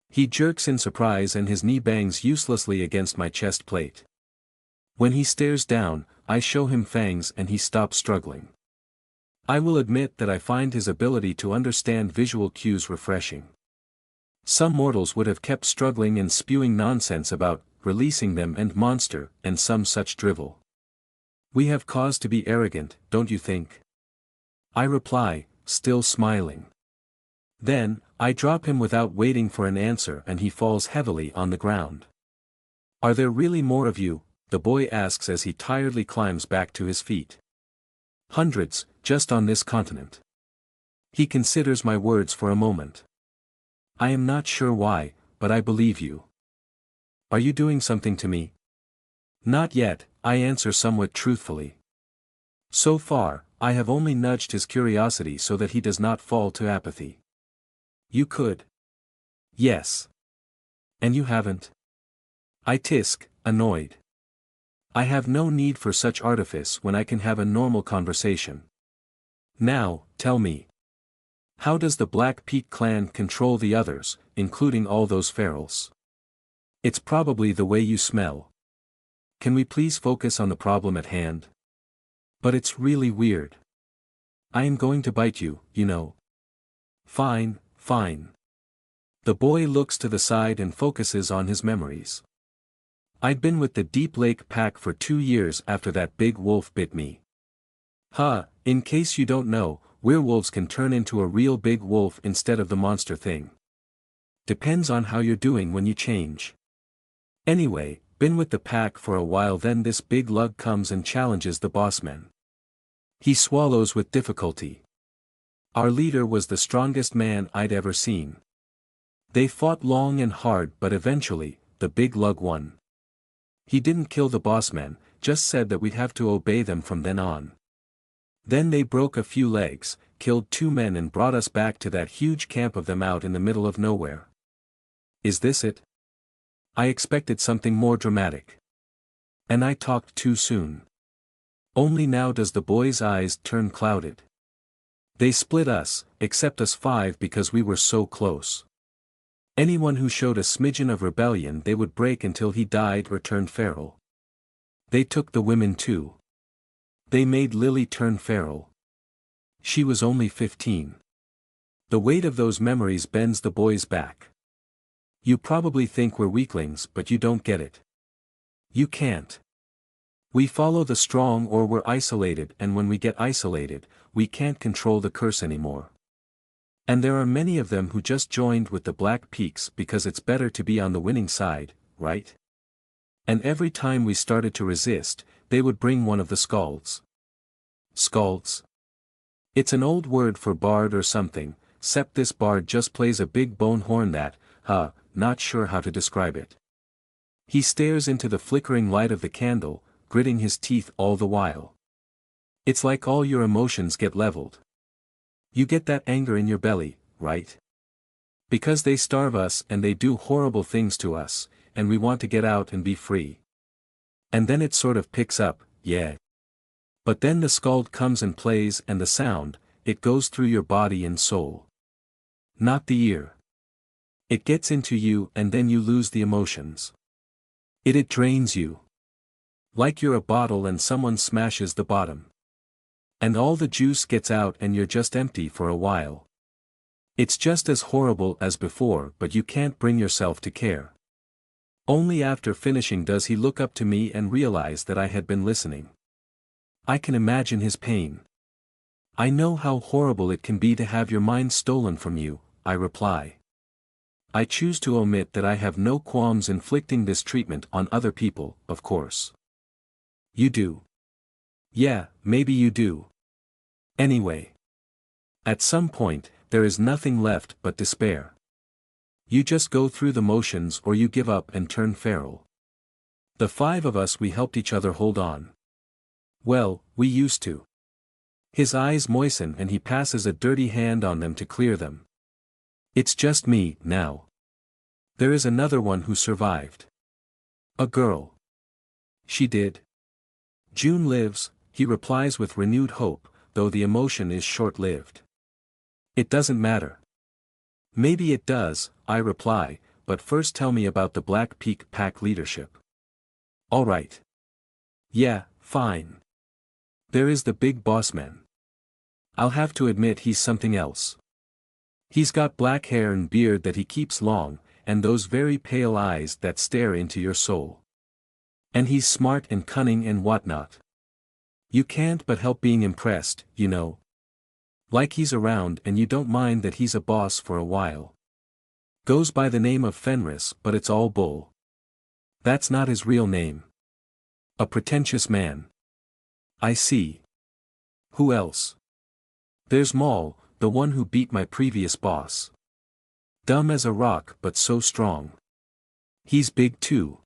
Speaker 1: He jerks in surprise and his knee bangs uselessly against my chest plate. When he stares down, I show him fangs and he stops struggling. I will admit that I find his ability to understand visual cues refreshing. Some mortals would have kept struggling and spewing nonsense about releasing them and monster, and some such drivel. We have cause to be arrogant, don't you think? I reply, still smiling. Then, I drop him without waiting for an answer and he falls heavily on the ground. Are there really more of you? The boy asks as he tiredly climbs back to his feet. Hundreds, just on this continent. He considers my words for a moment. I am not sure why, but I believe you. Are you doing something to me? Not yet, I answer somewhat truthfully. So far, I have only nudged his curiosity so that he does not fall to apathy. You could. Yes. And you haven't. I tisk, annoyed. I have no need for such artifice when I can have a normal conversation. Now, tell me. How does the Black Peak clan control the others, including all those ferals? It's probably the way you smell. Can we please focus on the problem at hand? But it's really weird. I am going to bite you, you know. Fine, fine. The boy looks to the side and focuses on his memories. I'd been with the Deep Lake pack for 2 years after that big wolf bit me. In case you don't know, werewolves can turn into a real big wolf instead of the monster thing. Depends on how you're doing when you change. Anyway, been with the pack for a while, then this big lug comes and challenges the bossmen. He swallows with difficulty. Our leader was the strongest man I'd ever seen. They fought long and hard, but eventually, the big lug won. He didn't kill the bossmen, just said that we'd have to obey them from then on. Then they broke a few legs, killed 2 men and brought us back to that huge camp of them out in the middle of nowhere. Is this it? I expected something more dramatic. And I talked too soon. Only now does the boy's eyes turn clouded. They split us, except us 5 because we were so close. Anyone who showed a smidgen of rebellion they would break until he died or turned feral. They took the women too. They made Lily turn feral. She was only 15. The weight of those memories bends the boy's back. You probably think we're weaklings, but you don't get it. You can't. We follow the strong or we're isolated, and when we get isolated, we can't control the curse anymore. And there are many of them who just joined with the Black Peaks because it's better to be on the winning side, right? And every time we started to resist, they would bring one of the scalds. Scalds? It's an old word for bard or something, except this bard just plays a big bone horn that, not sure how to describe it. He stares into the flickering light of the candle, gritting his teeth all the while. It's like all your emotions get leveled. You get that anger in your belly, right? Because they starve us and they do horrible things to us, and we want to get out and be free. And then it sort of picks up, yeah. But then the scald comes and plays, and the sound, it goes through your body and soul. Not the ear. It gets into you and then you lose the emotions. It drains you. Like you're a bottle and someone smashes the bottom. And all the juice gets out and you're just empty for a while. It's just as horrible as before, but you can't bring yourself to care. Only after finishing does he look up to me and realize that I had been listening. I can imagine his pain. I know how horrible it can be to have your mind stolen from you, I reply. I choose to omit that I have no qualms inflicting this treatment on other people, of course. You do. Yeah, maybe you do. Anyway. At some point, there is nothing left but despair. You just go through the motions or you give up and turn feral. The 5 of us, we helped each other hold on. Well, we used to. His eyes moisten and he passes a dirty hand on them to clear them. It's just me, now. There is another one who survived. A girl. She did. June lives, he replies with renewed hope, though the emotion is short-lived. It doesn't matter. Maybe it does, I reply, but first tell me about the Black Peak Pack leadership. All right. Yeah, fine. There is the big bossman. I'll have to admit he's something else. He's got black hair and beard that he keeps long, and those very pale eyes that stare into your soul. And he's smart and cunning and whatnot. You can't but help being impressed, you know. Like he's around and you don't mind that he's a boss for a while. Goes by the name of Fenris, but it's all bull. That's not his real name. A pretentious man. I see. Who else? There's Maul, the one who beat my previous boss. Dumb as a rock but so strong. He's big too.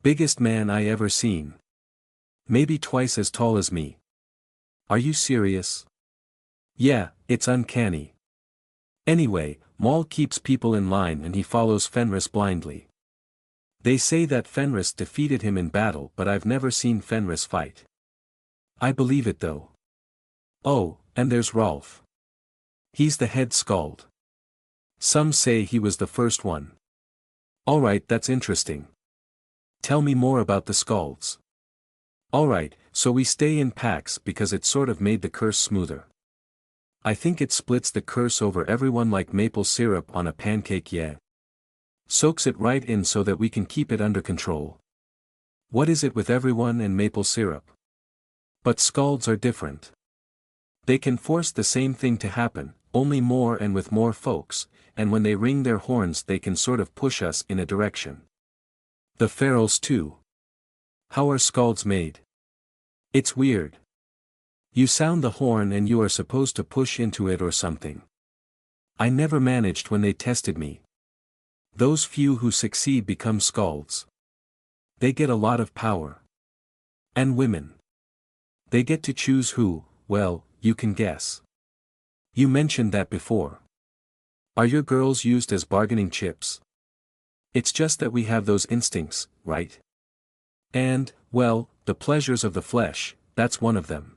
Speaker 1: Biggest man I ever seen. Maybe twice as tall as me. Are you serious? Yeah, it's uncanny. Anyway, Maul keeps people in line and he follows Fenris blindly. They say that Fenris defeated him in battle, but I've never seen Fenris fight. I believe it though. Oh, and there's Rolf. He's the head skald. Some say he was the first one. Alright, that's interesting. Tell me more about the skalds. Alright, so we stay in packs because it sort of made the curse smoother. I think it splits the curse over everyone like maple syrup on a pancake, yeah. Soaks it right in so that we can keep it under control. What is it with everyone and maple syrup? But scalds are different. They can force the same thing to happen, only more and with more folks, and when they ring their horns they can sort of push us in a direction. The ferals too. How are scalds made? It's weird. You sound the horn and you are supposed to push into it or something. I never managed when they tested me. Those few who succeed become scalds. They get a lot of power. And women. They get to choose who, well, you can guess. You mentioned that before. Are your girls used as bargaining chips? It's just that we have those instincts, right? And, well, the pleasures of the flesh, that's one of them.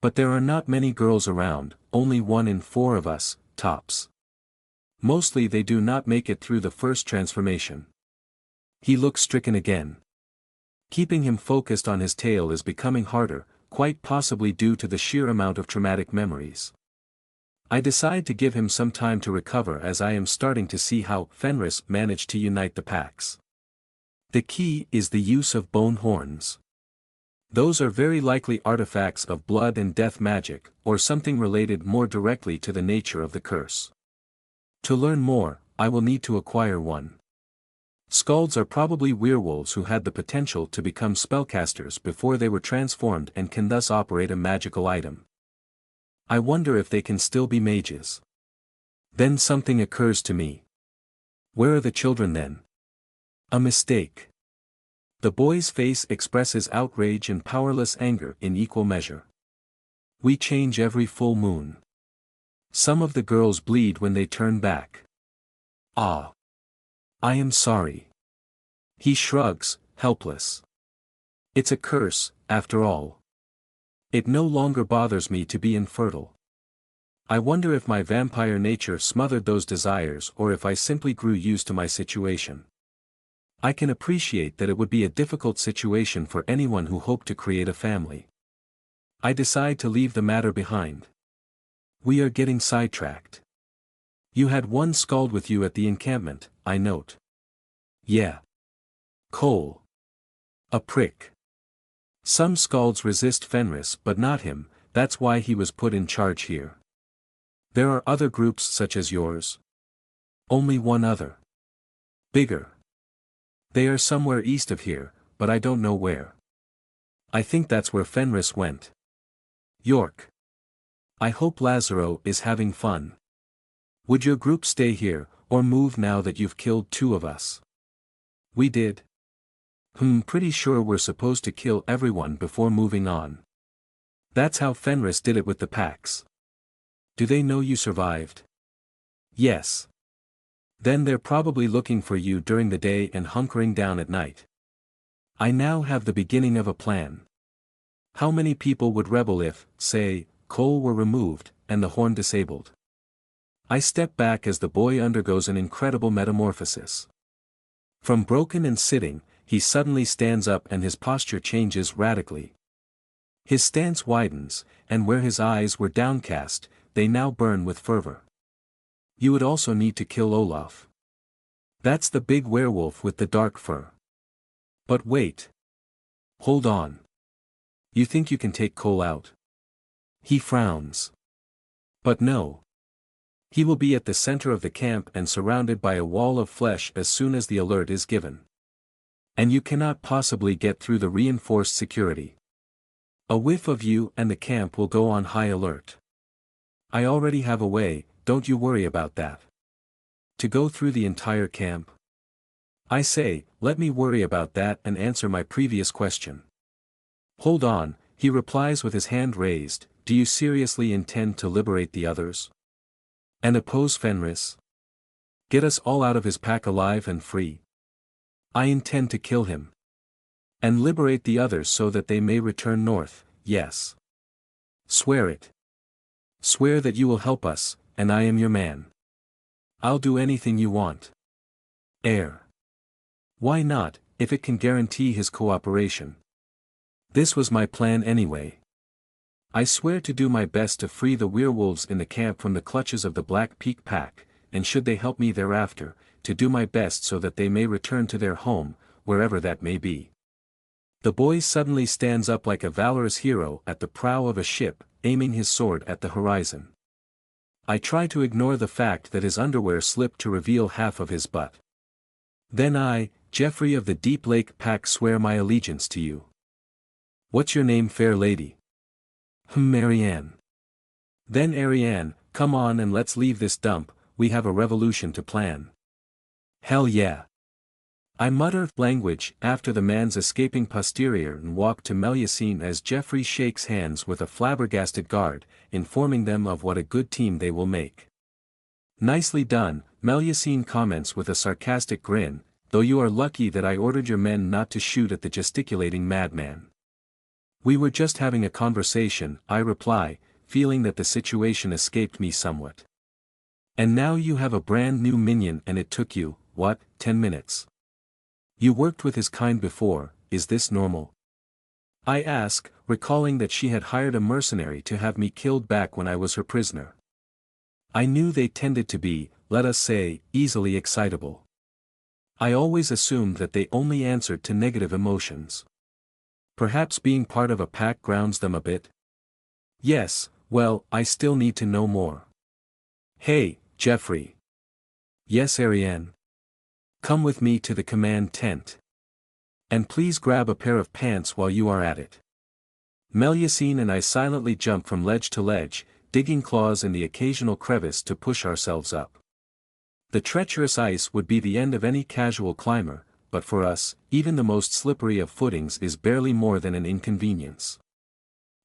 Speaker 1: But there are not many girls around, only 1 in 4 of us, tops. Mostly they do not make it through the first transformation. He looks stricken again. Keeping him focused on his tale is becoming harder, quite possibly due to the sheer amount of traumatic memories. I decide to give him some time to recover as I am starting to see how Fenris managed to unite the packs. The key is the use of bone horns. Those are very likely artifacts of blood and death magic, or something related more directly to the nature of the curse. To learn more, I will need to acquire one. Scalds are probably werewolves who had the potential to become spellcasters before they were transformed and can thus operate a magical item. I wonder if they can still be mages. Then something occurs to me. Where are the children then? A mistake. The boy's face expresses outrage and powerless anger in equal measure. We change every full moon. Some of the girls bleed when they turn back. Ah. I am sorry. He shrugs, helpless. It's a curse, after all. It no longer bothers me to be infertile. I wonder if my vampire nature smothered those desires or if I simply grew used to my situation. I can appreciate that it would be a difficult situation for anyone who hoped to create a family. I decide to leave the matter behind. We are getting sidetracked. You had one scald with you at the encampment, I note. Yeah. Cole. A prick. Some scalds resist Fenris but not him, that's why he was put in charge here. There are other groups such as yours. Only one other. Bigger. They are somewhere east of here, but I don't know where. I think that's where Fenris went. York. I hope Lazaro is having fun. Would your group stay here, or move now that you've killed 2 of us? We did. Pretty sure we're supposed to kill everyone before moving on. That's how Fenris did it with the packs. Do they know you survived? Yes. Then they're probably looking for you during the day and hunkering down at night. I now have the beginning of a plan. How many people would rebel if, say, Cole were removed, and the horn disabled? I step back as the boy undergoes an incredible metamorphosis. From broken and sitting, he suddenly stands up and his posture changes radically. His stance widens, and where his eyes were downcast, they now burn with fervor. You would also need to kill Olaf. That's the big werewolf with the dark fur. But wait. Hold on. You think you can take Cole out? He frowns. But no. He will be at the center of the camp and surrounded by a wall of flesh as soon as the alert is given. And you cannot possibly get through the reinforced security. A whiff of you and the camp will go on high alert. I already have a way, don't you worry about that. To go through the entire camp? I say, let me worry about that and answer my previous question. Hold on, he replies with his hand raised, do you seriously intend to liberate the others? And oppose Fenris? Get us all out of his pack alive and free? I intend to kill him. And liberate the others so that they may return north, yes. Swear it. Swear that you will help us, and I am your man. I'll do anything you want. Why not, if it can guarantee his cooperation? This was my plan anyway. I swear to do my best to free the werewolves in the camp from the clutches of the Black Peak Pack, and should they help me thereafter, to do my best so that they may return to their home, wherever that may be. The boy suddenly stands up like a valorous hero at the prow of a ship, aiming his sword at the horizon. I try to ignore the fact that his underwear slipped to reveal half of his butt. Then I, Geoffrey of the Deep Lake Pack, swear my allegiance to you. What's your name, fair lady? Marianne. Then Ariane, come on and let's leave this dump, we have a revolution to plan. Hell yeah. I mutter language after the man's escaping posterior and walk to Melusine as Geoffrey shakes hands with a flabbergasted guard, informing them of what a good team they will make. Nicely done, Melusine comments with a sarcastic grin, though you are lucky that I ordered your men not to shoot at the gesticulating madman. We were just having a conversation, I reply, feeling that the situation escaped me somewhat. And now you have a brand new minion and it took you, what, 10 minutes? You worked with his kind before, is this normal? I ask, recalling that she had hired a mercenary to have me killed back when I was her prisoner. I knew they tended to be, let us say, easily excitable. I always assumed that they only answered to negative emotions. Perhaps being part of a pack grounds them a bit? Yes, well, I still need to know more. Hey, Geoffrey. Yes, Ariane. Come with me to the command tent. And please grab a pair of pants while you are at it. Melusine and I silently jump from ledge to ledge, digging claws in the occasional crevice to push ourselves up. The treacherous ice would be the end of any casual climber, but for us, even the most slippery of footings is barely more than an inconvenience.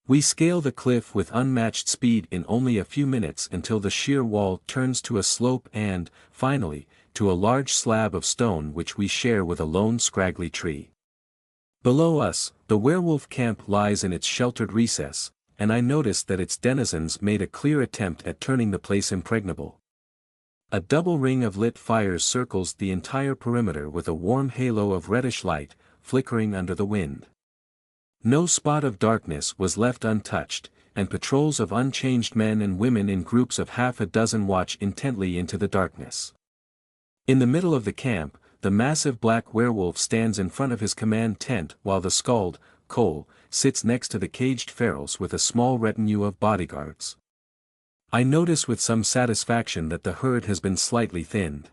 Speaker 1: We scale the cliff with unmatched speed in only a few minutes until the sheer wall turns to a slope and, finally, to a large slab of stone which we share with a lone scraggly tree. Below us, the werewolf camp lies in its sheltered recess, and I noticed that its denizens made a clear attempt at turning the place impregnable. A double ring of lit fires circles the entire perimeter with a warm halo of reddish light, flickering under the wind. No spot of darkness was left untouched, and patrols of unchanged men and women in groups of half a dozen watch intently into the darkness. In the middle of the camp, the massive black werewolf stands in front of his command tent while the scald, Cole, sits next to the caged ferals with a small retinue of bodyguards. I notice with some satisfaction that the herd has been slightly thinned.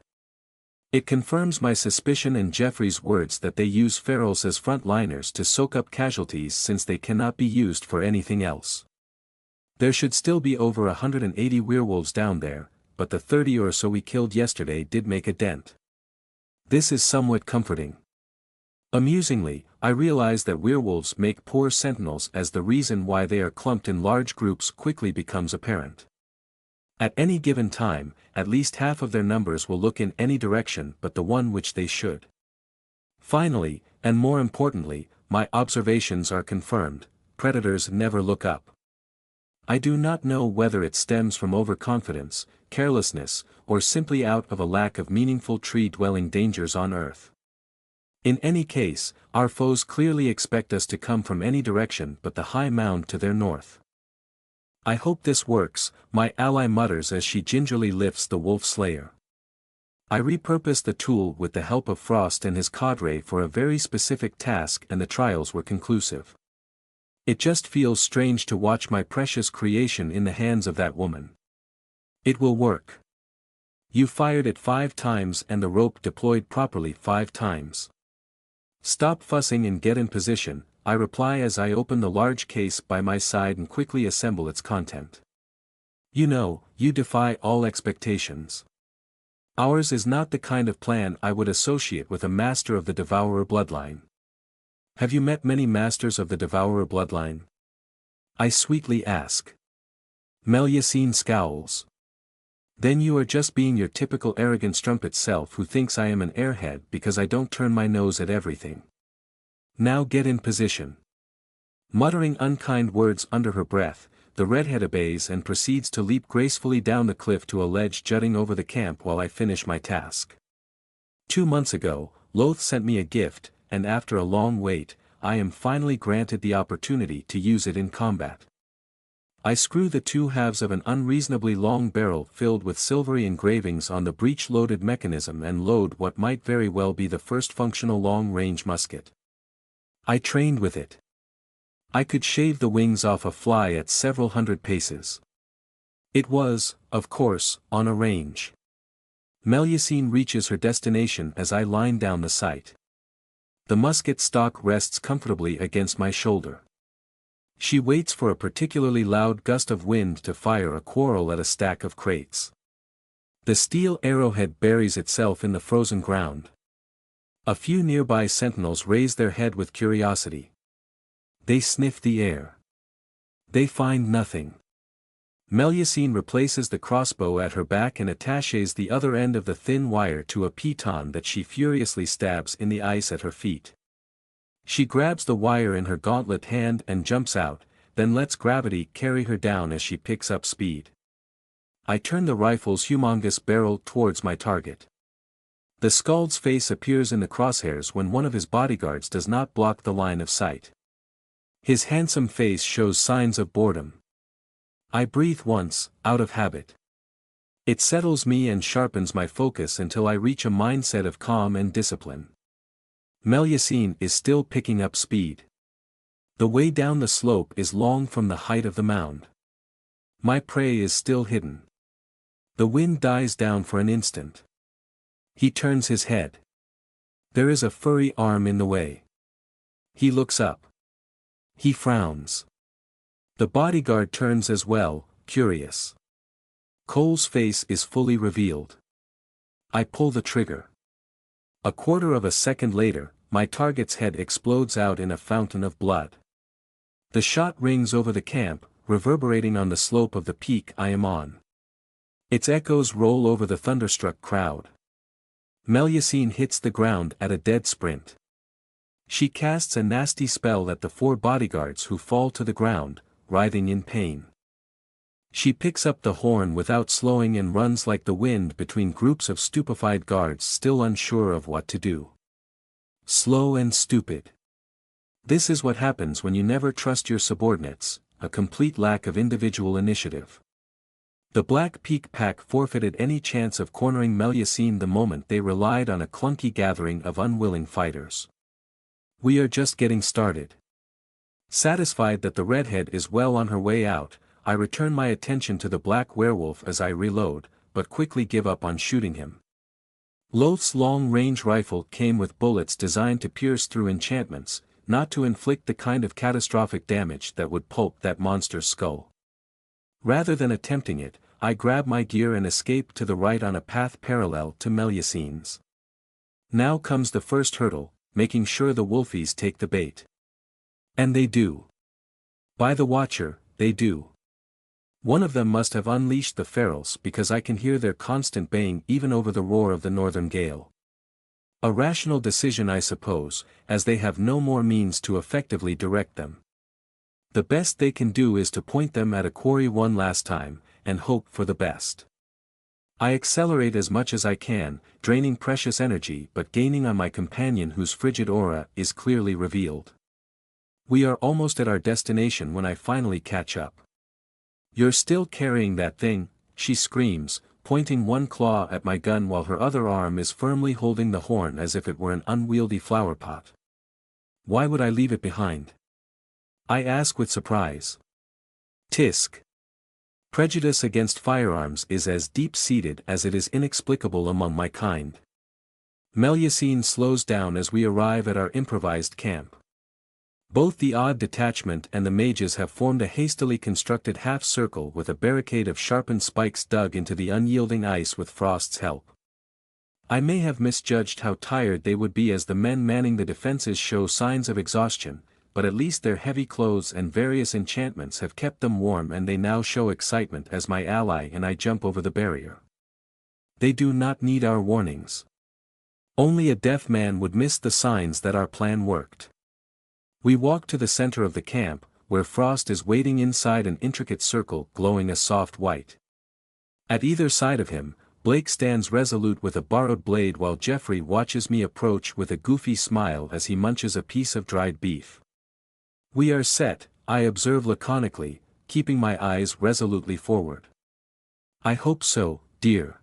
Speaker 1: It confirms my suspicion and Geoffrey's words that they use ferals as frontliners to soak up casualties since they cannot be used for anything else. There should still be over 180 werewolves down there, but the 30 or so we killed yesterday did make a dent. This is somewhat comforting. Amusingly, I realize that werewolves make poor sentinels as the reason why they are clumped in large groups quickly becomes apparent. At any given time, at least half of their numbers will look in any direction but the one which they should. Finally, and more importantly, my observations are confirmed, predators never look up. I do not know whether it stems from overconfidence, carelessness, or simply out of a lack of meaningful tree-dwelling dangers on Earth. In any case, our foes clearly expect us to come from any direction but the high mound to their north. I hope this works, my ally mutters as she gingerly lifts the wolf slayer. I repurposed the tool with the help of Frost and his cadre for a very specific task and the trials were conclusive. It just feels strange to watch my precious creation in the hands of that woman. It will work. You fired it 5 times and the rope deployed properly 5 times. Stop fussing and get in position, I reply as I open the large case by my side and quickly assemble its content. You know, you defy all expectations. Ours is not the kind of plan I would associate with a master of the Devourer bloodline. Have you met many masters of the Devourer bloodline? I sweetly ask. Melusine scowls. Then you are just being your typical arrogant strumpet self who thinks I am an airhead because I don't turn my nose at everything. Now get in position. Muttering unkind words under her breath, the redhead obeys and proceeds to leap gracefully down the cliff to a ledge jutting over the camp while I finish my task. 2 months ago, Loth sent me a gift, and after a long wait, I am finally granted the opportunity to use it in combat. I screw the two halves of an unreasonably long barrel filled with silvery engravings on the breech-loaded mechanism and load what might very well be the first functional long-range musket. I trained with it. I could shave the wings off a fly at several hundred paces. It was, of course, on a range. Melusine reaches her destination as I line down the sight. The musket stock rests comfortably against my shoulder. She waits for a particularly loud gust of wind to fire a quarrel at a stack of crates. The steel arrowhead buries itself in the frozen ground. A few nearby sentinels raise their head with curiosity. They sniff the air. They find nothing. Melusine replaces the crossbow at her back and attaches the other end of the thin wire to a piton that she furiously stabs in the ice at her feet. She grabs the wire in her gauntlet hand and jumps out, then lets gravity carry her down as she picks up speed. I turn the rifle's humongous barrel towards my target. The Skald's face appears in the crosshairs when one of his bodyguards does not block the line of sight. His handsome face shows signs of boredom. I breathe once, out of habit. It settles me and sharpens my focus until I reach a mindset of calm and discipline. Melusine is still picking up speed. The way down the slope is long from the height of the mound. My prey is still hidden. The wind dies down for an instant. He turns his head. There is a furry arm in the way. He looks up. He frowns. The bodyguard turns as well, curious. Cole's face is fully revealed. I pull the trigger. A quarter of a second later, my target's head explodes out in a fountain of blood. The shot rings over the camp, reverberating on the slope of the peak I am on. Its echoes roll over the thunderstruck crowd. Melusine hits the ground at a dead sprint. She casts a nasty spell at the 4 bodyguards who fall to the ground, writhing in pain. She picks up the horn without slowing and runs like the wind between groups of stupefied guards still unsure of what to do. Slow and stupid. This is what happens when you never trust your subordinates, a complete lack of individual initiative. The Black Peak Pack forfeited any chance of cornering Melusine the moment they relied on a clunky gathering of unwilling fighters. We are just getting started. Satisfied that the redhead is well on her way out, I return my attention to the black werewolf as I reload, but quickly give up on shooting him. Loth's long-range rifle came with bullets designed to pierce through enchantments, not to inflict the kind of catastrophic damage that would pulp that monster's skull. Rather than attempting it, I grab my gear and escape to the right on a path parallel to Melusine's. Now comes the first hurdle, making sure the wolfies take the bait. And they do. By the Watcher, they do. One of them must have unleashed the ferals because I can hear their constant baying even over the roar of the northern gale. A rational decision I suppose, as they have no more means to effectively direct them. The best they can do is to point them at a quarry one last time, and hope for the best. I accelerate as much as I can, draining precious energy but gaining on my companion whose frigid aura is clearly revealed. We are almost at our destination when I finally catch up. "You're still carrying that thing," she screams, pointing one claw at my gun while her other arm is firmly holding the horn as if it were an unwieldy flower pot. "Why would I leave it behind?" I ask with surprise. Tisk. Prejudice against firearms is as deep-seated as it is inexplicable among my kind. Melusine slows down as we arrive at our improvised camp. Both the odd detachment and the mages have formed a hastily constructed half-circle with a barricade of sharpened spikes dug into the unyielding ice with Frost's help. I may have misjudged how tired they would be as the men manning the defenses show signs of exhaustion, but at least their heavy clothes and various enchantments have kept them warm and they now show excitement as my ally and I jump over the barrier. They do not need our warnings. Only a deaf man would miss the signs that our plan worked. We walk to the center of the camp, where Frost is waiting inside an intricate circle glowing a soft white. At either side of him, Blake stands resolute with a borrowed blade while Jeffrey watches me approach with a goofy smile as he munches a piece of dried beef. We are set, I observe laconically, keeping my eyes resolutely forward. I hope so, dear.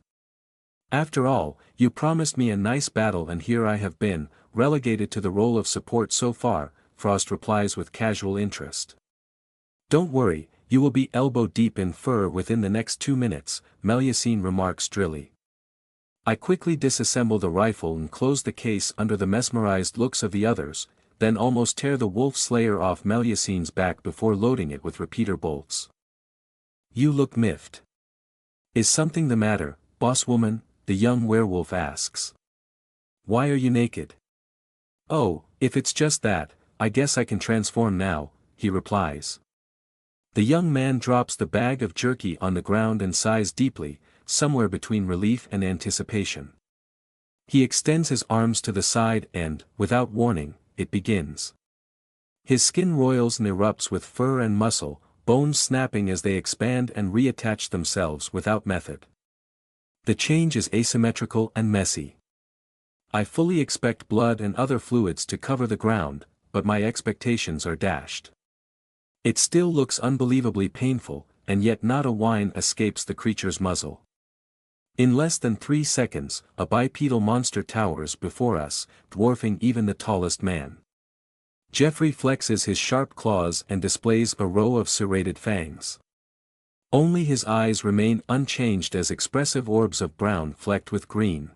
Speaker 1: After all, you promised me a nice battle and here I have been, relegated to the role of support so far, Frost replies with casual interest. Don't worry, you will be elbow-deep in fur within the next 2 minutes, Melusine remarks drily. I quickly disassemble the rifle and close the case under the mesmerized looks of the others, then almost tear the wolf slayer off Melusine's back before loading it with repeater bolts. You look miffed. Is something the matter, boss woman? The young werewolf asks. Why are you naked? Oh, if it's just that, I guess I can transform now, he replies. The young man drops the bag of jerky on the ground and sighs deeply, somewhere between relief and anticipation. He extends his arms to the side and, without warning, it begins. His skin roils and erupts with fur and muscle, bones snapping as they expand and reattach themselves without method. The change is asymmetrical and messy. I fully expect blood and other fluids to cover the ground, but my expectations are dashed. It still looks unbelievably painful, and yet not a whine escapes the creature's muzzle. In less than 3 seconds, a bipedal monster towers before us, dwarfing even the tallest man. Jeffrey flexes his sharp claws and displays a row of serrated fangs. Only his eyes remain unchanged as expressive orbs of brown flecked with green.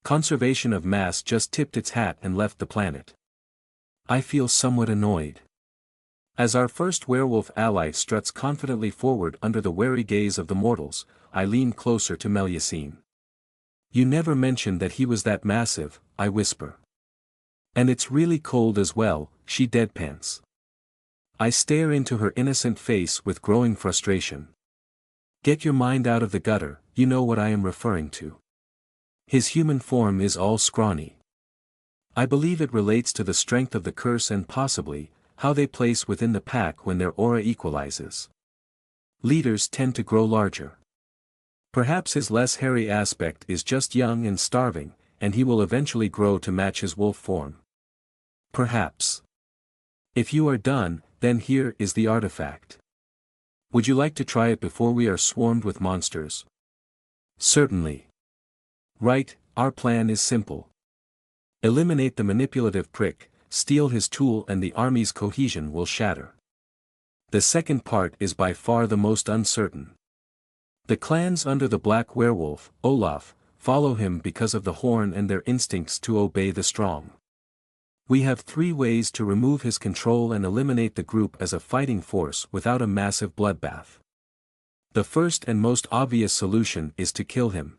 Speaker 1: Conservation of mass just tipped its hat and left the planet. I feel somewhat annoyed. As our first werewolf ally struts confidently forward under the wary gaze of the mortals, I lean closer to Melusine. You never mentioned that he was that massive, I whisper. And it's really cold as well, she deadpans. I stare into her innocent face with growing frustration. Get your mind out of the gutter, you know what I am referring to. His human form is all scrawny. I believe it relates to the strength of the curse and possibly, how they place within the pack when their aura equalizes. Leaders tend to grow larger. Perhaps his less hairy aspect is just young and starving, and he will eventually grow to match his wolf form. Perhaps. If you are done, then here is the artifact. Would you like to try it before we are swarmed with monsters? Certainly. Right, our plan is simple. Eliminate the manipulative prick, steal his tool and the army's cohesion will shatter. The second part is by far the most uncertain. The clans under the Black Werewolf, Olaf, follow him because of the horn and their instincts to obey the strong. We have 3 ways to remove his control and eliminate the group as a fighting force without a massive bloodbath. The first and most obvious solution is to kill him.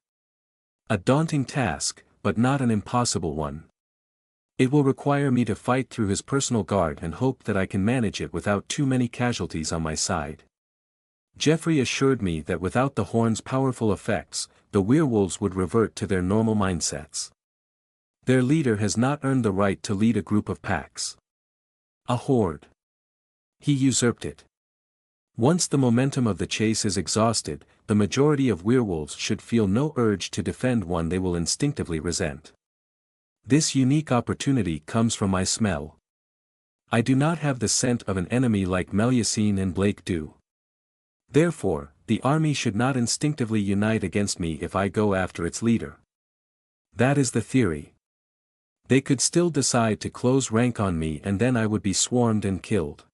Speaker 1: A daunting task, but not an impossible one. It will require me to fight through his personal guard and hope that I can manage it without too many casualties on my side. Jeffrey assured me that without the horn's powerful effects, the werewolves would revert to their normal mindsets. Their leader has not earned the right to lead a group of packs. A horde. He usurped it. Once the momentum of the chase is exhausted, the majority of werewolves should feel no urge to defend one they will instinctively resent. This unique opportunity comes from my smell. I do not have the scent of an enemy like Melusine and Blake do. Therefore, the army should not instinctively unite against me if I go after its leader. That is the theory. They could still decide to close rank on me and then I would be swarmed and killed.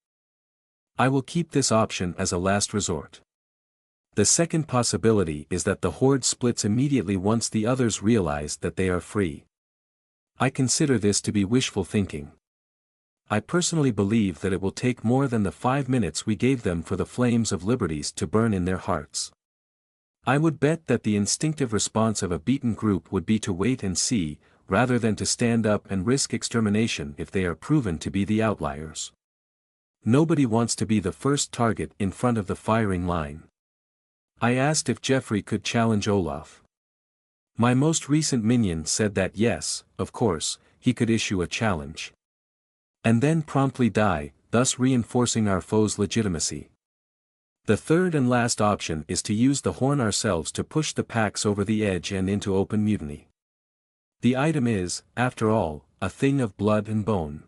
Speaker 1: I will keep this option as a last resort. The second possibility is that the horde splits immediately once the others realize that they are free. I consider this to be wishful thinking. I personally believe that it will take more than the 5 minutes we gave them for the flames of liberties to burn in their hearts. I would bet that the instinctive response of a beaten group would be to wait and see, rather than to stand up and risk extermination if they are proven to be the outliers. Nobody wants to be the first target in front of the firing line. I asked if Jeffrey could challenge Olaf. My most recent minion said that yes, of course, he could issue a challenge. And then promptly die, thus reinforcing our foe's legitimacy. The third and last option is to use the horn ourselves to push the packs over the edge and into open mutiny. The item is, after all, a thing of blood and bone.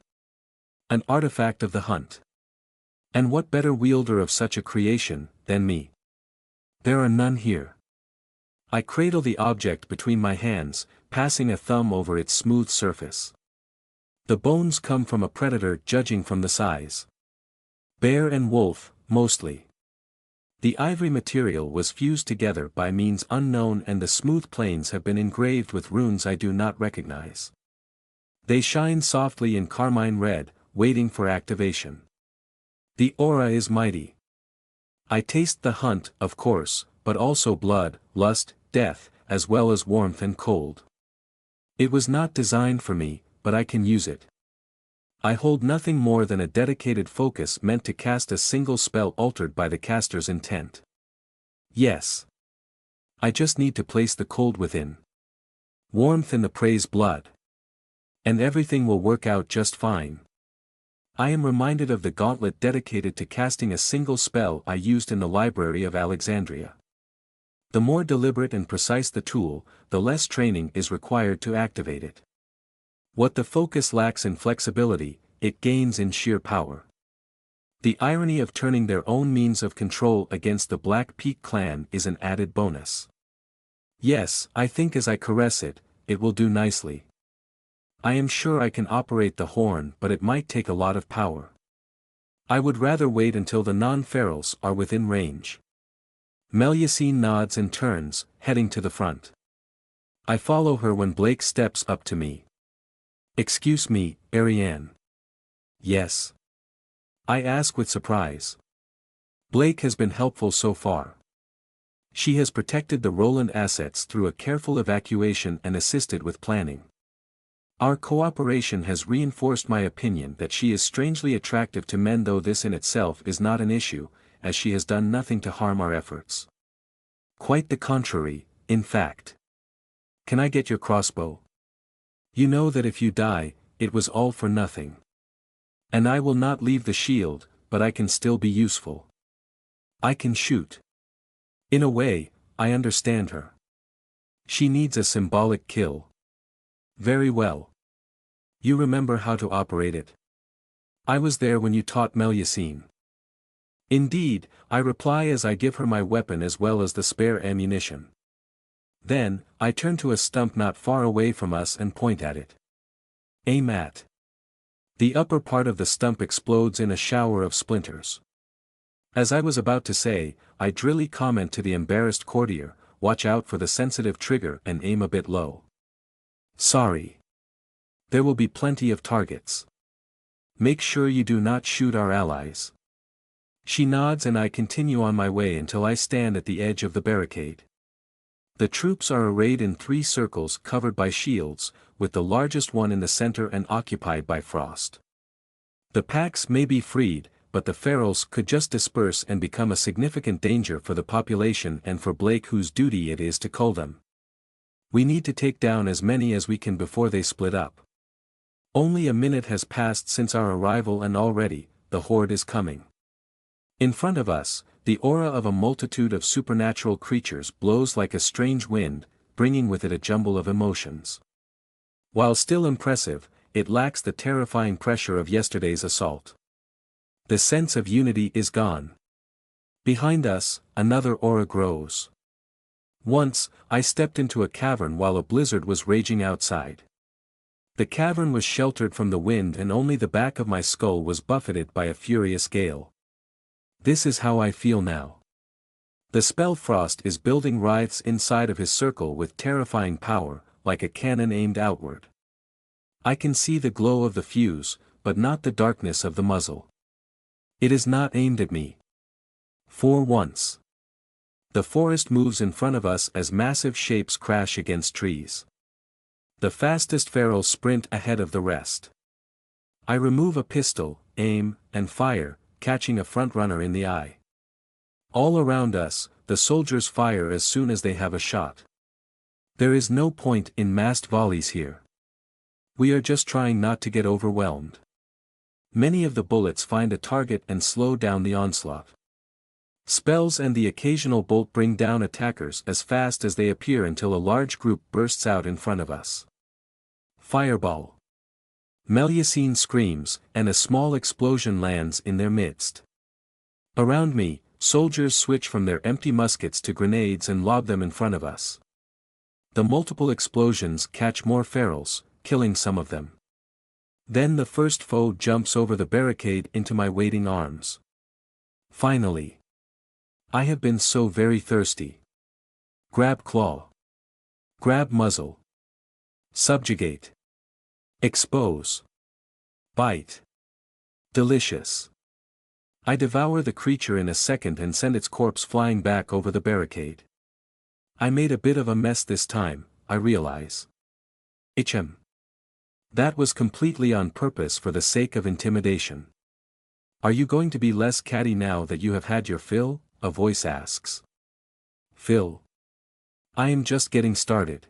Speaker 1: An artifact of the hunt. And what better wielder of such a creation, than me? There are none here. I cradle the object between my hands, passing a thumb over its smooth surface. The bones come from a predator judging from the size. Bear and wolf, mostly. The ivory material was fused together by means unknown and the smooth planes have been engraved with runes I do not recognize. They shine softly in carmine red, waiting for activation. The aura is mighty. I taste the hunt, of course, but also blood, lust, death, as well as warmth and cold. It was not designed for me, but I can use it. I hold nothing more than a dedicated focus meant to cast a single spell altered by the caster's intent. Yes. I just need to place the cold within. Warmth in the prey's blood. And everything will work out just fine. I am reminded of the gauntlet dedicated to casting a single spell I used in the Library of Alexandria. The more deliberate and precise the tool, the less training is required to activate it. What the focus lacks in flexibility, it gains in sheer power. The irony of turning their own means of control against the Black Peak clan is an added bonus. Yes, I think as I caress it, it will do nicely. I am sure I can operate the horn, but it might take a lot of power. I would rather wait until the non-ferals are within range. Melusine nods and turns, heading to the front. I follow her when Blake steps up to me. Excuse me, Ariane. Yes. I ask with surprise. Blake has been helpful so far. She has protected the Roland assets through a careful evacuation and assisted with planning. Our cooperation has reinforced my opinion that she is strangely attractive to men, though this in itself is not an issue, as she has done nothing to harm our efforts. Quite the contrary, in fact. Can I get your crossbow? You know that if you die, it was all for nothing. And I will not leave the shield, but I can still be useful. I can shoot. In a way, I understand her. She needs a symbolic kill. Very well. You remember how to operate it? I was there when you taught Melusine. Indeed, I reply as I give her my weapon as well as the spare ammunition. Then, I turn to a stump not far away from us and point at it. Aim at. The upper part of the stump explodes in a shower of splinters. As I was about to say, I drilly comment to the embarrassed courtier, watch out for the sensitive trigger and aim a bit low. Sorry. There will be plenty of targets. Make sure you do not shoot our allies. She nods and I continue on my way until I stand at the edge of the barricade. The troops are arrayed in 3 circles covered by shields, with the largest one in the center and occupied by frost. The packs may be freed, but the ferals could just disperse and become a significant danger for the population and for Blake, whose duty it is to cull them. We need to take down as many as we can before they split up. Only a minute has passed since our arrival and already, the horde is coming. In front of us, the aura of a multitude of supernatural creatures blows like a strange wind, bringing with it a jumble of emotions. While still impressive, it lacks the terrifying pressure of yesterday's assault. The sense of unity is gone. Behind us, another aura grows. Once, I stepped into a cavern while a blizzard was raging outside. The cavern was sheltered from the wind and only the back of my skull was buffeted by a furious gale. This is how I feel now. The spell Frost is building writhes inside of his circle with terrifying power, like a cannon aimed outward. I can see the glow of the fuse, but not the darkness of the muzzle. It is not aimed at me. For once. The forest moves in front of us as massive shapes crash against trees. The fastest ferals sprint ahead of the rest. I remove a pistol, aim, and fire, catching a front-runner in the eye. All around us, the soldiers fire as soon as they have a shot. There is no point in massed volleys here. We are just trying not to get overwhelmed. Many of the bullets find a target and slow down the onslaught. Spells and the occasional bolt bring down attackers as fast as they appear until a large group bursts out in front of us. Fireball. Melusine screams, and a small explosion lands in their midst. Around me, soldiers switch from their empty muskets to grenades and lob them in front of us. The multiple explosions catch more ferals, killing some of them. Then the first foe jumps over the barricade into my waiting arms. Finally. I have been so very thirsty. Grab claw. Grab muzzle. Subjugate. Expose. Bite. Delicious. I devour the creature in a second and send its corpse flying back over the barricade. I made a bit of a mess this time, I realize. Ichem. That was completely on purpose for the sake of intimidation. Are you going to be less catty now that you have had your fill? A voice asks. Phil. I am just getting started.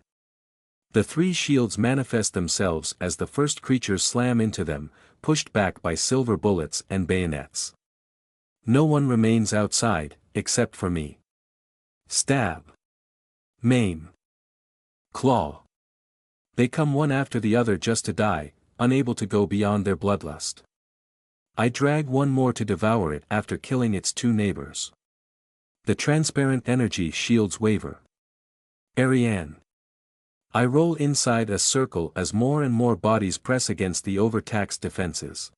Speaker 1: The three shields manifest themselves as the first creatures slam into them, pushed back by silver bullets and bayonets. No one remains outside, except for me. Stab. Maim. Claw. They come one after the other just to die, unable to go beyond their bloodlust. I drag one more to devour it after killing its two neighbors. The transparent energy shields waver. Ariane. I roll inside a circle as more and more bodies press against the overtaxed defenses.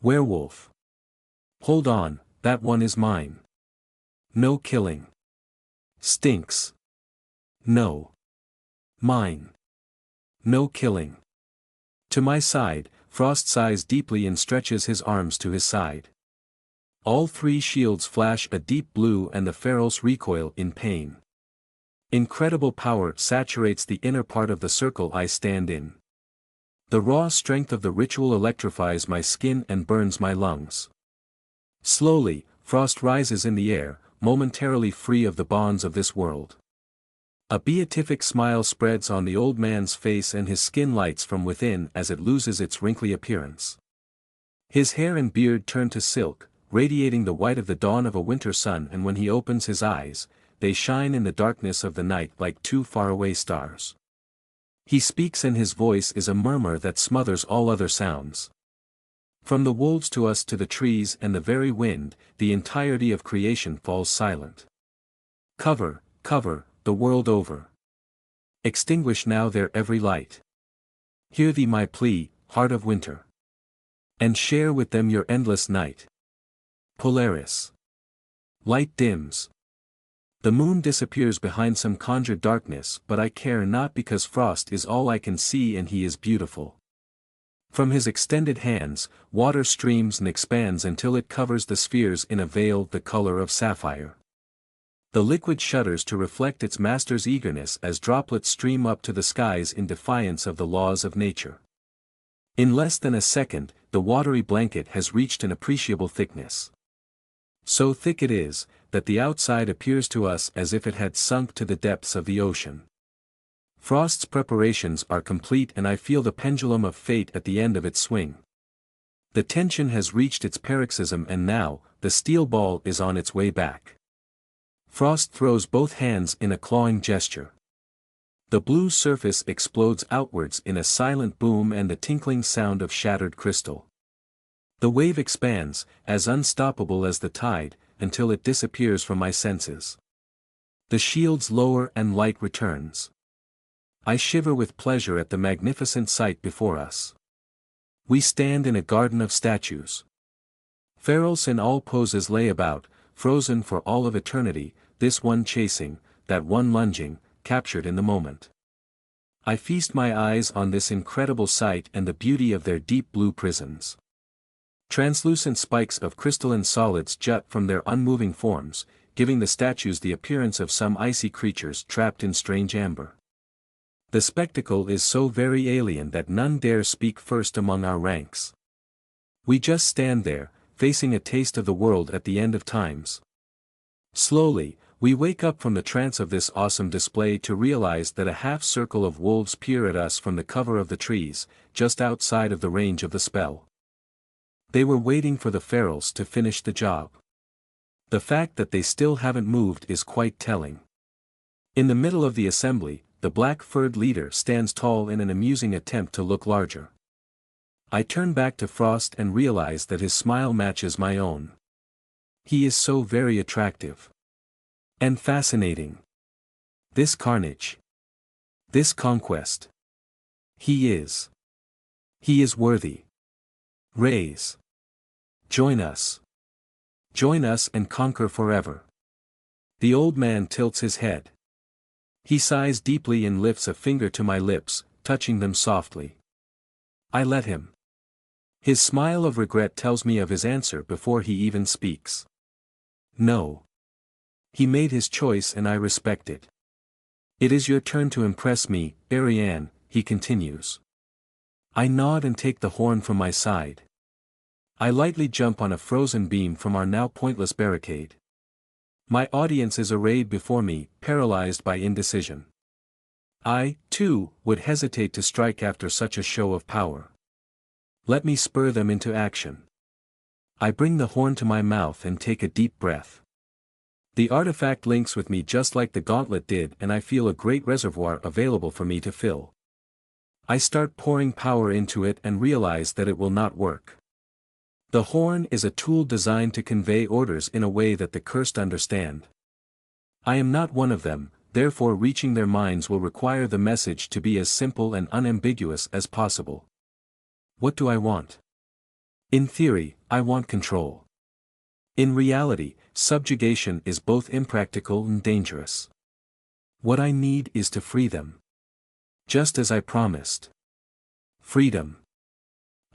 Speaker 1: Werewolf. Hold on, that one is mine. No killing. Stinks. No. Mine. No killing. To my side, Frost sighs deeply and stretches his arms to his side. All three shields flash a deep blue and the ferals recoil in pain. Incredible power saturates the inner part of the circle I stand in. The raw strength of the ritual electrifies my skin and burns my lungs. Slowly, Frost rises in the air, momentarily free of the bonds of this world. A beatific smile spreads on the old man's face and his skin lights from within as it loses its wrinkly appearance. His hair and beard turn to silk, radiating the white of the dawn of a winter sun, and when he opens his eyes, they shine in the darkness of the night like two faraway stars. He speaks and his voice is a murmur that smothers all other sounds. From the wolves to us to the trees and the very wind, the entirety of creation falls silent. Cover, cover, the world over. Extinguish now their every light. Hear thee my plea, heart of winter. And share with them your endless night. Polaris. Light dims. The moon disappears behind some conjured darkness, but I care not because Frost is all I can see and he is beautiful. From his extended hands, water streams and expands until it covers the spheres in a veil the color of sapphire. The liquid shudders to reflect its master's eagerness as droplets stream up to the skies in defiance of the laws of nature. In less than a second, the watery blanket has reached an appreciable thickness. So thick it is, that the outside appears to us as if it had sunk to the depths of the ocean. Frost's preparations are complete and I feel the pendulum of fate at the end of its swing. The tension has reached its paroxysm and now, the steel ball is on its way back. Frost throws both hands in a clawing gesture. The blue surface explodes outwards in a silent boom and the tinkling sound of shattered crystal. The wave expands, as unstoppable as the tide, until it disappears from my senses. The shields lower and light returns. I shiver with pleasure at the magnificent sight before us. We stand in a garden of statues. Ferals in all poses lay about, frozen for all of eternity, this one chasing, that one lunging, captured in the moment. I feast my eyes on this incredible sight and the beauty of their deep blue prisons. Translucent spikes of crystalline solids jut from their unmoving forms, giving the statues the appearance of some icy creatures trapped in strange amber. The spectacle is so very alien that none dare speak first among our ranks. We just stand there, facing a taste of the world at the end of times. Slowly, we wake up from the trance of this awesome display to realize that a half-circle of wolves peer at us from the cover of the trees, just outside of the range of the spell. They were waiting for the ferals to finish the job. The fact that they still haven't moved is quite telling. In the middle of the assembly, the black-furred leader stands tall in an amusing attempt to look larger. I turn back to Frost and realize that his smile matches my own. He is so very attractive. And fascinating. This carnage. This conquest. He is worthy. Raise. Join us. Join us and conquer forever. The old man tilts his head. He sighs deeply and lifts a finger to my lips, touching them softly. I let him. His smile of regret tells me of his answer before he even speaks. No. He made his choice and I respect it. It is your turn to impress me, Ariane, he continues. I nod and take the horn from my side. I lightly jump on a frozen beam from our now pointless barricade. My audience is arrayed before me, paralyzed by indecision. I, too, would hesitate to strike after such a show of power. Let me spur them into action. I bring the horn to my mouth and take a deep breath. The artifact links with me just like the gauntlet did, and I feel a great reservoir available for me to fill. I start pouring power into it and realize that it will not work. The horn is a tool designed to convey orders in a way that the cursed understand. I am not one of them, therefore reaching their minds will require the message to be as simple and unambiguous as possible. What do I want? In theory, I want control. In reality, subjugation is both impractical and dangerous. What I need is to free them. Just as I promised. Freedom.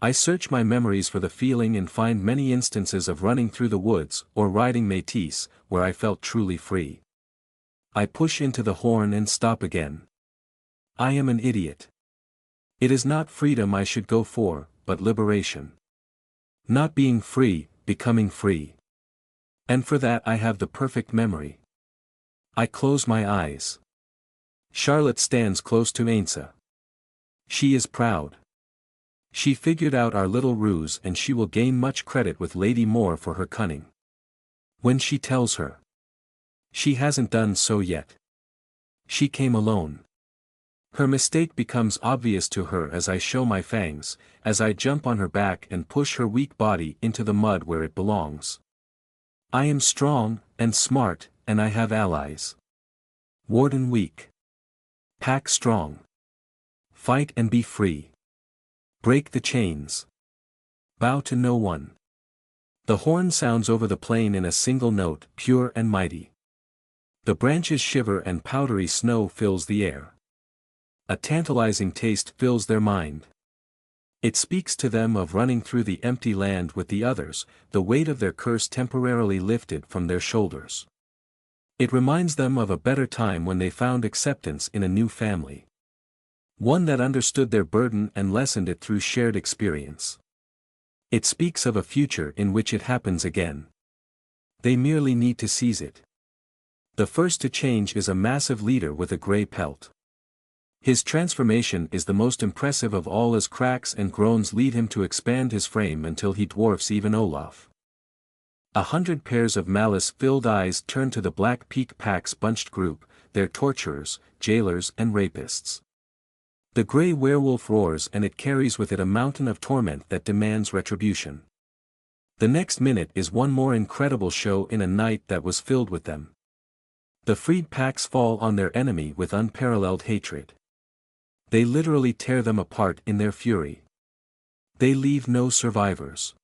Speaker 1: I search my memories for the feeling and find many instances of running through the woods or riding Métis, where I felt truly free. I push into the horn and stop again. I am an idiot. It is not freedom I should go for, but liberation. Not being free, becoming free. And for that I have the perfect memory. I close my eyes. Charlotte stands close to Ainsa. She is proud. She figured out our little ruse and she will gain much credit with Lady Moore for her cunning. When she tells her. She hasn't done so yet. She came alone. Her mistake becomes obvious to her as I show my fangs, as I jump on her back and push her weak body into the mud where it belongs. I am strong, and smart, and I have allies. Warden weak. Pack strong. Fight and be free. Break the chains. Bow to no one. The horn sounds over the plain in a single note, pure and mighty. The branches shiver and powdery snow fills the air. A tantalizing taste fills their mind. It speaks to them of running through the empty land with the others, the weight of their curse temporarily lifted from their shoulders. It reminds them of a better time when they found acceptance in a new family. One that understood their burden and lessened it through shared experience. It speaks of a future in which it happens again. They merely need to seize it. The first to change is a massive leader with a gray pelt. His transformation is the most impressive of all as cracks and groans lead him to expand his frame until he dwarfs even Olaf. 100 pairs of malice-filled eyes turn to the Black Peak Pack's bunched group, their torturers, jailers and rapists. The gray werewolf roars and it carries with it a mountain of torment that demands retribution. The next minute is one more incredible show in a night that was filled with them. The freed packs fall on their enemy with unparalleled hatred. They literally tear them apart in their fury. They leave no survivors.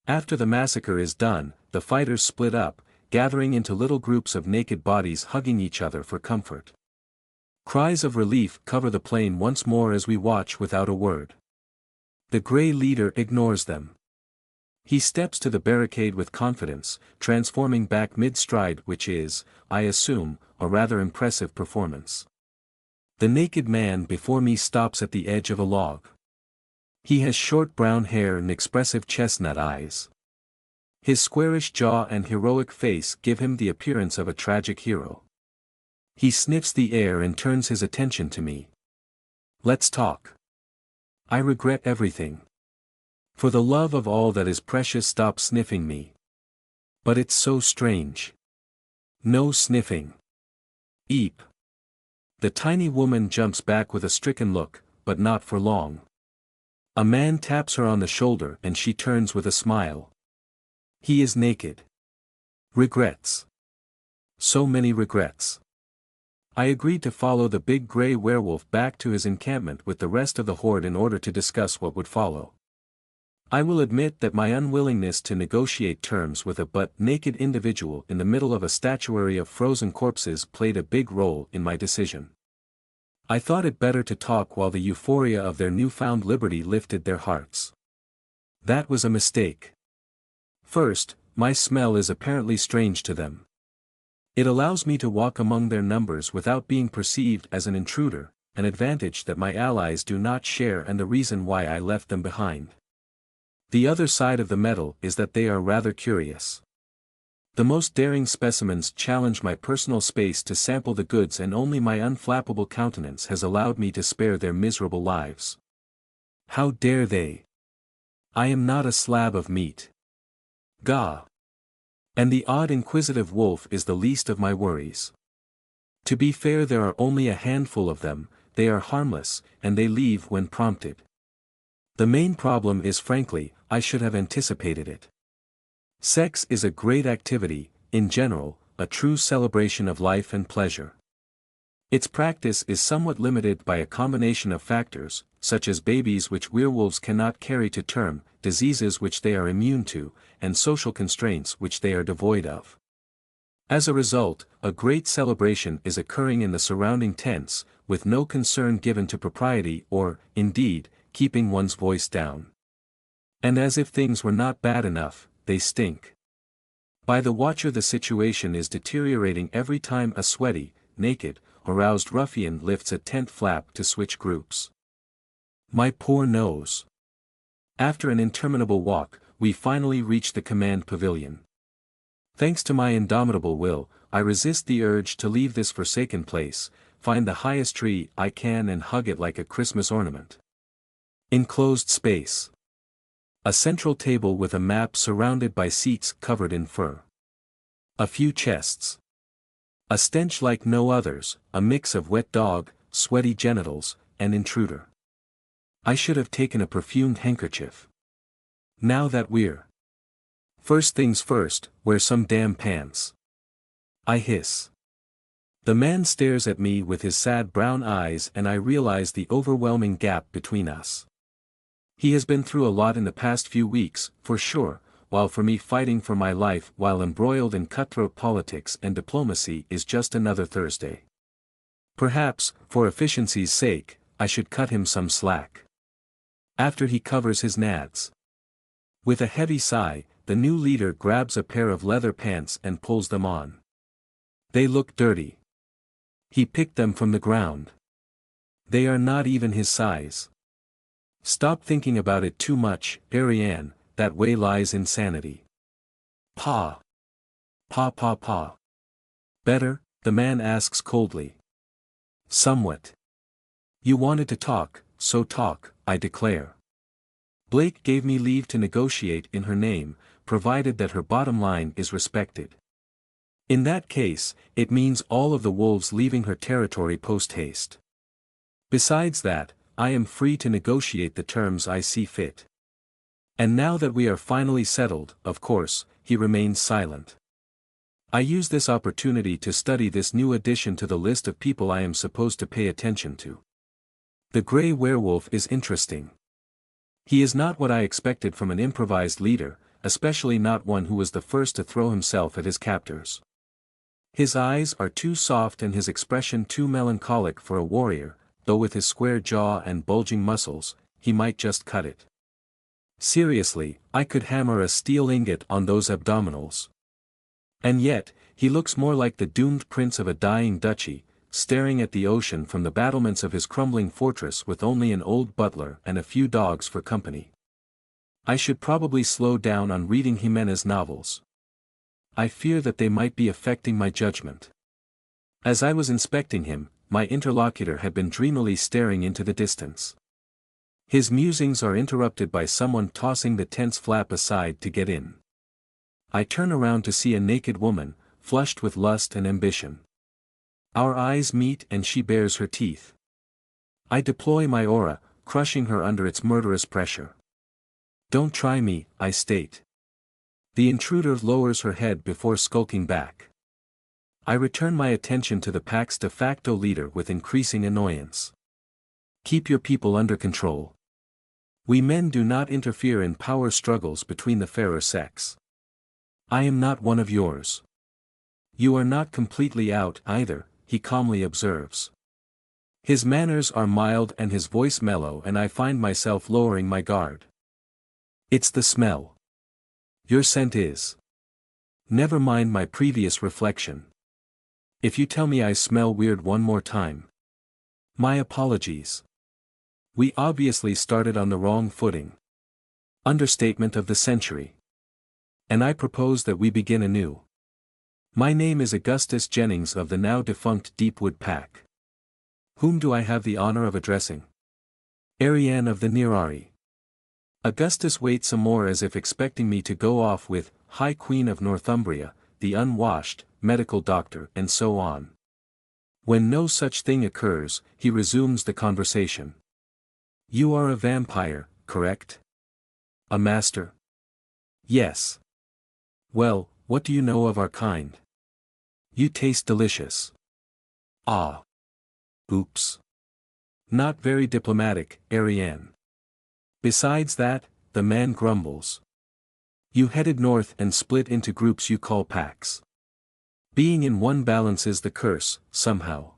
Speaker 1: After the massacre is done, the fighters split up, gathering into little groups of naked bodies hugging each other for comfort. Cries of relief cover the plain once more as we watch without a word. The gray leader ignores them. He steps to the barricade with confidence, transforming back mid-stride, which is, I assume, a rather impressive performance. The naked man before me stops at the edge of a log. He has short brown hair and expressive chestnut eyes. His squarish jaw and heroic face give him the appearance of a tragic hero. He sniffs the air and turns his attention to me. Let's talk. I regret everything. For the love of all that is precious, stop sniffing me. But it's so strange. No sniffing. Eep. The tiny woman jumps back with a stricken look, but not for long. A man taps her on the shoulder and she turns with a smile. He is naked. Regrets. So many regrets. I agreed to follow the big gray werewolf back to his encampment with the rest of the horde in order to discuss what would follow. I will admit that my unwillingness to negotiate terms with a butt-naked individual in the middle of a statuary of frozen corpses played a big role in my decision. I thought it better to talk while the euphoria of their newfound liberty lifted their hearts. That was a mistake. First, my smell is apparently strange to them. It allows me to walk among their numbers without being perceived as an intruder, an advantage that my allies do not share and the reason why I left them behind. The other side of the medal is that they are rather curious. The most daring specimens challenge my personal space to sample the goods and only my unflappable countenance has allowed me to spare their miserable lives. How dare they? I am not a slab of meat. Gah! And the odd inquisitive wolf is the least of my worries. To be fair, there are only a handful of them, they are harmless, and they leave when prompted. The main problem is, frankly, I should have anticipated it. Sex is a great activity, in general, a true celebration of life and pleasure. Its practice is somewhat limited by a combination of factors, such as babies which werewolves cannot carry to term, diseases which they are immune to, and social constraints which they are devoid of. As a result, a great celebration is occurring in the surrounding tents, with no concern given to propriety or, indeed, keeping one's voice down. And as if things were not bad enough, they stink. By the watcher the situation is deteriorating every time a sweaty, naked, aroused ruffian lifts a tent flap to switch groups. My poor nose. After an interminable walk, we finally reach the command pavilion. Thanks to my indomitable will, I resist the urge to leave this forsaken place, find the highest tree I can and hug it like a Christmas ornament. Enclosed space. A central table with a map surrounded by seats covered in fur. A few chests. A stench like no others, a mix of wet dog, sweaty genitals, and intruder. I should have taken a perfumed handkerchief. Now that we're. First things first, wear some damn pants. I hiss. The man stares at me with his sad brown eyes and I realize the overwhelming gap between us. He has been through a lot in the past few weeks, for sure, while for me fighting for my life while embroiled in cutthroat politics and diplomacy is just another Thursday. Perhaps, for efficiency's sake, I should cut him some slack. After he covers his nads. With a heavy sigh, the new leader grabs a pair of leather pants and pulls them on. They look dirty. He picked them from the ground. They are not even his size. Stop thinking about it too much, Ariane, that way lies insanity. Pa. Pa pa pa. Better, the man asks coldly. Somewhat. You wanted to talk, so talk, I declare. Blake gave me leave to negotiate in her name, provided that her bottom line is respected. In that case, it means all of the wolves leaving her territory post-haste. Besides that, I am free to negotiate the terms I see fit. And now that we are finally settled, of course, he remains silent. I use this opportunity to study this new addition to the list of people I am supposed to pay attention to. The gray werewolf is interesting. He is not what I expected from an improvised leader, especially not one who was the first to throw himself at his captors. His eyes are too soft and his expression too melancholic for a warrior, though with his square jaw and bulging muscles, he might just cut it. Seriously, I could hammer a steel ingot on those abdominals. And yet, he looks more like the doomed prince of a dying duchy, staring at the ocean from the battlements of his crumbling fortress with only an old butler and a few dogs for company. I should probably slow down on reading Jimenez novels. I fear that they might be affecting my judgment. As I was inspecting him, my interlocutor had been dreamily staring into the distance. His musings are interrupted by someone tossing the tent's flap aside to get in. I turn around to see a naked woman, flushed with lust and ambition. Our eyes meet and she bares her teeth. I deploy my aura, crushing her under its murderous pressure. Don't try me, I state. The intruder lowers her head before skulking back. I return my attention to the pack's de facto leader with increasing annoyance. Keep your people under control. We men do not interfere in power struggles between the fairer sex. I am not one of yours. You are not completely out either, he calmly observes. His manners are mild and his voice mellow, and I find myself lowering my guard. It's the smell. Your scent is. Never mind my previous reflection. If you tell me I smell weird one more time. My apologies. We obviously started on the wrong footing. Understatement of the century. And I propose that we begin anew. My name is Augustus Jennings of the now defunct Deepwood Pack. Whom do I have the honor of addressing? Ariane of the Eerie. Augustus waits some more as if expecting me to go off with High Queen of Northumbria, the unwashed, medical doctor, and so on. When no such thing occurs, he resumes the conversation. You are a vampire, correct? A master? Yes. Well, what do you know of our kind? You taste delicious. Ah. Oops. Not very diplomatic, Ariane. Besides that, the man grumbles. You headed north and split into groups you call packs. Being in one balances the curse, somehow.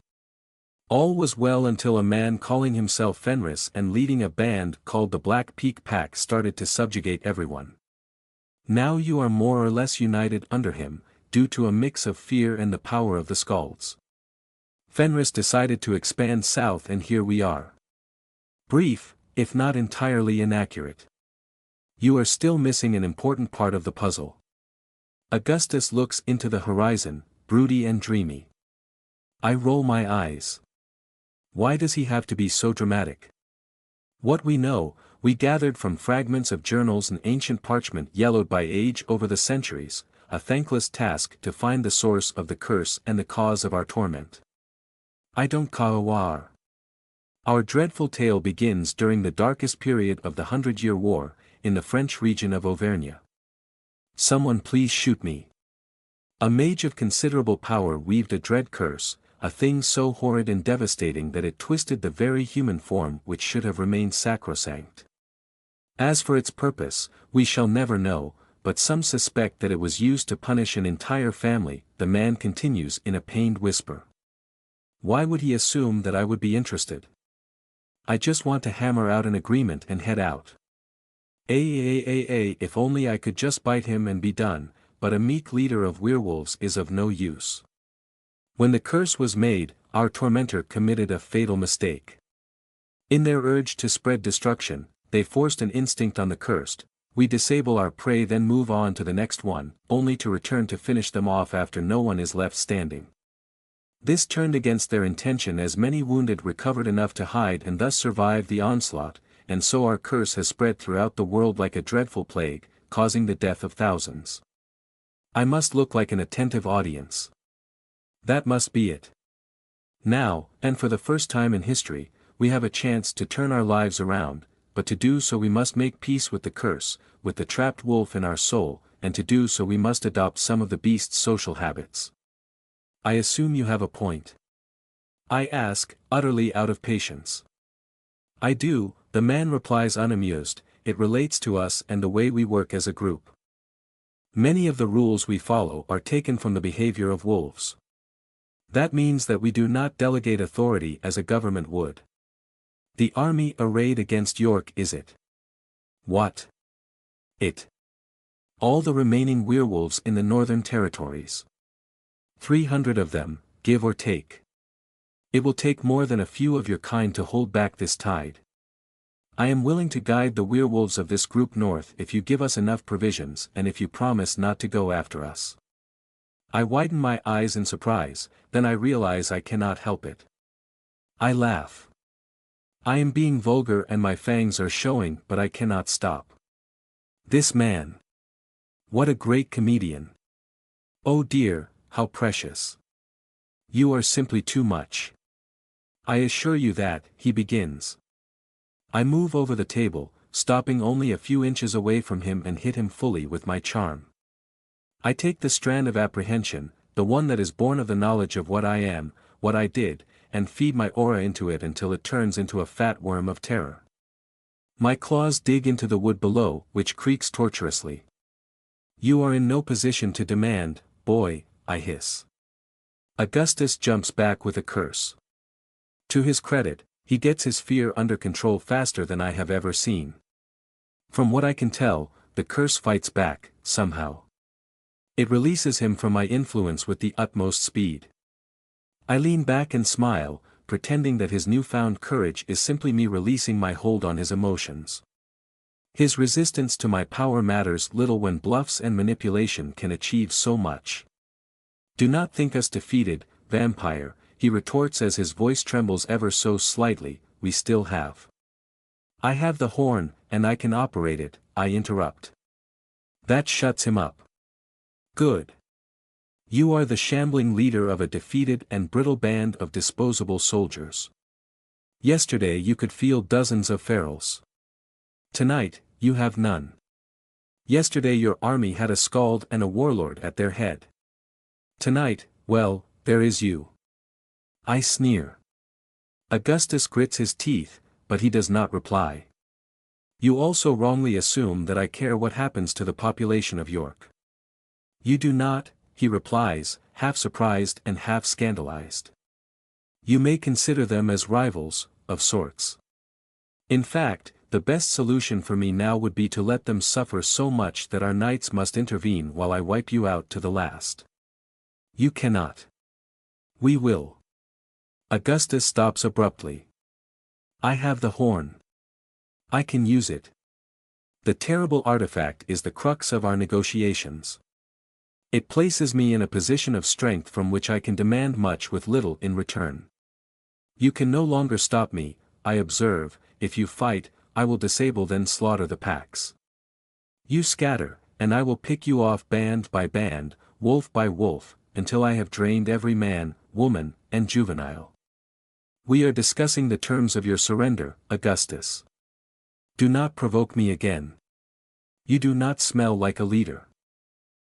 Speaker 1: All was well until a man calling himself Fenris and leading a band called the Black Peak Pack started to subjugate everyone. Now you are more or less united under him, due to a mix of fear and the power of the Skalds. Fenris decided to expand south and here we are. Brief, if not entirely inaccurate. You are still missing an important part of the puzzle. Augustus looks into the horizon, broody and dreamy. I roll my eyes. Why does he have to be so dramatic? What we know, we gathered from fragments of journals and ancient parchment yellowed by age over the centuries, a thankless task to find the source of the curse and the cause of our torment. I don't kawar. Our dreadful tale begins during the darkest period of the 100-Year War, in the French region of Auvergne. Someone please shoot me. A mage of considerable power weaved a dread curse, a thing so horrid and devastating that it twisted the very human form which should have remained sacrosanct. As for its purpose, we shall never know, but some suspect that it was used to punish an entire family, the man continues in a pained whisper. Why would he assume that I would be interested? I just want to hammer out an agreement and head out. If only I could just bite him and be done, but a meek leader of werewolves is of no use. When the curse was made, our tormentor committed a fatal mistake. In their urge to spread destruction, they forced an instinct on the cursed. We disable our prey then move on to the next one, only to return to finish them off after no one is left standing. This turned against their intention as many wounded recovered enough to hide and thus survived the onslaught, and so our curse has spread throughout the world like a dreadful plague, causing the death of thousands. I must look like an attentive audience. That must be it. Now, and for the first time in history, we have a chance to turn our lives around, but to do so we must make peace with the curse, with the trapped wolf in our soul, and to do so we must adopt some of the beast's social habits. I assume you have a point. I ask, utterly out of patience. I do, the man replies unamused, it relates to us and the way we work as a group. Many of the rules we follow are taken from the behavior of wolves. That means that we do not delegate authority as a government would. The army arrayed against York is it? What? It. All the remaining werewolves in the northern territories. 300 of them, give or take. It will take more than a few of your kind to hold back this tide. I am willing to guide the werewolves of this group north if you give us enough provisions and if you promise not to go after us. I widen my eyes in surprise, then I realize I cannot help it. I laugh. I am being vulgar and my fangs are showing, but I cannot stop. This man. What a great comedian. Oh dear, how precious. You are simply too much. I assure you that, he begins. I move over the table, stopping only a few inches away from him and hit him fully with my charm. I take the strand of apprehension, the one that is born of the knowledge of what I am, what I did, and feed my aura into it until it turns into a fat worm of terror. My claws dig into the wood below, which creaks tortuously. You are in no position to demand, boy, I hiss. Augustus jumps back with a curse. To his credit, he gets his fear under control faster than I have ever seen. From what I can tell, the curse fights back, somehow. It releases him from my influence with the utmost speed. I lean back and smile, pretending that his newfound courage is simply me releasing my hold on his emotions. His resistance to my power matters little when bluffs and manipulation can achieve so much. Do not think us defeated, vampire, he retorts as his voice trembles ever so slightly, we still have. I have the horn, and I can operate it, I interrupt. That shuts him up. Good. You are the shambling leader of a defeated and brittle band of disposable soldiers. Yesterday you could field dozens of ferals. Tonight, you have none. Yesterday your army had a skald and a warlord at their head. Tonight, well, there is you. I sneer. Augustus grits his teeth, but he does not reply. You also wrongly assume that I care what happens to the population of York. You do not, he replies, half surprised and half scandalized. You may consider them as rivals, of sorts. In fact, the best solution for me now would be to let them suffer so much that our knights must intervene while I wipe you out to the last. You cannot. We will. Augustus stops abruptly. I have the horn. I can use it. The terrible artifact is the crux of our negotiations. It places me in a position of strength from which I can demand much with little in return. You can no longer stop me, I observe. If you fight, I will disable then slaughter the packs. You scatter, and I will pick you off band by band, wolf by wolf, until I have drained every man, woman, and juvenile. We are discussing the terms of your surrender, Augustus. Do not provoke me again. You do not smell like a leader.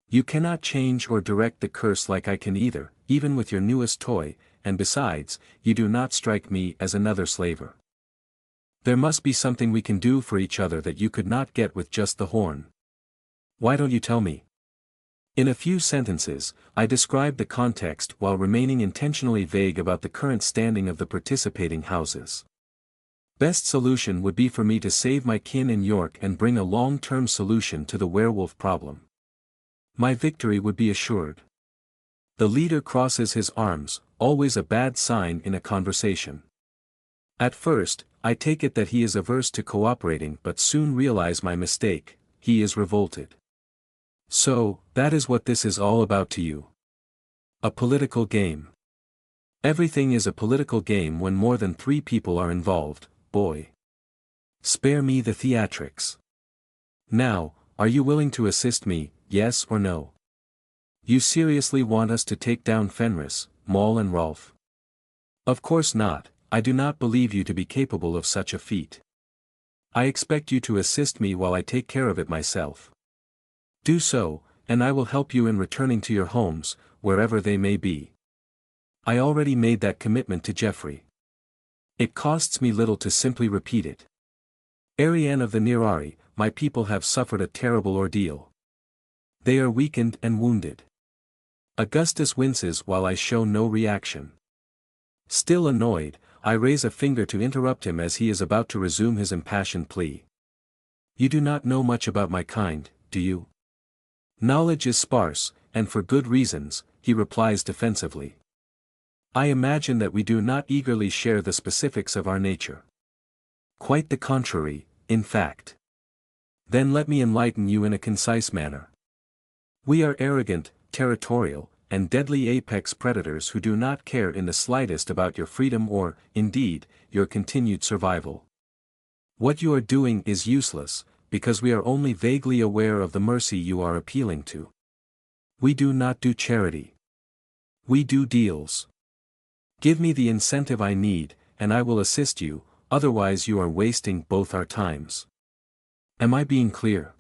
Speaker 1: You cannot change or direct the curse like I can either, even with your newest toy, and besides, you do not strike me as another slaver. There must be something we can do for each other that you could not get with just the horn. Why don't you tell me? In a few sentences, I describe the context while remaining intentionally vague about the current standing of the participating houses. Best solution would be for me to save my kin in York and bring a long-term solution to the werewolf problem. My victory would be assured. The leader crosses his arms, always a bad sign in a conversation. At first, I take it that he is averse to cooperating but soon realize my mistake, he is revolted. So, that is what this is all about to you. A political game. Everything is a political game when more than 3 people are involved, boy. Spare me the theatrics. Now, are you willing to assist me, yes or no? You seriously want us to take down Fenris, Maul and Rolf? Of course not, I do not believe you to be capable of such a feat. I expect you to assist me while I take care of it myself. Do so, and I will help you in returning to your homes, wherever they may be. I already made that commitment to Geoffrey. It costs me little to simply repeat it. Ariane of the Nerari, my people have suffered a terrible ordeal. They are weakened and wounded. Augustus winces while I show no reaction. Still annoyed, I raise a finger to interrupt him as he is about to resume his impassioned plea. You do not know much about my kind, do you? Knowledge is sparse, and for good reasons, he replies defensively. I imagine that we do not eagerly share the specifics of our nature. Quite the contrary, in fact. Then let me enlighten you in a concise manner. We are arrogant, territorial, and deadly apex predators who do not care in the slightest about your freedom or, indeed, your continued survival. What you are doing is useless, because we are only vaguely aware of the mercy you are appealing to. We do not do charity. We do deals. Give me the incentive I need, and I will assist you, otherwise you are wasting both our times. Am I being clear?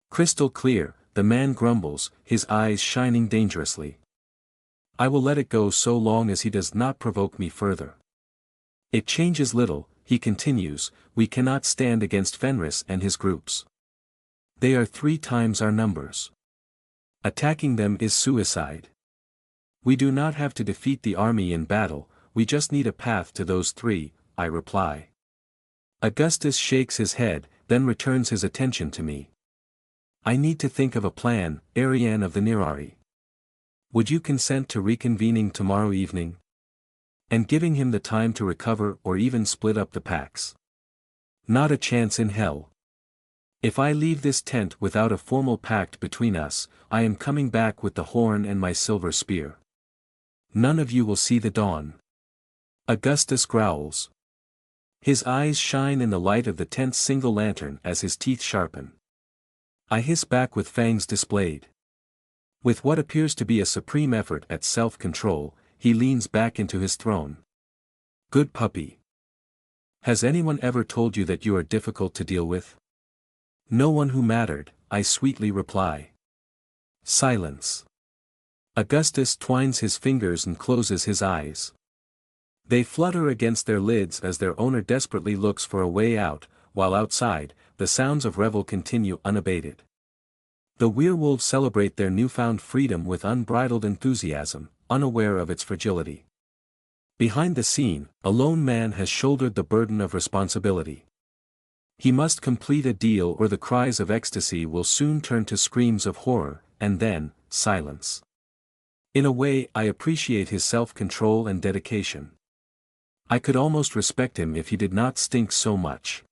Speaker 1: Crystal clear, the man grumbles, his eyes shining dangerously. I will let it go so long as he does not provoke me further. It changes little, he continues, we cannot stand against Fenris and his groups. They are 3 times our numbers. Attacking them is suicide. We do not have to defeat the army in battle, we just need a path to those 3, I reply. Augustus shakes his head, then returns his attention to me. I need to think of a plan, Ariane of the Nerari. Would you consent to reconvening tomorrow evening? And giving him the time to recover or even split up the packs? Not a chance in hell. If I leave this tent without a formal pact between us, I am coming back with the horn and my silver spear. None of you will see the dawn. Augustus growls. His eyes shine in the light of the tent's single lantern as his teeth sharpen. I hiss back with fangs displayed. With what appears to be a supreme effort at self-control, he leans back into his throne. Good puppy. Has anyone ever told you that you are difficult to deal with? No one who mattered, I sweetly reply. Silence. Augustus twines his fingers and closes his eyes. They flutter against their lids as their owner desperately looks for a way out, while outside, the sounds of revel continue unabated. The werewolves celebrate their newfound freedom with unbridled enthusiasm, unaware of its fragility. Behind the scene, a lone man has shouldered the burden of responsibility. He must complete a deal or the cries of ecstasy will soon turn to screams of horror, and then, silence. In a way, I appreciate his self-control and dedication. I could almost respect him if he did not stink so much.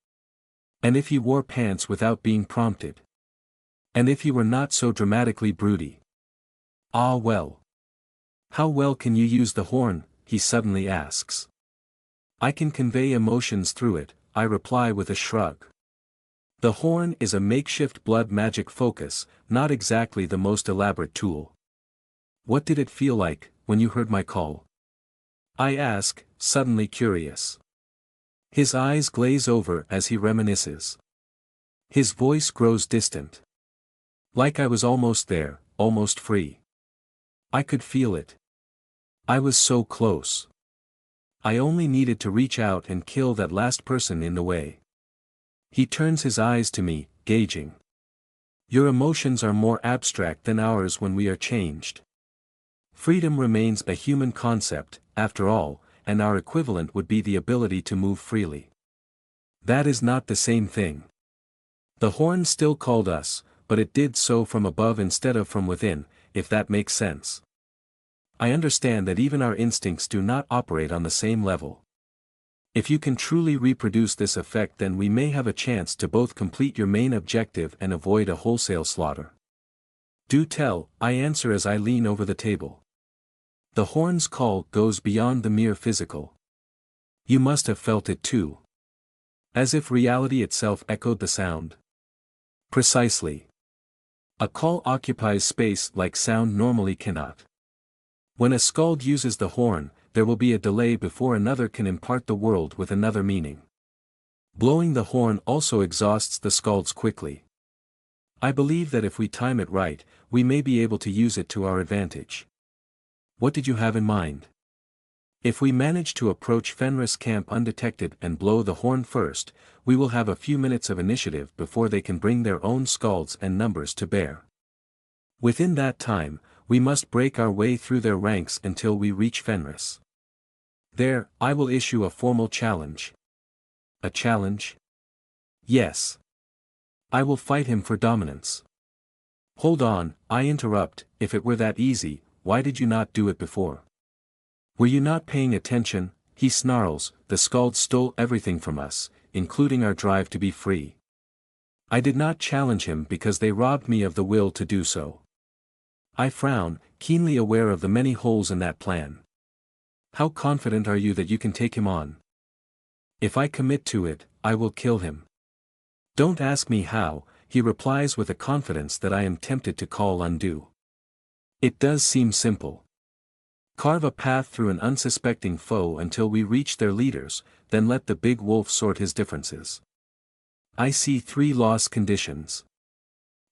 Speaker 1: And if he wore pants without being prompted. And if he were not so dramatically broody. Ah well. How well can you use the horn, he suddenly asks. I can convey emotions through it, I reply with a shrug. The horn is a makeshift blood magic focus, not exactly the most elaborate tool. What did it feel like, when you heard my call? I ask, suddenly curious. His eyes glaze over as he reminisces. His voice grows distant. Like I was almost there, almost free. I could feel it. I was so close. I only needed to reach out and kill that last person in the way. He turns his eyes to me, gauging. Your emotions are more abstract than ours when we are changed. Freedom remains a human concept, after all, and our equivalent would be the ability to move freely. That is not the same thing. The horn still called us, but it did so from above instead of from within, if that makes sense. I understand that even our instincts do not operate on the same level. If you can truly reproduce this effect, then we may have a chance to both complete your main objective and avoid a wholesale slaughter. Do tell, I answer as I lean over the table. The horn's call goes beyond the mere physical. You must have felt it too. As if reality itself echoed the sound. Precisely. A call occupies space like sound normally cannot. When a skald uses the horn, there will be a delay before another can impart the world with another meaning. Blowing the horn also exhausts the skalds quickly. I believe that if we time it right, we may be able to use it to our advantage. What did you have in mind? If we manage to approach Fenris camp undetected and blow the horn first, we will have a few minutes of initiative before they can bring their own skalds and numbers to bear. Within that time, we must break our way through their ranks until we reach Fenris. There, I will issue a formal challenge. A challenge? Yes. I will fight him for dominance. Hold on, I interrupt, if it were that easy, why did you not do it before? Were you not paying attention? He snarls, the skalds stole everything from us, including our drive to be free. I did not challenge him because they robbed me of the will to do so. I frown, keenly aware of the many holes in that plan. How confident are you that you can take him on? If I commit to it, I will kill him. Don't ask me how, he replies with a confidence that I am tempted to call undue. It does seem simple. Carve a path through an unsuspecting foe until we reach their leaders, then let the big wolf sort his differences. I see 3 loss conditions.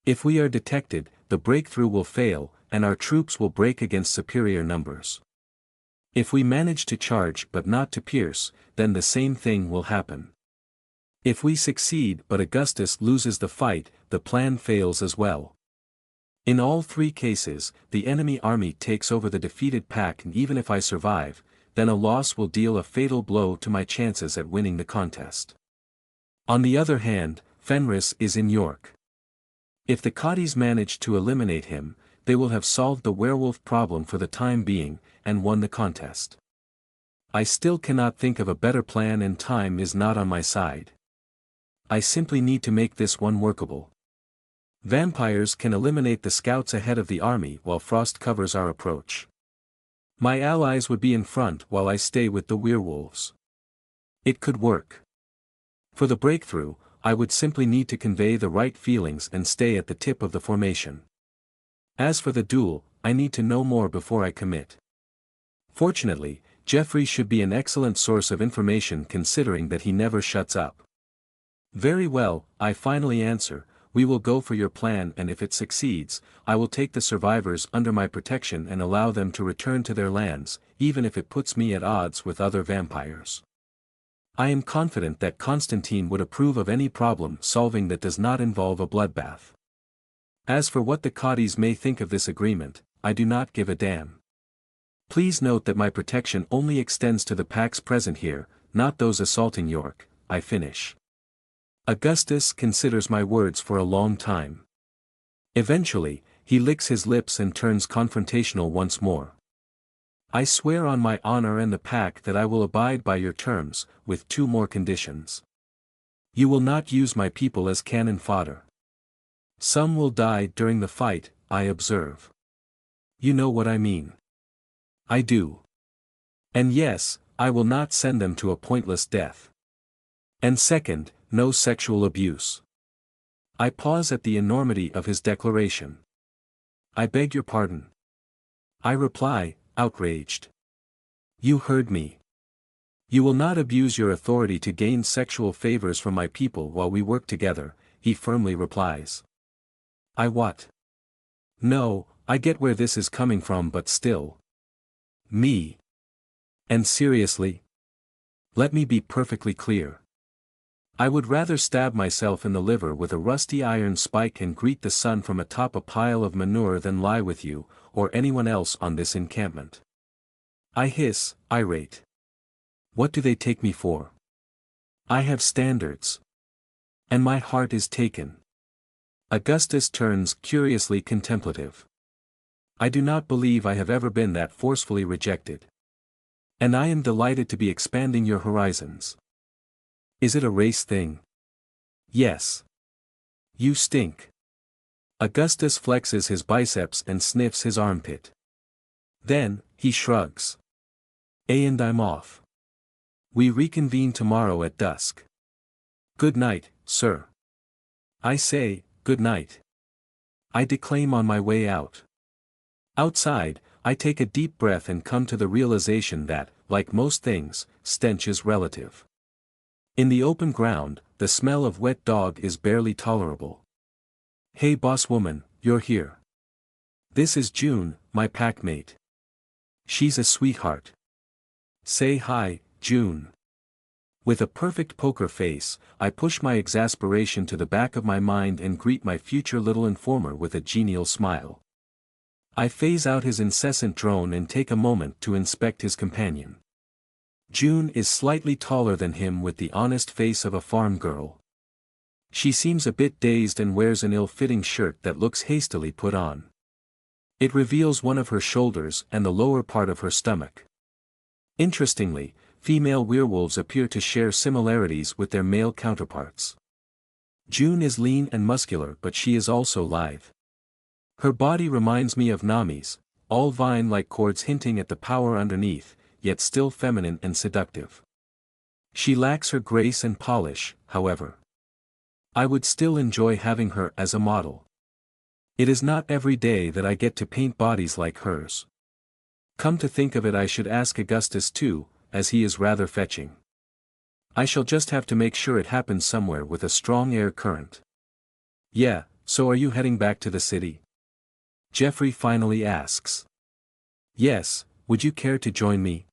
Speaker 1: If we are detected, the breakthrough will fail, and our troops will break against superior numbers. If we manage to charge but not to pierce, then the same thing will happen. If we succeed but Augustus loses the fight, the plan fails as well. In all 3 cases, the enemy army takes over the defeated pack, and even if I survive, then a loss will deal a fatal blow to my chances at winning the contest. On the other hand, Fenris is in York. If the Cotties manage to eliminate him, they will have solved the werewolf problem for the time being, and won the contest. I still cannot think of a better plan, and time is not on my side. I simply need to make this one workable. Vampires can eliminate the scouts ahead of the army while Frost covers our approach. My allies would be in front while I stay with the werewolves. It could work. For the breakthrough, I would simply need to convey the right feelings and stay at the tip of the formation. As for the duel, I need to know more before I commit. Fortunately, Jeffrey should be an excellent source of information considering that he never shuts up. Very well, I finally answer, we will go for your plan, and if it succeeds, I will take the survivors under my protection and allow them to return to their lands, even if it puts me at odds with other vampires. I am confident that Constantine would approve of any problem solving that does not involve a bloodbath. As for what the Cotties may think of this agreement, I do not give a damn. Please note that my protection only extends to the packs present here, not those assaulting York, I finish. Augustus considers my words for a long time. Eventually, he licks his lips and turns confrontational once more. I swear on my honor and the pack that I will abide by your terms, with 2 more conditions. You will not use my people as cannon fodder. Some will die during the fight, I observe. You know what I mean. I do. And yes, I will not send them to a pointless death. And second, no sexual abuse. I pause at the enormity of his declaration. I beg your pardon. I reply, outraged. You heard me. You will not abuse your authority to gain sexual favors from my people while we work together, he firmly replies. I what? No, I get where this is coming from, but still. Me. And seriously? Let me be perfectly clear. I would rather stab myself in the liver with a rusty iron spike and greet the sun from atop a pile of manure than lie with you, or anyone else on this encampment. I hiss, irate. What do they take me for? I have standards. And my heart is taken. Augustus turns curiously contemplative. I do not believe I have ever been that forcefully rejected. And I am delighted to be expanding your horizons. Is it a race thing? Yes. You stink. Augustus flexes his biceps and sniffs his armpit. Then, he shrugs. And I'm off. We reconvene tomorrow at dusk. Good night, sir. I say, good night. I declaim on my way out. Outside, I take a deep breath and come to the realization that, like most things, stench is relative. In the open ground, the smell of wet dog is barely tolerable. Hey boss woman, you're here. This is June, my packmate. She's a sweetheart. Say hi, June. With a perfect poker face, I push my exasperation to the back of my mind and greet my future little informer with a genial smile. I phase out his incessant drone and take a moment to inspect his companion. June is slightly taller than him with the honest face of a farm girl. She seems a bit dazed and wears an ill-fitting shirt that looks hastily put on. It reveals one of her shoulders and the lower part of her stomach. Interestingly, female werewolves appear to share similarities with their male counterparts. June is lean and muscular, but she is also lithe. Her body reminds me of Nami's, all vine-like cords hinting at the power underneath, yet still feminine and seductive. She lacks her grace and polish, however. I would still enjoy having her as a model. It is not every day that I get to paint bodies like hers. Come to think of it, I should ask Augustus too, as he is rather fetching. I shall just have to make sure it happens somewhere with a strong air current. Yeah, so are you heading back to the city? Geoffrey finally asks. Yes, would you care to join me?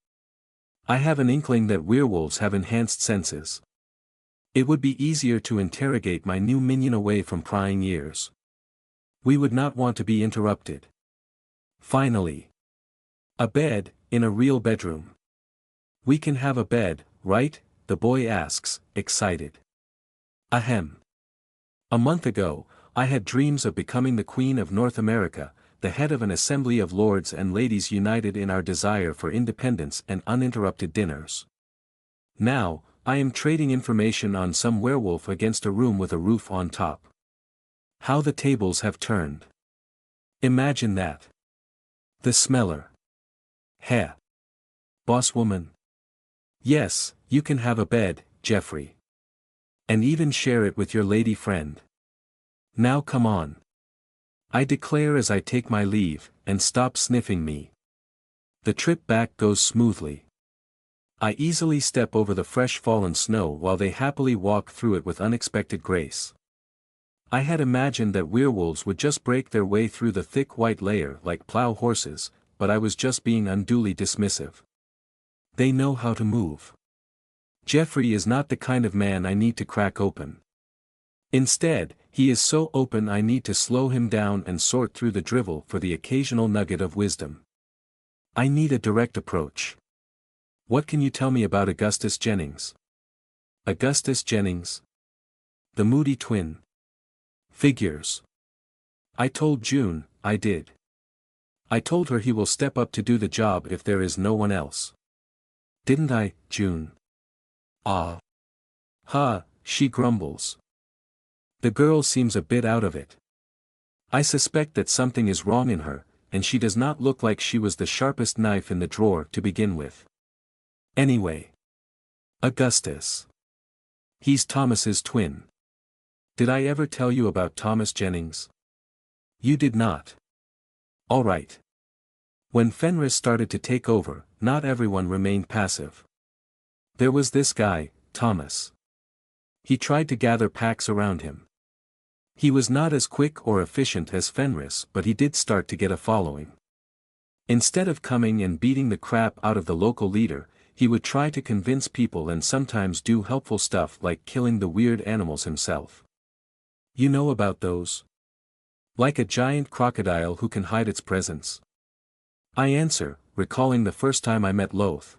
Speaker 1: I have an inkling that werewolves have enhanced senses. It would be easier to interrogate my new minion away from prying ears. We would not want to be interrupted. Finally. A bed, in a real bedroom. We can have a bed, right? The boy asks, excited. Ahem. A month ago, I had dreams of becoming the Queen of North America, the head of an assembly of lords and ladies united in our desire for independence and uninterrupted dinners. Now, I am trading information on some werewolf against a room with a roof on top. How the tables have turned. Imagine that. The smeller. Heh. Boss woman. Yes, you can have a bed, Geoffrey. And even share it with your lady friend. Now come on. I declare as I take my leave, and stop sniffing me. The trip back goes smoothly. I easily step over the fresh fallen snow while they happily walk through it with unexpected grace. I had imagined that werewolves would just break their way through the thick white layer like plow horses, but I was just being unduly dismissive. They know how to move. Geoffrey is not the kind of man I need to crack open. Instead, he is so open I need to slow him down and sort through the drivel for the occasional nugget of wisdom. I need a direct approach. What can you tell me about Augustus Jennings? Augustus Jennings? The moody twin. Figures. I told June, I did. I told her he will step up to do the job if there is no one else. Didn't I, June? Ah. Ha, she grumbles. The girl seems a bit out of it. I suspect that something is wrong in her, and she does not look like she was the sharpest knife in the drawer to begin with. Anyway. Augustus. He's Thomas's twin. Did I ever tell you about Thomas Jennings? You did not. All right. When Fenris started to take over, not everyone remained passive. There was this guy, Thomas. He tried to gather packs around him. He was not as quick or efficient as Fenris, but he did start to get a following. Instead of coming and beating the crap out of the local leader, he would try to convince people and sometimes do helpful stuff like killing the weird animals himself. You know about those? Like a giant crocodile who can hide its presence. I answer, recalling the first time I met Loth.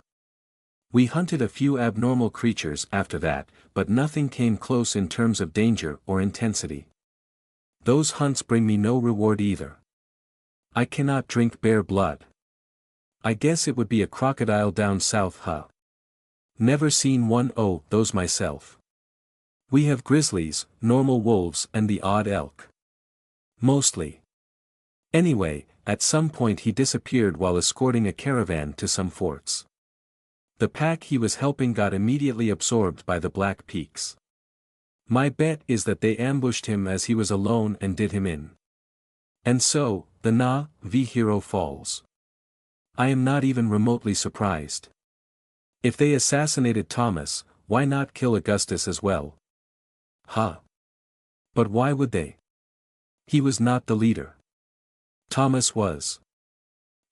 Speaker 1: We hunted a few abnormal creatures after that, but nothing came close in terms of danger or intensity. Those hunts bring me no reward either. I cannot drink bear blood. I guess it would be a crocodile down south, huh? Never seen one. Oh, those myself. We have grizzlies, normal wolves and the odd elk. Mostly. Anyway, at some point he disappeared while escorting a caravan to some forts. The pack he was helping got immediately absorbed by the Black Peaks. My bet is that they ambushed him as he was alone and did him in. And so, the Na'vi hero falls. I am not even remotely surprised. If they assassinated Thomas, why not kill Augustus as well? Huh. But why would they? He was not the leader. Thomas was.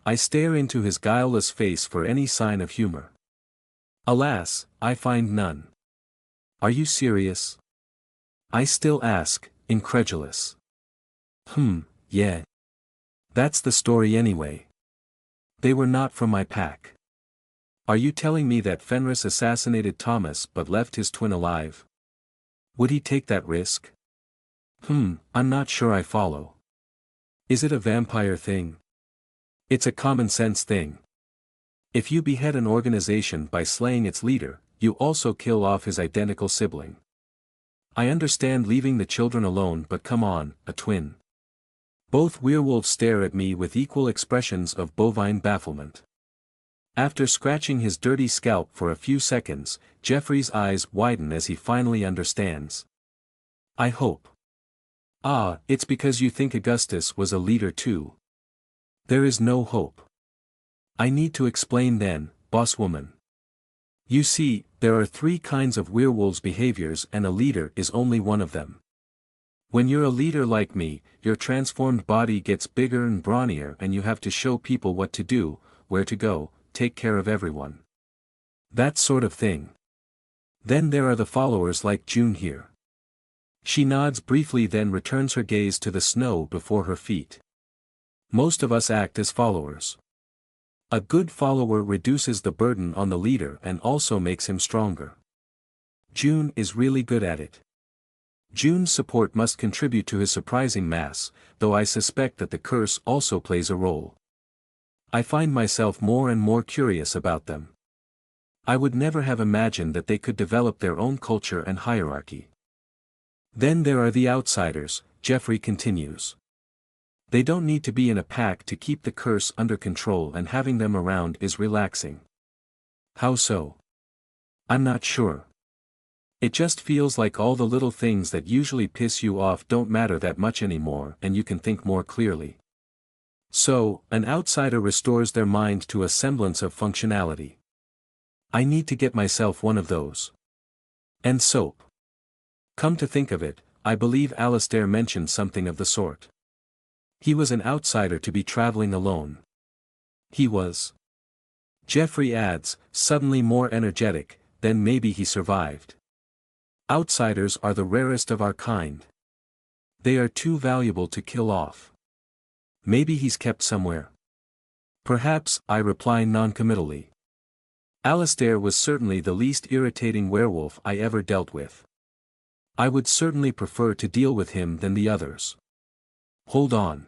Speaker 1: I stare into his guileless face for any sign of humor. Alas, I find none. Are you serious? I still ask, incredulous. Yeah. That's the story anyway. They were not from my pack. Are you telling me that Fenris assassinated Thomas but left his twin alive? Would he take that risk? I'm not sure I follow. Is it a vampire thing? It's a common sense thing. If you behead an organization by slaying its leader, you also kill off his identical sibling. I understand leaving the children alone, but come on, a twin. Both werewolves stare at me with equal expressions of bovine bafflement. After scratching his dirty scalp for a few seconds, Geoffrey's eyes widen as he finally understands. I hope. Ah, it's because you think Augustus was a leader too. There is no hope. I need to explain then, bosswoman. You see, there are 3 kinds of werewolves' behaviors and a leader is only one of them. When you're a leader like me, your transformed body gets bigger and brawnier and you have to show people what to do, where to go, take care of everyone. That sort of thing. Then there are the followers like June here. She nods briefly then returns her gaze to the snow before her feet. Most of us act as followers. A good follower reduces the burden on the leader and also makes him stronger. June is really good at it. June's support must contribute to his surprising mass, though I suspect that the curse also plays a role. I find myself more and more curious about them. I would never have imagined that they could develop their own culture and hierarchy. Then there are the outsiders, Jeffrey continues. They don't need to be in a pack to keep the curse under control and having them around is relaxing. How so? I'm not sure. It just feels like all the little things that usually piss you off don't matter that much anymore and you can think more clearly. So, an outsider restores their mind to a semblance of functionality. I need to get myself one of those. And soap. Come to think of it, I believe Alistair mentioned something of the sort. He was an outsider to be traveling alone. He was. Jeffrey adds, suddenly more energetic, then maybe he survived. Outsiders are the rarest of our kind. They are too valuable to kill off. Maybe he's kept somewhere. Perhaps, I reply noncommittally. Alistair was certainly the least irritating werewolf I ever dealt with. I would certainly prefer to deal with him than the others. Hold on.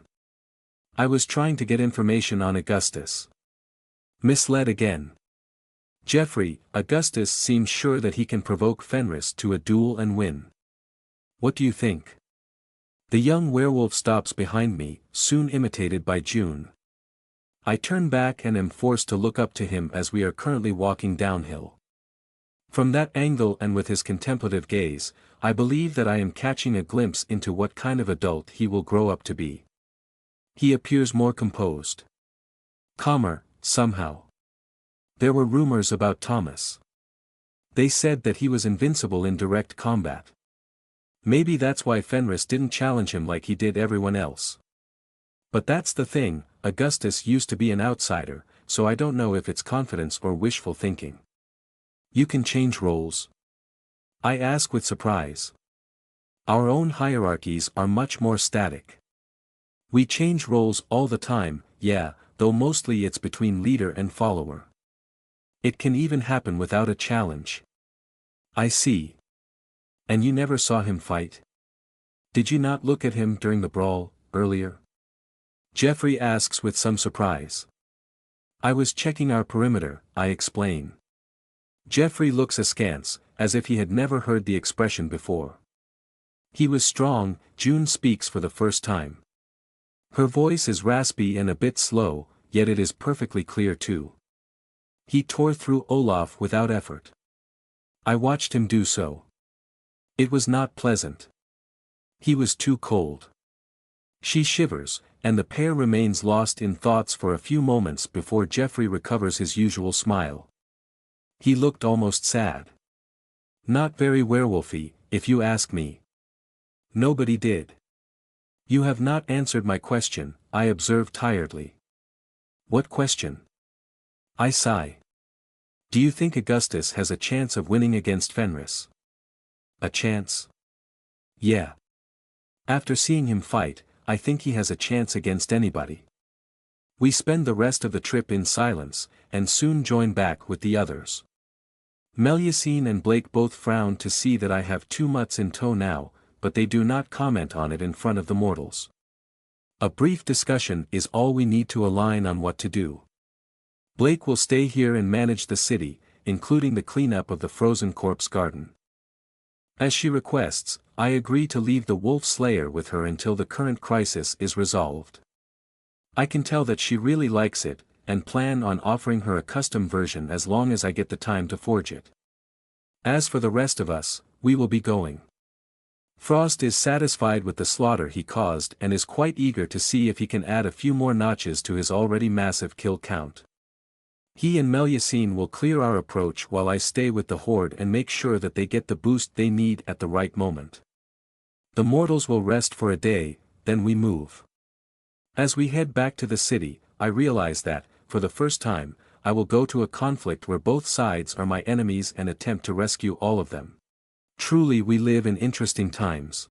Speaker 1: I was trying to get information on Augustus. Misled again. Jeffrey, Augustus seems sure that he can provoke Fenris to a duel and win. What do you think? The young werewolf stops behind me, soon imitated by June. I turn back and am forced to look up to him as we are currently walking downhill. From that angle and with his contemplative gaze, I believe that I am catching a glimpse into what kind of adult he will grow up to be. He appears more composed. Calmer, somehow. There were rumors about Thomas. They said that he was invincible in direct combat. Maybe that's why Fenris didn't challenge him like he did everyone else. But that's the thing, Augustus used to be an outsider, so I don't know if it's confidence or wishful thinking. You can change roles? I ask with surprise. Our own hierarchies are much more static. We change roles all the time, yeah, though mostly it's between leader and follower. It can even happen without a challenge. I see. And you never saw him fight? Did you not look at him during the brawl, earlier? Jeffrey asks with some surprise. I was checking our perimeter, I explain. Jeffrey looks askance, as if he had never heard the expression before. He was strong, June speaks for the first time. Her voice is raspy and a bit slow, yet it is perfectly clear too. He tore through Olaf without effort. I watched him do so. It was not pleasant. He was too cold. She shivers, and the pair remains lost in thoughts for a few moments before Jeffrey recovers his usual smile. He looked almost sad. Not very werewolfy, if you ask me. Nobody did. You have not answered my question, I observe tiredly. What question? I sigh. Do you think Augustus has a chance of winning against Fenris? A chance? Yeah. After seeing him fight, I think he has a chance against anybody. We spend the rest of the trip in silence, and soon join back with the others. Melusine and Blake both frown to see that I have 2 mutts in tow now, but they do not comment on it in front of the mortals. A brief discussion is all we need to align on what to do. Blake will stay here and manage the city, including the cleanup of the frozen corpse garden. As she requests, I agree to leave the wolf slayer with her until the current crisis is resolved. I can tell that she really likes it, and plan on offering her a custom version as long as I get the time to forge it. As for the rest of us, we will be going. Frost is satisfied with the slaughter he caused and is quite eager to see if he can add a few more notches to his already massive kill count. He and Melusine will clear our approach while I stay with the Horde and make sure that they get the boost they need at the right moment. The mortals will rest for a day, then we move. As we head back to the city, I realize that, for the first time, I will go to a conflict where both sides are my enemies and attempt to rescue all of them. Truly we live in interesting times.